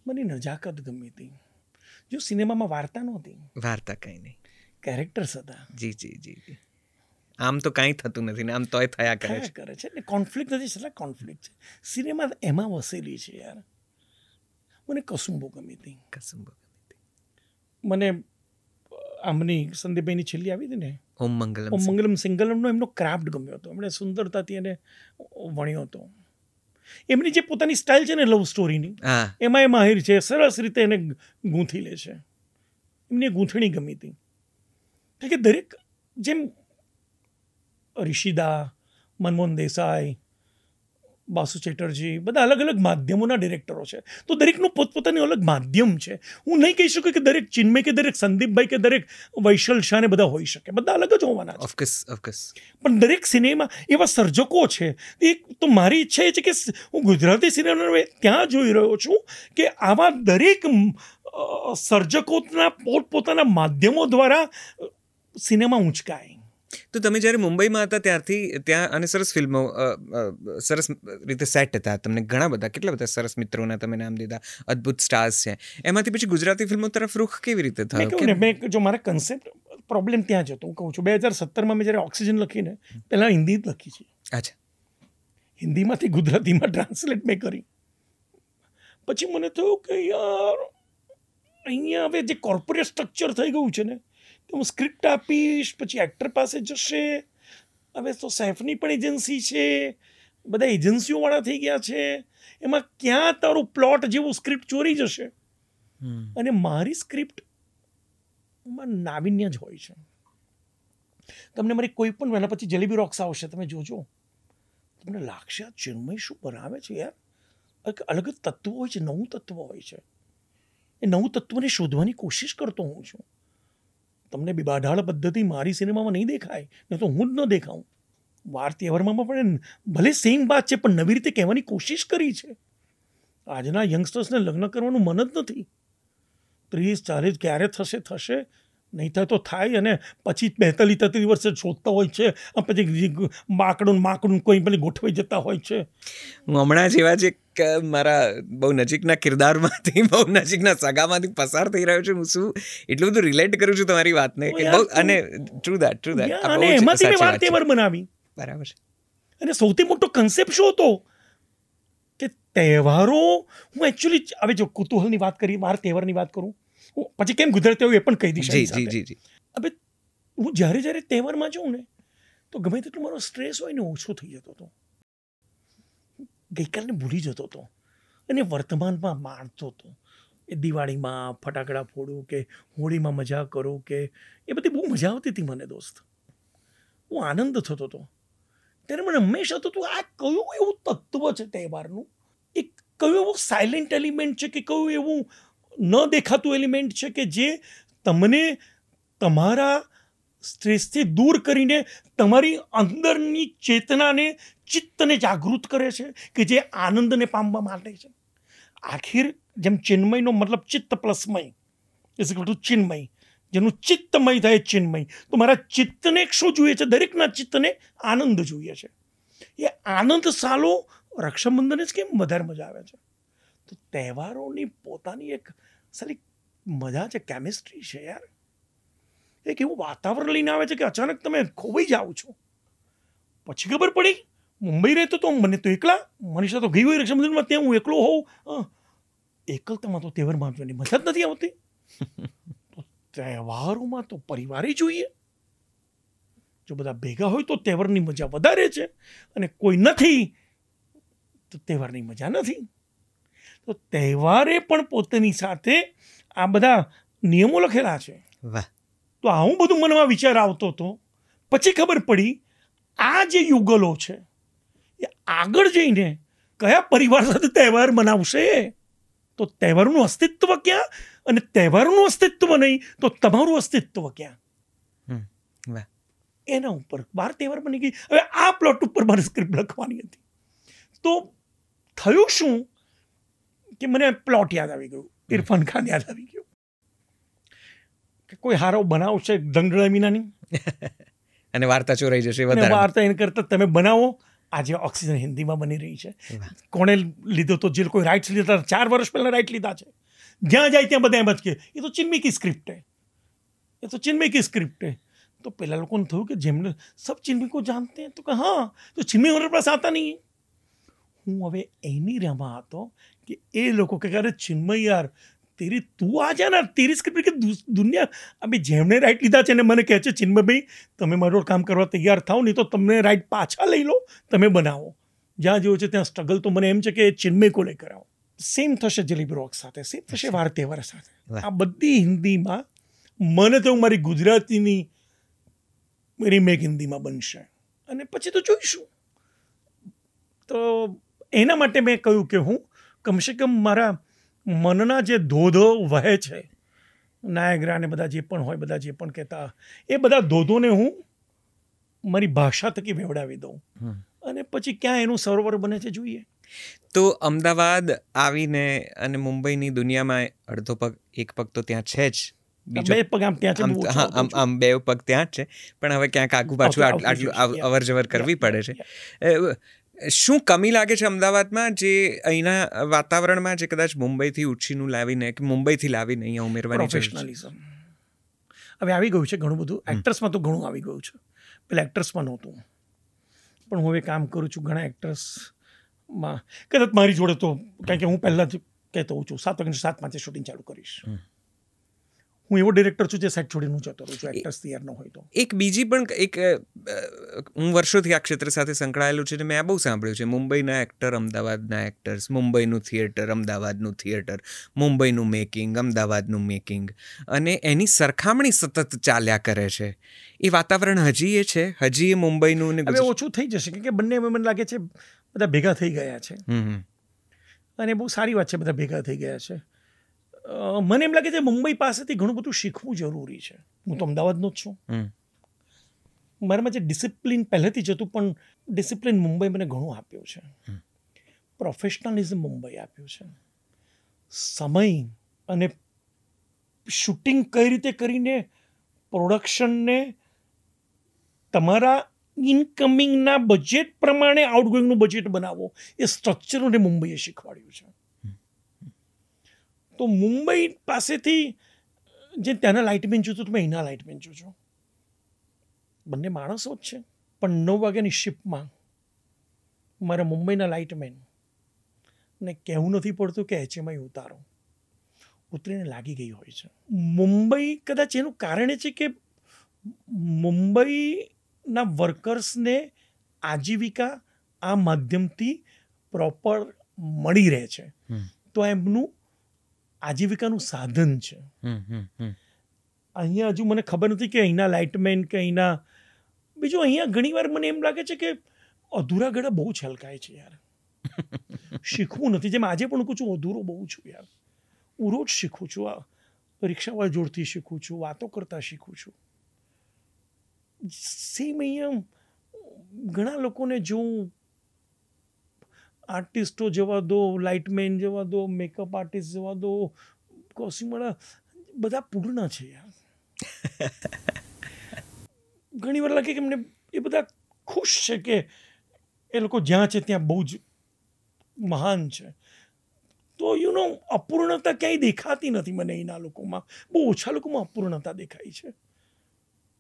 મને નજાકત ગમી હતી. જો સિનેમામાં વાર્તા નહોતી, વાર્તા કંઈ નહીં, કેરેક્ટર્સ હતા. જી જી જી જી. આમ તો કાંઈ થતું નથી ને આમ તોય થયા કરે છે. એટલે કોન્ફ્લિક્ટ નથી, છેલ્લા કોન્ફ્લિક્ટ છે. સિનેમા એમાં વસેલી છે યાર. મને કસુંબો ગમી હતી. મને આમની સંદીપભાઈની છેલ્લી આવી હતી ને, ઓમ મંગલમ સિંગલમનો એમનો ક્રાફ્ટ ગમ્યો હતો. એમણે સુંદરતાથી એને વણ્યો હતો. એમની જે પોતાની સ્ટાઇલ છે ને લવ સ્ટોરીની, એમાં એ માહિર છે. સરસ રીતે એને ગૂંથી લે છે. એમની ગૂંથણી ગમી હતી. કે દરેક, જેમ ઋષિદા, મનમોહન દેસાઈ, બાસુ ચેટર્જી, બધા અલગ અલગ માધ્યમોના ડિરેક્ટરો છે. તો દરેકનું પોતપોતાનું અલગ માધ્યમ છે. હું નહીં કહી શકું કે દરેક ચિન્મય કે દરેક સંદીપભાઈ કે દરેક વૈશલ શાહ ને બધા હોઈ શકે. બધા અલગ જ હોવાના છે. ઓફકોર્સ. પણ દરેક સિનેમા એવા સર્જકો છે. તો મારી ઈચ્છા એ છે કે હું ગુજરાતી સિનેમા ત્યાં જોઈ રહ્યો છું કે આવા દરેક સર્જકોના પોતપોતાના માધ્યમો દ્વારા સિનેમા ઊંચકાય. તો તમે જ્યારે મુંબઈમાં હતા ત્યારથી ત્યાં, અને સરસ ફિલ્મો, સરસ રીતે સેટ હતા, તમને ઘણા બધા, કેટલા બધા સરસ મિત્રોના તમે નામ દીધા, અદ્ભુત સ્ટાર્સ છે, એમાંથી પછી ગુજરાતી ફિલ્મો તરફ રૂખ કેવી રીતે થયો? મેં જો મારા કન્સેપ્ટ પ્રોબ્લેમ ત્યાં જ હતો. હું કહું છું 2017માં મેં જ્યારે ઓક્સિજન લખીને પહેલાં હિન્દી જ લખી છે. અચ્છા. હિન્દીમાંથી ગુજરાતીમાં ટ્રાન્સલેટ મેં કરી. પછી મને થયું કે યાર અહીંયા હવે જે કોર્પોરેટ સ્ટ્રક્ચર થઈ ગયું છે ને, હું સ્ક્રિપ્ટ આપીશ, પછી એક્ટર પાસે જશે. હવે તો સૈફની પણ એજન્સી છે, બધા એજન્સીઓવાળા થઈ ગયા છે. એમાં ક્યાં તારું પ્લોટ જેવું સ્ક્રિપ્ટ ચોરી જશે? અને મારી સ્ક્રિપ્ટમાં નાવીન્ય જ હોય છે. તમને મારી કોઈ પણ વહેલા પછી જલેબી રોક્સ આવશે, તમે જોજો, તમને લાગશે આ ચિન્મય શું બનાવે છે યાર. અલગ જ તત્વો હોય છે, નવું તત્વ હોય છે. એ નવું તત્વને શોધવાની કોશિશ કરતો હું છું. તમને બિબાઢાળ પદ્ધતિ મારી સિનેમામાં નહીં દેખાય, નહીં તો હું જ ન દેખાઉં. વાર તહેવારમાં પણ ભલે સેમ વાત છે, પણ નવી રીતે કહેવાની કોશિશ કરી છે. આજના યંગસ્ટર્સને લગ્ન કરવાનું મન જ નથી. 30-40 ક્યારે થશે, નહીં થાય તો થાય, અને પછી 42-43 વર્ષે શોધતા હોય છે. પછી માકડું કોઈ પેલી ગોઠવાઈ જતા હોય છે. હું હમણાં જેવા જે મારા બહુ નજીકના કિરદારમાંથી, બહુ નજીકના સગામાંથી પસાર થઈ રહ્યો છું. હું શું એટલું બધું રિલેટ કરું છું તમારી વાતને કે બહુ, અને ટ્રુ ધેટ. અને એમાંથી મેં વાર તહેવાર બનાવી. બરાબર છે. અને સૌથી મોટો કન્સેપ્ટ શું હતો કે તહેવારો, હું એકચ્યુઅલી હવે જો કુતૂહલની વાત કરી, વાર તહેવારની વાત કરું, પછી કેમ ગુજરાતી હોય એ પણ કહી દઈશ. જી. હવે હું જ્યારે તહેવારમાં જાઉં ને, તો ગમે તેટલું મારો સ્ટ્રેસ હોય ને ઓછો થઈ જતો હતો. ગઈકાલને ભૂલી જતો હતો અને વર્તમાનમાં માણતો હતો. એ દિવાળીમાં ફટાકડા ફોડું કે હોળીમાં મજા કરું કે એ બધી બહુ મજા આવતી હતી મને દોસ્ત. બહુ આનંદ થતો હતો. ત્યારે મને હંમેશા થતું આ કયું એવું તત્વ છે તહેવારનું, એક કયું એવું સાયલેન્ટ એલિમેન્ટ છે, કે કયું એવું ન દેખાતું એલિમેન્ટ છે કે જે તમને તમારા સ્ટ્રેસથી દૂર કરીને તમારી અંદરની ચેતનાને, ચિત્તને જાગૃત કરે છે, કે જે આનંદને પામવા માટે છે. આખિર જેમ ચિન્મયનો મતલબ ચિત્ત પ્લસમય ઇઝ ઇક્વલ ટુ ચિન્મય, જેનું ચિત્તમય થાય ચિન્મય. તો મારા ચિત્તને શું જોઈએ છે? દરેકના ચિત્તને આનંદ જોઈએ છે. એ આનંદ સાલો રક્ષાબંધને જ કેમ વધારે મજા આવે છે? તો તહેવારોની પોતાની એક સારી મજા છે, કેમિસ્ટ્રી છે યાર. એક એવું વાતાવરણ લઈને આવે છે કે અચાનક તમે ખોવાઈ જાઓ છો. પછી ખબર પડી મુંબઈ રહેતો તો મને તો એકલા, મનીષા તો ગઈ હોય રક્ષાબંધનમાં, ત્યાં હું એકલો હોઉં. એકલતામાં તો તહેવાર માનવાની મજા જ નથી આવતી. તહેવારોમાં તો પરિવારે જોઈએ. જો બધા ભેગા હોય તો તહેવારની મજા વધારે છે, અને કોઈ નથી તો તહેવારની મજા નથી. તો તહેવારે પણ પોતાની સાથે આ બધા નિયમો લખેલા છે. વાહ. તો આવું બધું મનમાં વિચાર આવતો હતો. પછી ખબર પડી આ જે યુગલો છે એ આગળ જઈને કયા પરિવાર સાથે તહેવાર મનાવશે, તો તહેવારનું અસ્તિત્વ ક્યાં, અને તહેવારનું અસ્તિત્વ નહીં તો તમારું અસ્તિત્વ ક્યાં, વાહ. એના ઉપર 12 તહેવાર બની ગઈ. હવે આ પ્લોટ ઉપર મારે સ્ક્રિપ્ટ લખવાની હતી. તો થયું શું કે મને પ્લોટ યાદ આવી ગયું, ઇરફાન ખાન યાદ આવી ગયું કે કોઈ હારો બનાવશે દંગડા મીનાની અને વાર્તા ચોરાઈ જશે અને વધારે. વાર્તા એને કરતા તમે બનાવો. આજે ઓક્સિજન હિન્દીમાં બની રહી છે. કોણે લીધો તો, જે કોઈ રાઇટ્સ લીધા 4 વર્ષ પહેલા રાઇટ લીધા છે, જ્યાં જાય ત્યાં બધા એમ જ કે એ તો ચિન્મય કી સ્ક્રિપ્ટ હે, એ તો ચિન્મય કી સ્ક્રિપ્ટ હે. તો પેલા લોકોને થયું કે જેમને સબ ચિન્મય को जानते हैं, તો કે હા તો ચિન્મય हमारे पास आता नहीं. હું હવે એની રામાં હતો કે એ લોકો કે અરે ચિન્મય યાર તેરી તું આ જા ના, તેરી સ્ક્રિપ્ટ કે દુનિયા અભી જેમને રાઇટ લીધા છે ને મને કહે છે ચિન્મયભાઈ તમે મારું કામ કરવા તૈયાર થાવ, નહીં તો તમને રાઇટ પાછા લઈ લો, તમે બનાવો. જ્યાં જેવું છે ત્યાં સ્ટ્રગલ. તો મને એમ છે કે ચિન્મય કો લઈ કરાવો. સેમ થશે જલેબી રોક સાથે, સેમ થશે વાર તહેવાર સાથે. આ બધી હિન્દીમાં, મને તો મારી ગુજરાતીની રીમેક હિન્દીમાં બનશે અને પછી તો જોઈશું. તો એના માટે મેં કહ્યું કે હું કમસે કમ મારા મનના જે ધોધો વહે છે, નાયગ્રા ને બધા જે પણ હોય, બધા જે પણ કહેતા, એ બધા ધોધોને હું મારી ભાષા થકી વેવડાવી દઉં અને પછી ક્યાં એનું સરોવર બને છે જોઈએ. તો અમદાવાદ આવીને અને મુંબઈની દુનિયામાં અડધો પગ, એક પગ તો ત્યાં છે જ, બે પગ આમ ત્યાં છે, આમ 2 પગ ત્યાં જ છે, પણ હવે ક્યાંક આગુ પાછું આટલું અવર જવર કરવી પડે છે. શું કમી લાગે છે અમદાવાદમાં જે અહીંના વાતાવરણમાં જે કદાચ મુંબઈથી ઉછીનું લાવીને કે મુંબઈથી લાવીને અહીંયા ઉમેરવાની જરૂર છે? પ્રોફેશનલિઝમ હવે આવી ગયું છે ઘણું બધું. એક્ટર્સમાં તો ઘણું આવી ગયું છે, પેલા એક્ટર્સમાં નહોતું. પણ હું હવે કામ કરું છું ઘણા એક્ટર્સમાં. કદાચ મારી જોડે તો, કારણ કે હું પહેલાં જ કહેતો હોઉં છું 7 વાગ્યા 7:05 શૂટિંગ ચાલુ કરીશ. હું એવો ડિરેક્ટર છું જે સેટ છોડીને હું જતો રહું છું, એક્ટર્સ તૈયાર ન હોય તો. એક બીજી પણ એક, હું વર્ષોથી આ ક્ષેત્ર સાથે સંકળાયેલું છે, મેં આ બહુ સાંભળ્યું છે, મુંબઈના એક્ટર, અમદાવાદના એક્ટર્સ, મુંબઈનું થિયેટર, અમદાવાદનું થિયેટર, મુંબઈનું મેકિંગ, અમદાવાદનું મેકિંગ, અને એની સરખામણી સતત ચાલ્યા કરે છે. એ વાતાવરણ હજી એ છે, હજી એ મુંબઈનું ને હવે ઓછું થઈ જશે કે બંને મને લાગે છે બધા ભેગા થઈ ગયા છે અને બહુ સારી વાત છે બધા ભેગા થઈ ગયા છે. મને એમ લાગે છે મુંબઈ પાસેથી ઘણું બધું શીખવું જરૂરી છે. હું તો અમદાવાદનો જ છું. મારામાં જે ડિસિપ્લિન પહેલેથી જ હતું, પણ ડિસિપ્લિન મુંબઈ મને ઘણું આપ્યું છે. પ્રોફેશનલિઝમ મુંબઈ આપ્યું છે. સમય અને શૂટિંગ કઈ રીતે કરીને પ્રોડક્શનને તમારા ઇનકમિંગના બજેટ પ્રમાણે આઉટગોઈંગનું બજેટ બનાવો, એ સ્ટ્રક્ચરને મુંબઈએ શીખવાડ્યું છે. તો મુંબઈ પાસેથી જે ત્યાંના લાઇટમેન જોતો તમે અહીંના લાઇટમેન જોજો, બંને માણસો જ છે. પણ 9 વાગ્યાની શિપમાં મારા મુંબઈના લાઇટમેન ને કહેવું નથી પડતું કે HMI ઉતારો, ઉતરીને લાગી ગઈ હોય છે. મુંબઈ કદાચ એનું કારણ એ છે કે મુંબઈના વર્કર્સને આજીવિકા આ માધ્યમથી પ્રોપર મળી રહે છે, તો એમનું આજીવિકાનું સાધન છે. અહીંયા હજુ મને ખબર નથી કે અહીંના લાઇટમેન કે અહીંના બીજું, અહીંયા ઘણીવાર મને એમ લાગે છે કે અધૂરા ગળા બહુ છલકાય છે યાર. શીખવું નથી. જેમ આજે પણ કહું છું અધૂરો બહુ છું યાર. હું રોજ શીખું છું. આ રિક્ષાવાળા જોડથી શીખું છું, વાતો કરતાં શીખું છું. સેમ અહીંયા ઘણા લોકોને જોઉં, આર્ટિસ્ટો જવા દો, લાઇટમેન જવા દો, મેકઅપ આર્ટિસ્ટ જવા દો, કોસ્ટ્યુમવાળા, બધા પૂર્ણ છે યાર. ઘણી વાર લાગે કે એમને એ બધા ખુશ છે કે એ લોકો જ્યાં છે ત્યાં બહુ જ મહાન છે. તો અપૂર્ણતા ક્યાંય દેખાતી નથી મને એના લોકોમાં. બહુ ઓછા લોકોમાં અપૂર્ણતા દેખાય છે.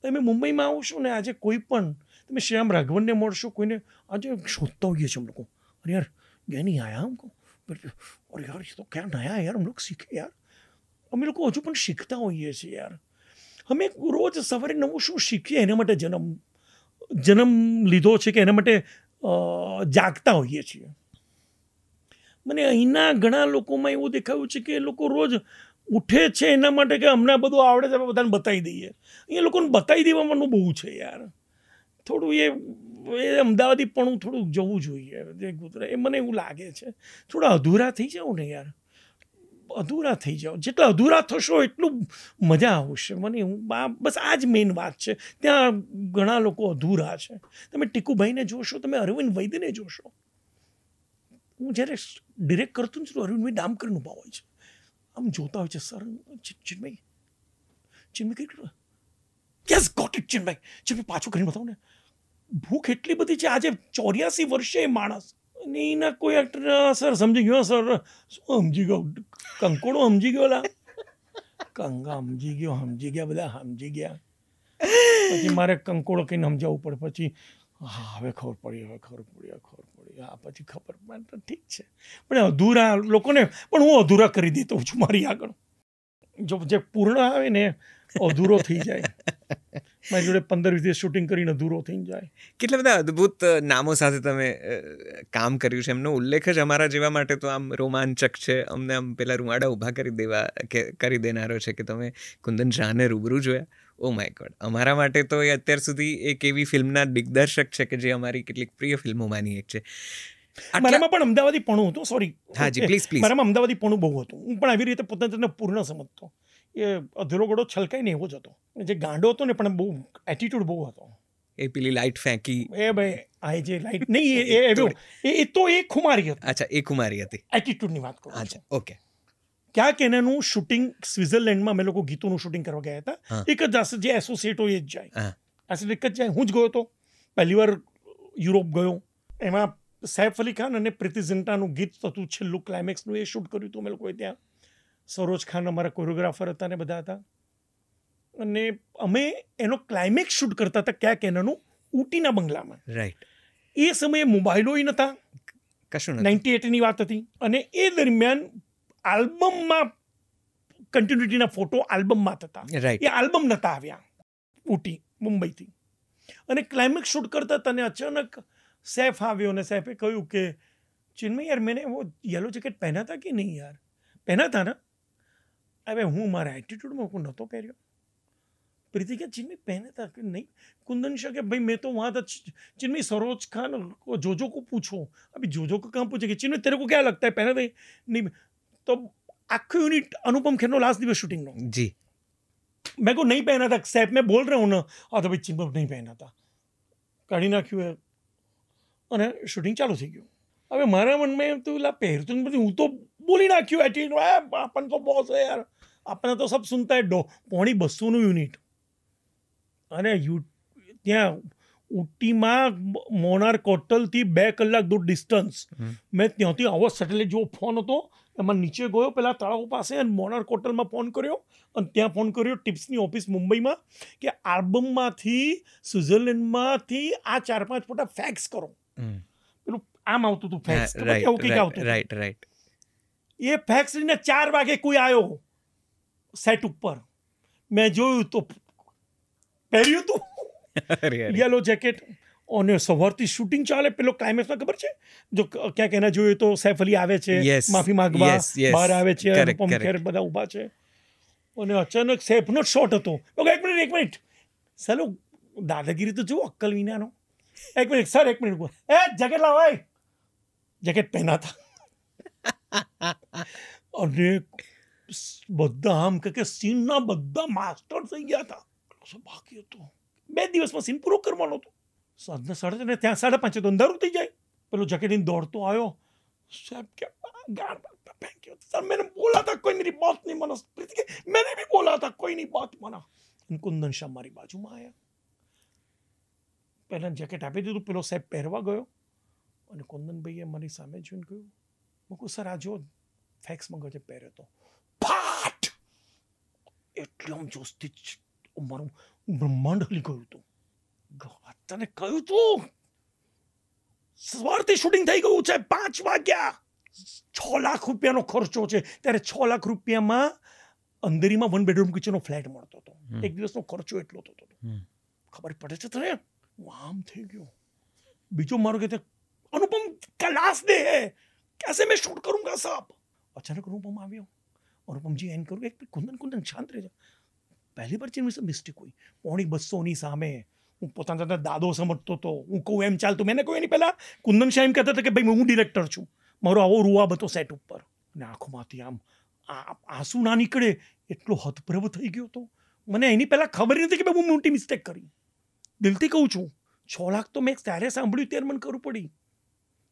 તમે મુંબઈમાં આવશો ને આજે કોઈ પણ તમે શ્યામ રાઘવનને મળશો, કોઈને આજે શોધતા હોઈએ છીએ हम लोग, अरे यार ये नहीं आया हमको, और यार ये तो क्या नया है यार, हम लोग सीखे यार. અમે લોકો હજુ પણ શીખતા હોઈએ છીએ યાર. અમે રોજ સવારે નવું શું શીખીએ એના માટે જન્મ લીધો છે કે એના માટે જાગતા હોઈએ છીએ. મને અહીંના ઘણા લોકોમાં એવું દેખાયું છે કે એ લોકો રોજ ઉઠે છે એના માટે કે અમને બધું આવડે છે, આપણે બધાને બતાવી દઈએ. અહીંયા લોકોને બતાવી દેવાનું બહુ છે યાર. થોડું એ અમદાવાદીપણું થોડું જવું જોઈએ. જે ગુજરાત એ મને એવું લાગે છે થોડા અધૂરા થઈ જાઓ ને યાર, અધૂરા થઈ જાઓ. જેટલા અધૂરા થશો એટલું મજા આવશે. મને બસ આ જ મેઇન વાત છે. ત્યાં ઘણા લોકો અધૂરા છે. તમે ટીકુભાઈને જોશો, તમે અરવિંદ વૈદને જોશો. હું જ્યારે ડિરેક્ટ કરતો ને અરવિંદભાઈ ડામકરનું ભાવ હોય છે, આમ જોતા હોય છે સર ચિન્મય કેટલું યસ ગોટ ઇટ ચિન્મય પાછું કરીને બતાવું ને. ભૂખ એટલી બધી છે. આજે 84 વર્ષે માણસ અને એના કોઈ એક્ટર સર સમજી ગયો સર. શું સમજી ગયો? કંકોડો સમજી ગયો લા, કંગા સમજી ગયા બધા સમજી ગયા. પછી મારે કંકોડો કહીને સમજાવવું પડે. પછી હા હવે ખબર પડી હા પછી ખબર પડે. ઠીક છે પણ અધૂરા લોકોને પણ હું અધૂરા કરી દેતો છું મારી આગળ. જો જે પૂર્ણ આવે ને અધૂરો થઈ જાય. મારી જોડે 15-20 શૂટિંગ કરીને અધૂરો થઈ જાય. કેટલા બધા અદ્ભુત નામો સાથે તમે કામ કર્યું છે. એમનો ઉલ્લેખ જ અમારા જેવા માટે તો આમ રોમાંચક છે. અમને આમ પેલા રૂવાડા ઊભા કરી દેનારો છે કે તમે કુંદન શાહને રૂબરૂ જોયા. Oh my God. અમારા માટે તો એ અત્યાર સુધી એક એવી ફિલ્મના દિગ્દર્શક છે કે જે અમારી કેટલીક પ્રિય ફિલ્મોમાંની એક છે. મારામાં પણ અમદાવાદીપણું હતું. સોરી, હાજી પ્લીઝ. મારામાં અમદાવાદીપણું બહુ હતું. હું પણ આવી રીતે પોતાને પૂર્ણ સમજતો. એ અધૂરો ગોળો છલકાય ને એવો જ હતો. જે ગાંડો હતો ને પણ બહુ એટીટ્યુડ બહુ હતો. એ પેલી લાઇટ ફેંકી એ ભાઈ આ જે લાઇટ નહીં એ તો એ ખુમારી હતી. અચ્છા, એ કુમારી હતી. એટીટ્યુડની વાત કરું. અચ્છા, ઓકે. ક્યાંક એનાનું શૂટિંગ સ્વિટ્ઝરલેન્ડમાં અમે લોકો ગીતોનું શૂટિંગ કરવા ગયા હતા. એક જ જે એસોસિએટ હોય એ જ જાય. એસોસિએટ એક જ જાય. હું જ ગયો હતો પહેલી વાર યુરોપ ગયો. એમાં સૈફ અલી ખાન અને પ્રીતિ ઝિંટાનું ગીત હતું છેલ્લું ક્લાઇમેક્સનું. એ શૂટ કર્યું હતું અમે લોકોએ ત્યાં. સરોજ ખાન અમારા કોરિયોગ્રાફર હતા ને બધા હતા. અને અમે એનો ક્લાઇમેક્સ શૂટ કરતા હતા ક્યાંક એનાનું ઊટીના બંગલામાં. રાઈટ. એ સમયે મોબાઈલો નહોતા, કશું 98ની વાત હતી. અને એ દરમિયાન આલ્બમમાં કન્ટિન્યુટીના ફોટો આલ્બમમાં થતા. એ આલ્બમ નહોતા આવ્યા ઊટી મુંબઈથી. અને ક્લાઇમેક્સ શૂટ કરતા હતા. અને અચાનક સૈફ આવ્યો અને સૈફે કહ્યું કે ચિન્મય યાર મેને वो येलो जैकेट पहना था कि नहीं यार? पहना था ना? હવે હું મારા એટીટ્यूडમાં હું નહોતો પહેર્યો. प्रीति क्या चिन्मय पहना था कि नहीं? कुंदन शाह के भाई मैं तो वहाँ था. चिन्मय सरोज खान जोजो को पूछो. अभी जोजो को कहाँ पूछेगी? चिन्मय तेरे को क्या लगता है पहना था? नहीं. तो आखिर unit Anupam Kher no last दिवस शूटिंग नो जी मैं को नहीं पहना था. सैफ मैं बोल रहा हूँ ना, तो भाई चिन्मय नहीं पहना था. કાઢી નાખ્યું અને શૂટિંગ ચાલુ થઈ ગયું. હવે મારા મનમાં એમ તો લા પહેરતું પછી હું તો બોલી નાખ્યું એટીટ્યુડ. આપણ તો બોસ હે યાર, આપણે તો સબ સુનતા હે. 250 યુનિટ. અને ત્યાં ઊટીમાં મોનાર્ક હોટલથી 2 કલાક દૂર ડિસ્ટન્સ. મેં ત્યાંથી આવો સેટેલાઇટ જેવો ફોન હતો એમાં નીચે ગયો પેલા તળાવ પાસે અને મોનાર્ક હોટલમાં ફોન કર્યો. અને ત્યાં ફોન કર્યો ટિપ્સની ઓફિસ મુંબઈમાં કે આલ્બમમાંથી સ્વિટ્ઝરલેન્ડમાંથી આ 4-5 ફોટા ફેક્સ કરો. પેલું આમ આવતું હતું ફેક્સ. કેવું કંઈક આવતું. રાઈટ. એ ફેક્સ લઈને 4 વાગે કોઈ આવ્યો સેટ ઉપર. મેં જોયું તો પહેર્યું હતું યલો જેકેટ. અને સવારથી શૂટિંગ ચાલે. પેલો ક્લાઇમેક્સમાં ખબર છે જો ક્યાંક એના જોઈએ તો સૈફ અલી આવે છે માફી માંગવા, બહાર આવે છે, અનુપમ ખેર બધા ઊભા છે. અને અચાનક સૈફનો શોટ હતો. એક મિનિટ સાલો દાદાગીરી તો જુઓ અક્કલ વિનાનો. એક મિનિટ સર, એક મિનિટ. એ જેકેટ લાવો. જેકેટ પહેના હતા. અને બધા આમ કે સીનના બધા માસ્ટર થઈ ગયા હતા. બાકી હતું 2 દિવસમાં સીન પૂરો કરવાનો હતો. સાંજના 4:30 ત્યાં 5:30 તો અંધારું થઈ જાય. પેલો જેકેટ લઈને દોડતો આવ્યો. સાહેબ કે सर मैंने बोला था कोई मेरी बात नहीं माना. प्रीति के मैंने भी बोला था कोई नहीं बात माना. कुंदन शाह मारी बाजूમાં આવ્યા. પહેલા જેકેટ આપી દીધું. પેલો સાહેબ પહેરવા ગયો અને કુંદનભાઈએ મારી સામે જોઈને કહ્યું, હું કહું સર આ જો ફેક્સમાં ગયો છે પહેર્યો તો. ફાટ એટલે આમ જોસ્તી મારું બ્રહ્માંડ હલી ગયું હતું. તને કહ્યું તું સવારથી શૂટિંગ થઈ ગયું છે. 5 વાગ્યા. 6 લાખ રૂપિયાનો ખર્ચો છે. ત્યારે 6 લાખ રૂપિયામાં અંધેરીમાં 1 બેડરૂમ કિચનનો ફ્લેટ મળતો હતો. એક દિવસનો ખર્ચો એટલો થતો હતો. ખબર પડે છે તને? આમ થઈ ગયો. બીજો મારો કે अनुपम का लास्ट डे है, कैसे मैं शूट करूंगा साहब. अचानक अनुपम આવ્યો અનુપમજી એન કરું એક કુંદન શાંત રહેજો. પહેલી વાર ચીન મિસ્ટેક હોય 250 સામે હું પોતાના દાદો સમજતો હતો. હું કહું એમ ચાલતું. મેં કહ્યું એની પહેલાં કુંદન શાહ એમ કહેતા હતા કે ભાઈ હું ડિરેક્ટર છું, મારો આવો રૂઆબ હતો સેટ ઉપર. અને આંખોમાંથી આમ આંસુ ના નીકળે એટલો હતપ્રભ થઈ ગયો હતો. મને એની પહેલાં ખબર નથી કે હું મોટી મિસ્ટેક કરી. દિલથી કહું છું. 6 લાખ તો મેં ત્યારે સાંભળ્યું ત્યારે મને ખબર પડી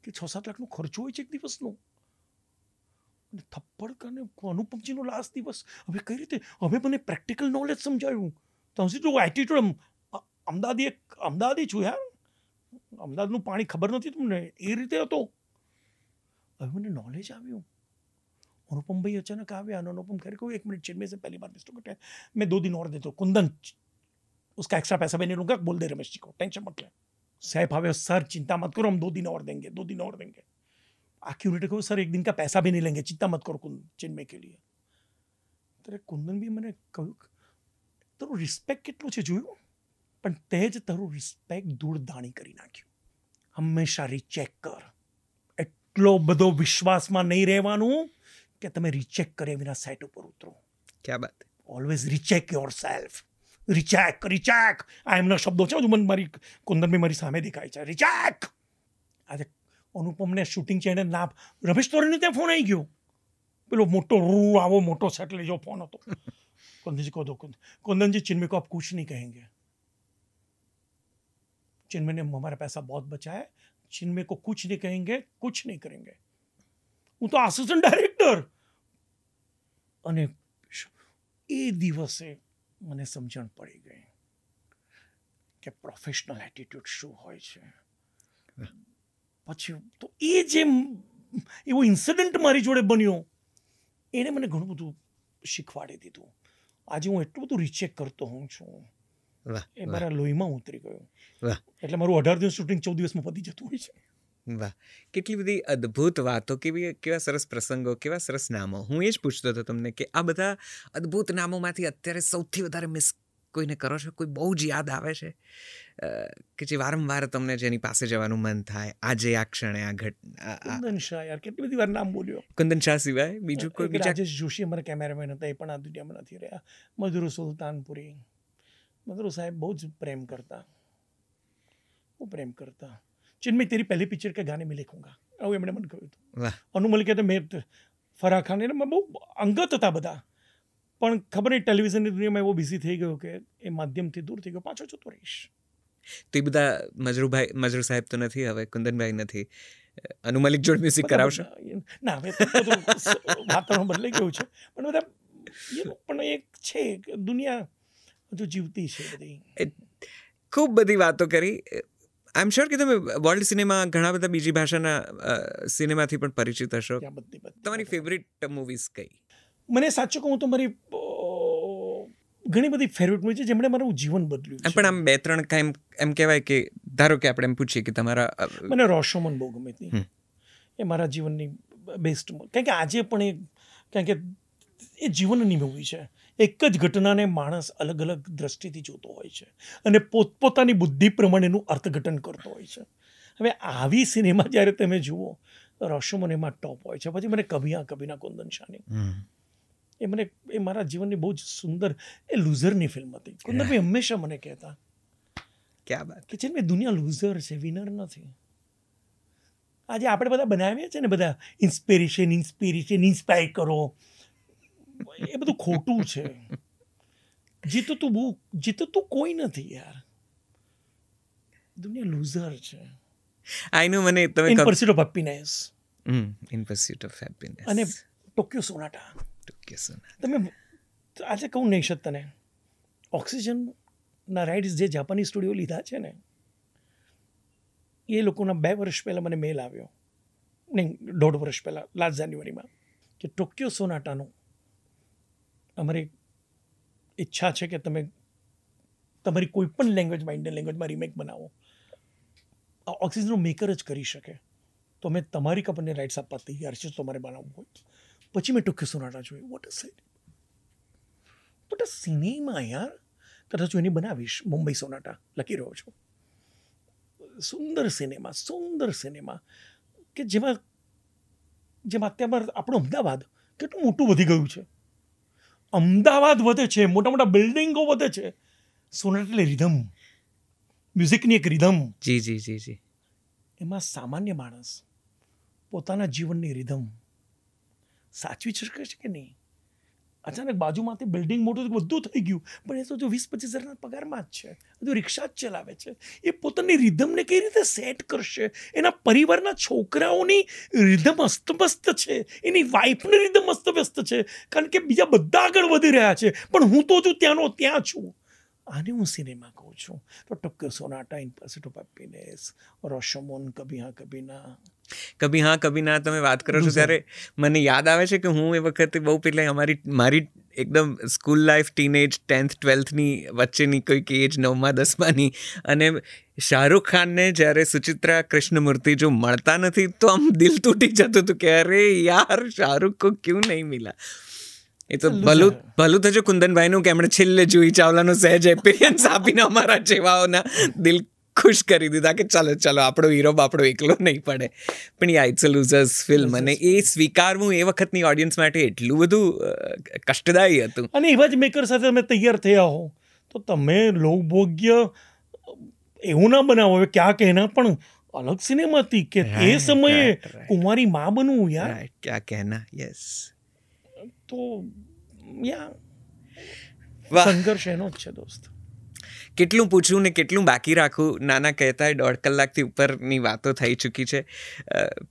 કે 6-7 લાખનો ખર્ચો હોય છે એક દિવસનો. અને થપ્પડ કરીને અનુપમજીનો લાસ્ટ દિવસ. હવે કઈ રીતે હવે મને પ્રેક્ટિકલ નોલેજ સમજાયું. તો જો એટીટ્યુડ અમદાવાદી છું યાર, અમદાવાદનું પાણી ખબર નથી તમને, એ રીતે હતો. હવે મને નોલેજ આવ્યું. अनुपम भाई अचानक आ गया. अनुपम कह रहे को 1 मिनट चिन्मय से पहली बार मिस्टेक कटे, मैं 2 दिन और देता हूँ, कुंदन उसका एक्स्ट्रा पैसा भी नहीं लूंगा, बोल दे रमेश जी को, टेंशन मत ले. साहब भावे सर चिंता मत करो, हम 2 दिन और देंगे, 2 दिन और देंगे. आक्यूरेट को सर 1 दिन का पैसा भी नहीं लेंगे, चिंता मत करो चिन्मय के लिए. ત્યારે કુંદન બી મને કહ્યું તારું રિસ્પેક્ટ કેટલું છે જોયું, પણ તે જ તારું રિસ્પેક્ટ ધૂળધાણી કરી નાખ્યું. હંમેશા રીચેક કર. એટલો બધો વિશ્વાસમાં નહીં રહેવાનું કે તમે રીચેક કર્યા વિના સાઇટ ઉપર ઉતરો. ક્યા Baat. Always recheck your self. Recheck. આ એમના શબ્દો છે, મને મારી કુંદનભાઈ મારી સામે દેખાય છે. રીચેક. આજે અનુપમને શૂટિંગ છે એને ના રમેશ તોરણને ત્યાં ફોન આવી ગયો. પેલો મોટો આવો મોટો સેટ લઈ જાઓ ફોન હતો. कुंदन जी को दो. कुंदन जी चिन्मय को आप कुछ नहीं कहेंगे. चिन्मय ने हमारा पैसा बहुत बचा है, चिन्मय को कुछ नहीं कहेंगे, कुछ नहीं करेंगे. હું તો આસિસ્ટન્ટ ડાયરેક્ટર. અને એ દિવસે મને સમજણ પડી ગઈ કે પ્રોફેશનલ એટીટ્યુડ શું હોય છે. પછી તો એ જે એવો ઇન્સિડન્ટ મારી જોડે બન્યો એને મને ઘણું બધું શીખવાડી દીધું. આજે હું એટલું બધું રીચેક કરતો હોઉં છું, એ મારા લોહીમાં ઉતરી ગયું. એટલે મારું 18 દિવસ શૂટિંગ 14 દિવસમાં પતી જતું હોય છે. વાહ, કેટલી બધી અદ્ભુત વાતો, કેવા સરસ પ્રસંગો, કેવા સરસ નામો. હું એ જ પૂછતો હતો તમને કે આ બધા અદ્ભુત નામોમાંથી અત્યારે સૌથી વધારે મિસ કોઈને કરો છો, કોઈ બહુ જ યાદ આવે છે કે જે વારંવાર તમને જેની પાસે જવાનું મન થાય આજે આ ક્ષણે આ ઘટના? કુંદન શાહ યાર, કેટલી બધી વાર નામ બોલ્યો. કુંદન શાહ સિવાય બીજું કોઈ? રાજેશ જોશી અમારા કેમેરામેન હતા, એ પણ આ દુનિયામાં નથી રહ્યા. મધુર સુલતાનપુરી. મધુર સાહેબ બહુ જ પ્રેમ કરતા, બહુ પ્રેમ કરતા. चिन्मय तेरी पहली पिक्चर के गाने में लिखूंगा, આવું એમણે મને કહ્યું હતું. અનુ મલિક કહેતા મેં ફરાહ ખાન એને બહુ અંગત હતા બધા, પણ ખબર નહીં ટેલિવિઝનની દુનિયામાં એવો બિઝી થઈ ગયો કે એ માધ્યમથી દૂર થઈ ગયો. પાછો જતો રહીશ. તો એ બધા મજરૂ સાહેબ તો નથી હવે, કુંદનભાઈ નથી, અનુ મલિક જોડે મ્યુઝિક કરાવશો? ના, હવે વાતાવરણ બદલાઈ ગયું છે, પણ બધા પણ એક છે દુનિયા હજુ જીવતી છે બધી. ખૂબ બધી વાતો કરી. આઈ એમ શ્યોર કે તમે વર્લ્ડ સિનેમા ઘણા બધા બીજી ભાષાના સિનેમાથી પણ પરિચિત હશો. તમારી ફેવરિટ મૂવીઝ કઈ? મને સાચું કહું તો મારી ઘણી બધી ફેવરિટ મૂવી છે જેમણે મારું જીવન બદલ્યું છે. પણ આમ 2-3 કાંઈ એમ કહેવાય કે ધારો કે આપણે એમ પૂછીએ કે તમારા. મને રોશોમન બહુ ગમે હતી. એ મારા જીવનની બેસ્ટ, કારણ કે આજે પણ કારણ કે એ જીવનની મૂવી છે. એક જ ઘટનાને માણસ અલગ અલગ દ્રષ્ટિથી જોતો હોય છે અને પોતપોતાની બુદ્ધિ પ્રમાણેનું અર્થઘટન કરતો હોય છે. હવે આવી સિનેમા જ્યારે તમે જુઓ તો રોશોમન એમાં ટોપ હોય છે. પછી મને કભીના કુંદન શાહની, એ મારા જીવનની બહુ જ સુંદર, એ લૂઝરની ફિલ્મ હતી. કુંદનભાઈ હંમેશા મને કહેતા ક્યાં બાત કે છે મેં દુનિયા લૂઝર છે, વિનર નથી. આજે આપણે બધા બનાવીએ છીએ ને બધા ઇન્સ્પાયર કરો, એ બધું ખોટું છે. જીતું કોઈ નથી યાર, દુનિયા લૂઝર છે. આઈ નો. મને તમે in pursuit of happiness. In pursuit of happiness અને ટોક્યો સોનાટા. તમે આજે કહું નહીં શકત તને, ઓક્સિજનના રાઇટ્સ જે જાપાની સ્ટુડિયો લીધા છે ને, એ લોકોના 2 વર્ષ પહેલાં મને મેલ આવ્યો, નહીં 1.5 વર્ષ પહેલાં, લાસ્ટ જાન્યુઆરીમાં, કે ટોક્યો સોનાટાનું અમારી ઈચ્છા છે કે તમે તમારી કોઈ પણ લેંગ્વેજમાં, ઇન્ડિયન લેંગ્વેજમાં રીમેક બનાવો. ઓક્સિજનનો મેકર જ કરી શકે, તો અમે તમારી કંપનીને રાઇટ્સ આપવા તૈયાર છે તમારે બનાવવું હોય. પછી મેં ટોક્યો સોનાટા જોયું. વોટ અ સિનેમા યાર. કદાચ હું એની બનાવીશ, મુંબઈ સોનાટા લખી રહ્યો છું. સુંદર સિનેમા કે જેમાં અત્યારમાં આપણું અમદાવાદ કેટલું મોટું વધી ગયું છે. અમદાવાદ વધે છે, મોટા મોટા બિલ્ડિંગો વધે છે. સોનેટ એટલે રિધમ, મ્યુઝિકની એક રિધમ. જી જી જી જી. એમાં સામાન્ય માણસ પોતાના જીવનની રિધમ સાચવી શકે છે કે નહીં? અચાનક બાજુમાંથી બિલ્ડિંગ મોટું બધું થઈ ગયું, પણ એ તો જો 20-25 હજારના પગારમાં જ છે, બધું રિક્ષા જ ચલાવે છે. એ પોતાની રિધમને કઈ રીતે સેટ કરશે? એના પરિવારના છોકરાઓની રિધમ અસ્તવ્યસ્ત છે, એની વાઈફની રિધમ અસ્તવ્યસ્ત છે, કારણ કે બીજા બધા આગળ વધી રહ્યા છે, પણ હું તો છું ત્યાંનો ત્યાં છું. આને હું સિનેમા કહું છું. તો ટક્કર Sonata, in pursuit of happiness, Rashomon, Kabhi Haan કભી ના. કભી હા કભી ના તમે વાત કરો છો ત્યારે મને યાદ આવે છે કે હું એ વખતે બહુ પહેલાં મારી એકદમ સ્કૂલ લાઈફ, ટીનેજ, 10th 12thની વચ્ચેની કોઈક એજ, 9મા 10માની, અને શાહરૂખ ખાનને જ્યારે સુચિત્રા કૃષ્ણમૂર્તિ જો મળતા નથી તો આમ દિલ તૂટી જતું હતું કે અરે યાર શાહરૂખ કો ક્યું નહીં મિલા. એ તો ભલું થજો કુંદનભાઈનું કે એમણે છેલ્લે જુહી ચાવલાનો સહેજ એપિરિયન્સ આપીને અમારા જેવાઓના દિલ ખુશ કરી દીધા કે ચાલો આપણો હીરો આપણો એકલો નહીં પડે. પણ yeah it's a losers film, અને એ સ્વીકારવું એ વખતની ઓડિયન્સ માટે એટલું બધું કષ્ટદાયી હતું. અને એવા જ મેકર સાથે તમે તૈયાર થયા હો તો તમે લોકભોગ્ય એવું ના બનાવો. હવે ક્યાં કહેના પણ અલગ સિનેમા હતી કે એ સમયે કુંવારી માં બનવું યાર, ક્યાં કહેના. યસ. તો સંઘર્ષ એનો જ છે દોસ્ત. કેટલું પૂછવું ને કેટલું બાકી રાખવું, નાના કહેતા 1.5 કલાકથી ઉપરની વાતો થઈ ચૂકી છે,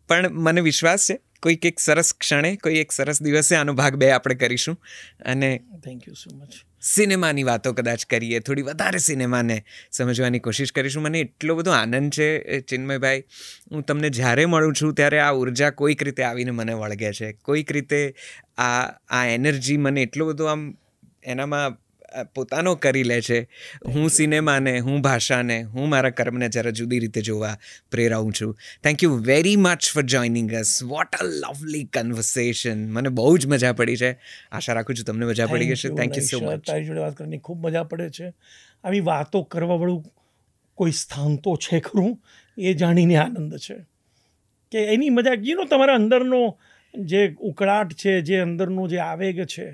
પણ મને વિશ્વાસ છે કોઈક એક સરસ ક્ષણે, કોઈ એક સરસ દિવસે આનો ભાગ 2 આપણે કરીશું, અને થેન્ક યુ સો મચ. સિનેમાની વાતો કદાચ કરીએ, થોડી વધારે સિનેમાને સમજવાની કોશિશ કરીશું. મને એટલો બધો આનંદ છે ચિન્મયભાઈ, હું તમને જ્યારે મળું છું ત્યારે આ ઉર્જા કોઈક રીતે આવીને મને વળગે છે, કોઈક રીતે આ એનર્જી મને એટલો બધો આમ એનામાં પોતાનો કરી લે છે. હું સિનેમાને, હું ભાષાને, હું મારા કર્મને જરા જુદી રીતે જોવા પ્રેરાવું છું. Thank you very much for joining us. What a lovely conversation. મને બહુ જ મજા પડી છે. આશા રાખું છું તમને મજા પડી હશે. Thank you so much. તારી જોડે વાત કરવાની ખૂબ મજા પડે છે. આવી વાતો કરવાવાળું કોઈ સ્થાન તો છે ખરું, એ જાણીને આનંદ છે કે એની મજા તમારા અંદરનો જે ઉકળાટ છે, જે અંદરનો જે આવેગ છે,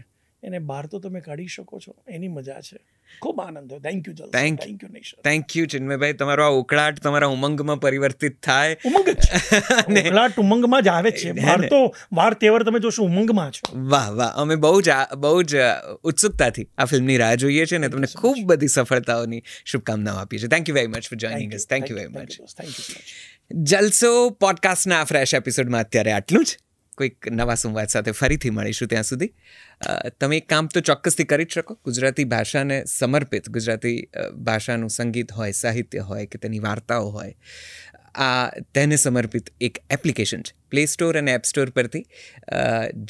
એને બહાર તો તમે કાઢી શકો છો. એની મજા છે. ખૂબ આનંદ થયો. Thank you Jaldi. Thank you Nisha. Thank you ચિન્મયભાઈ. તમારો આ ઉકળાટ તમારા ઉમંગમાં પરિવર્તિત થાય. ઉમંગ ઉકળાટ ઉમંગમાં જ આવે છે. બહાર તો વાર તહેવાર તમે જોશો ઉમંગમાં છે. વાહ વાહ. અમે બહુ જ ઉત્સુકતાથી આ ફિલ્મની રાહ જોઈએ છીએ અને તમને ખૂબ બધી સફળતાઓની શુભકામનાઓ આપીએ છીએ. Thank you very much for joining us. Thank you very much. Jalso પોડકાસ્ટના આ ફ્રેશ એપિસોડમાં અત્યારે આટલું જ. કોઈક નવા સંવાદ સાથે ફરીથી મળીશું. ત્યાં સુધી તમે એક કામ તો ચોક્કસથી કરી જ શકો. ગુજરાતી ભાષાને સમર્પિત, ગુજરાતી ભાષાનું સંગીત હોય, સાહિત્ય હોય કે તેની વાર્તાઓ હોય, તેને સમર્પિત એક એપ્લિકેશન છે. પ્લે સ્ટોર અને એપ સ્ટોર પરથી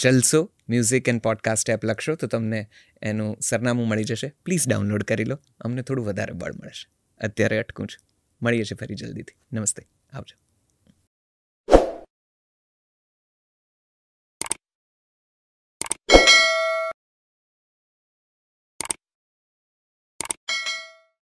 જલસો મ્યુઝિક એન્ડ પોડકાસ્ટ એપ લખશો તો તમને એનું સરનામું મળી જશે. પ્લીઝ ડાઉનલોડ કરી લો. અમને થોડું વધારે બળ મળશે. અત્યારે અટકું છું. મળીએ છીએ ફરી જલ્દીથી. નમસ્તે. આવજો.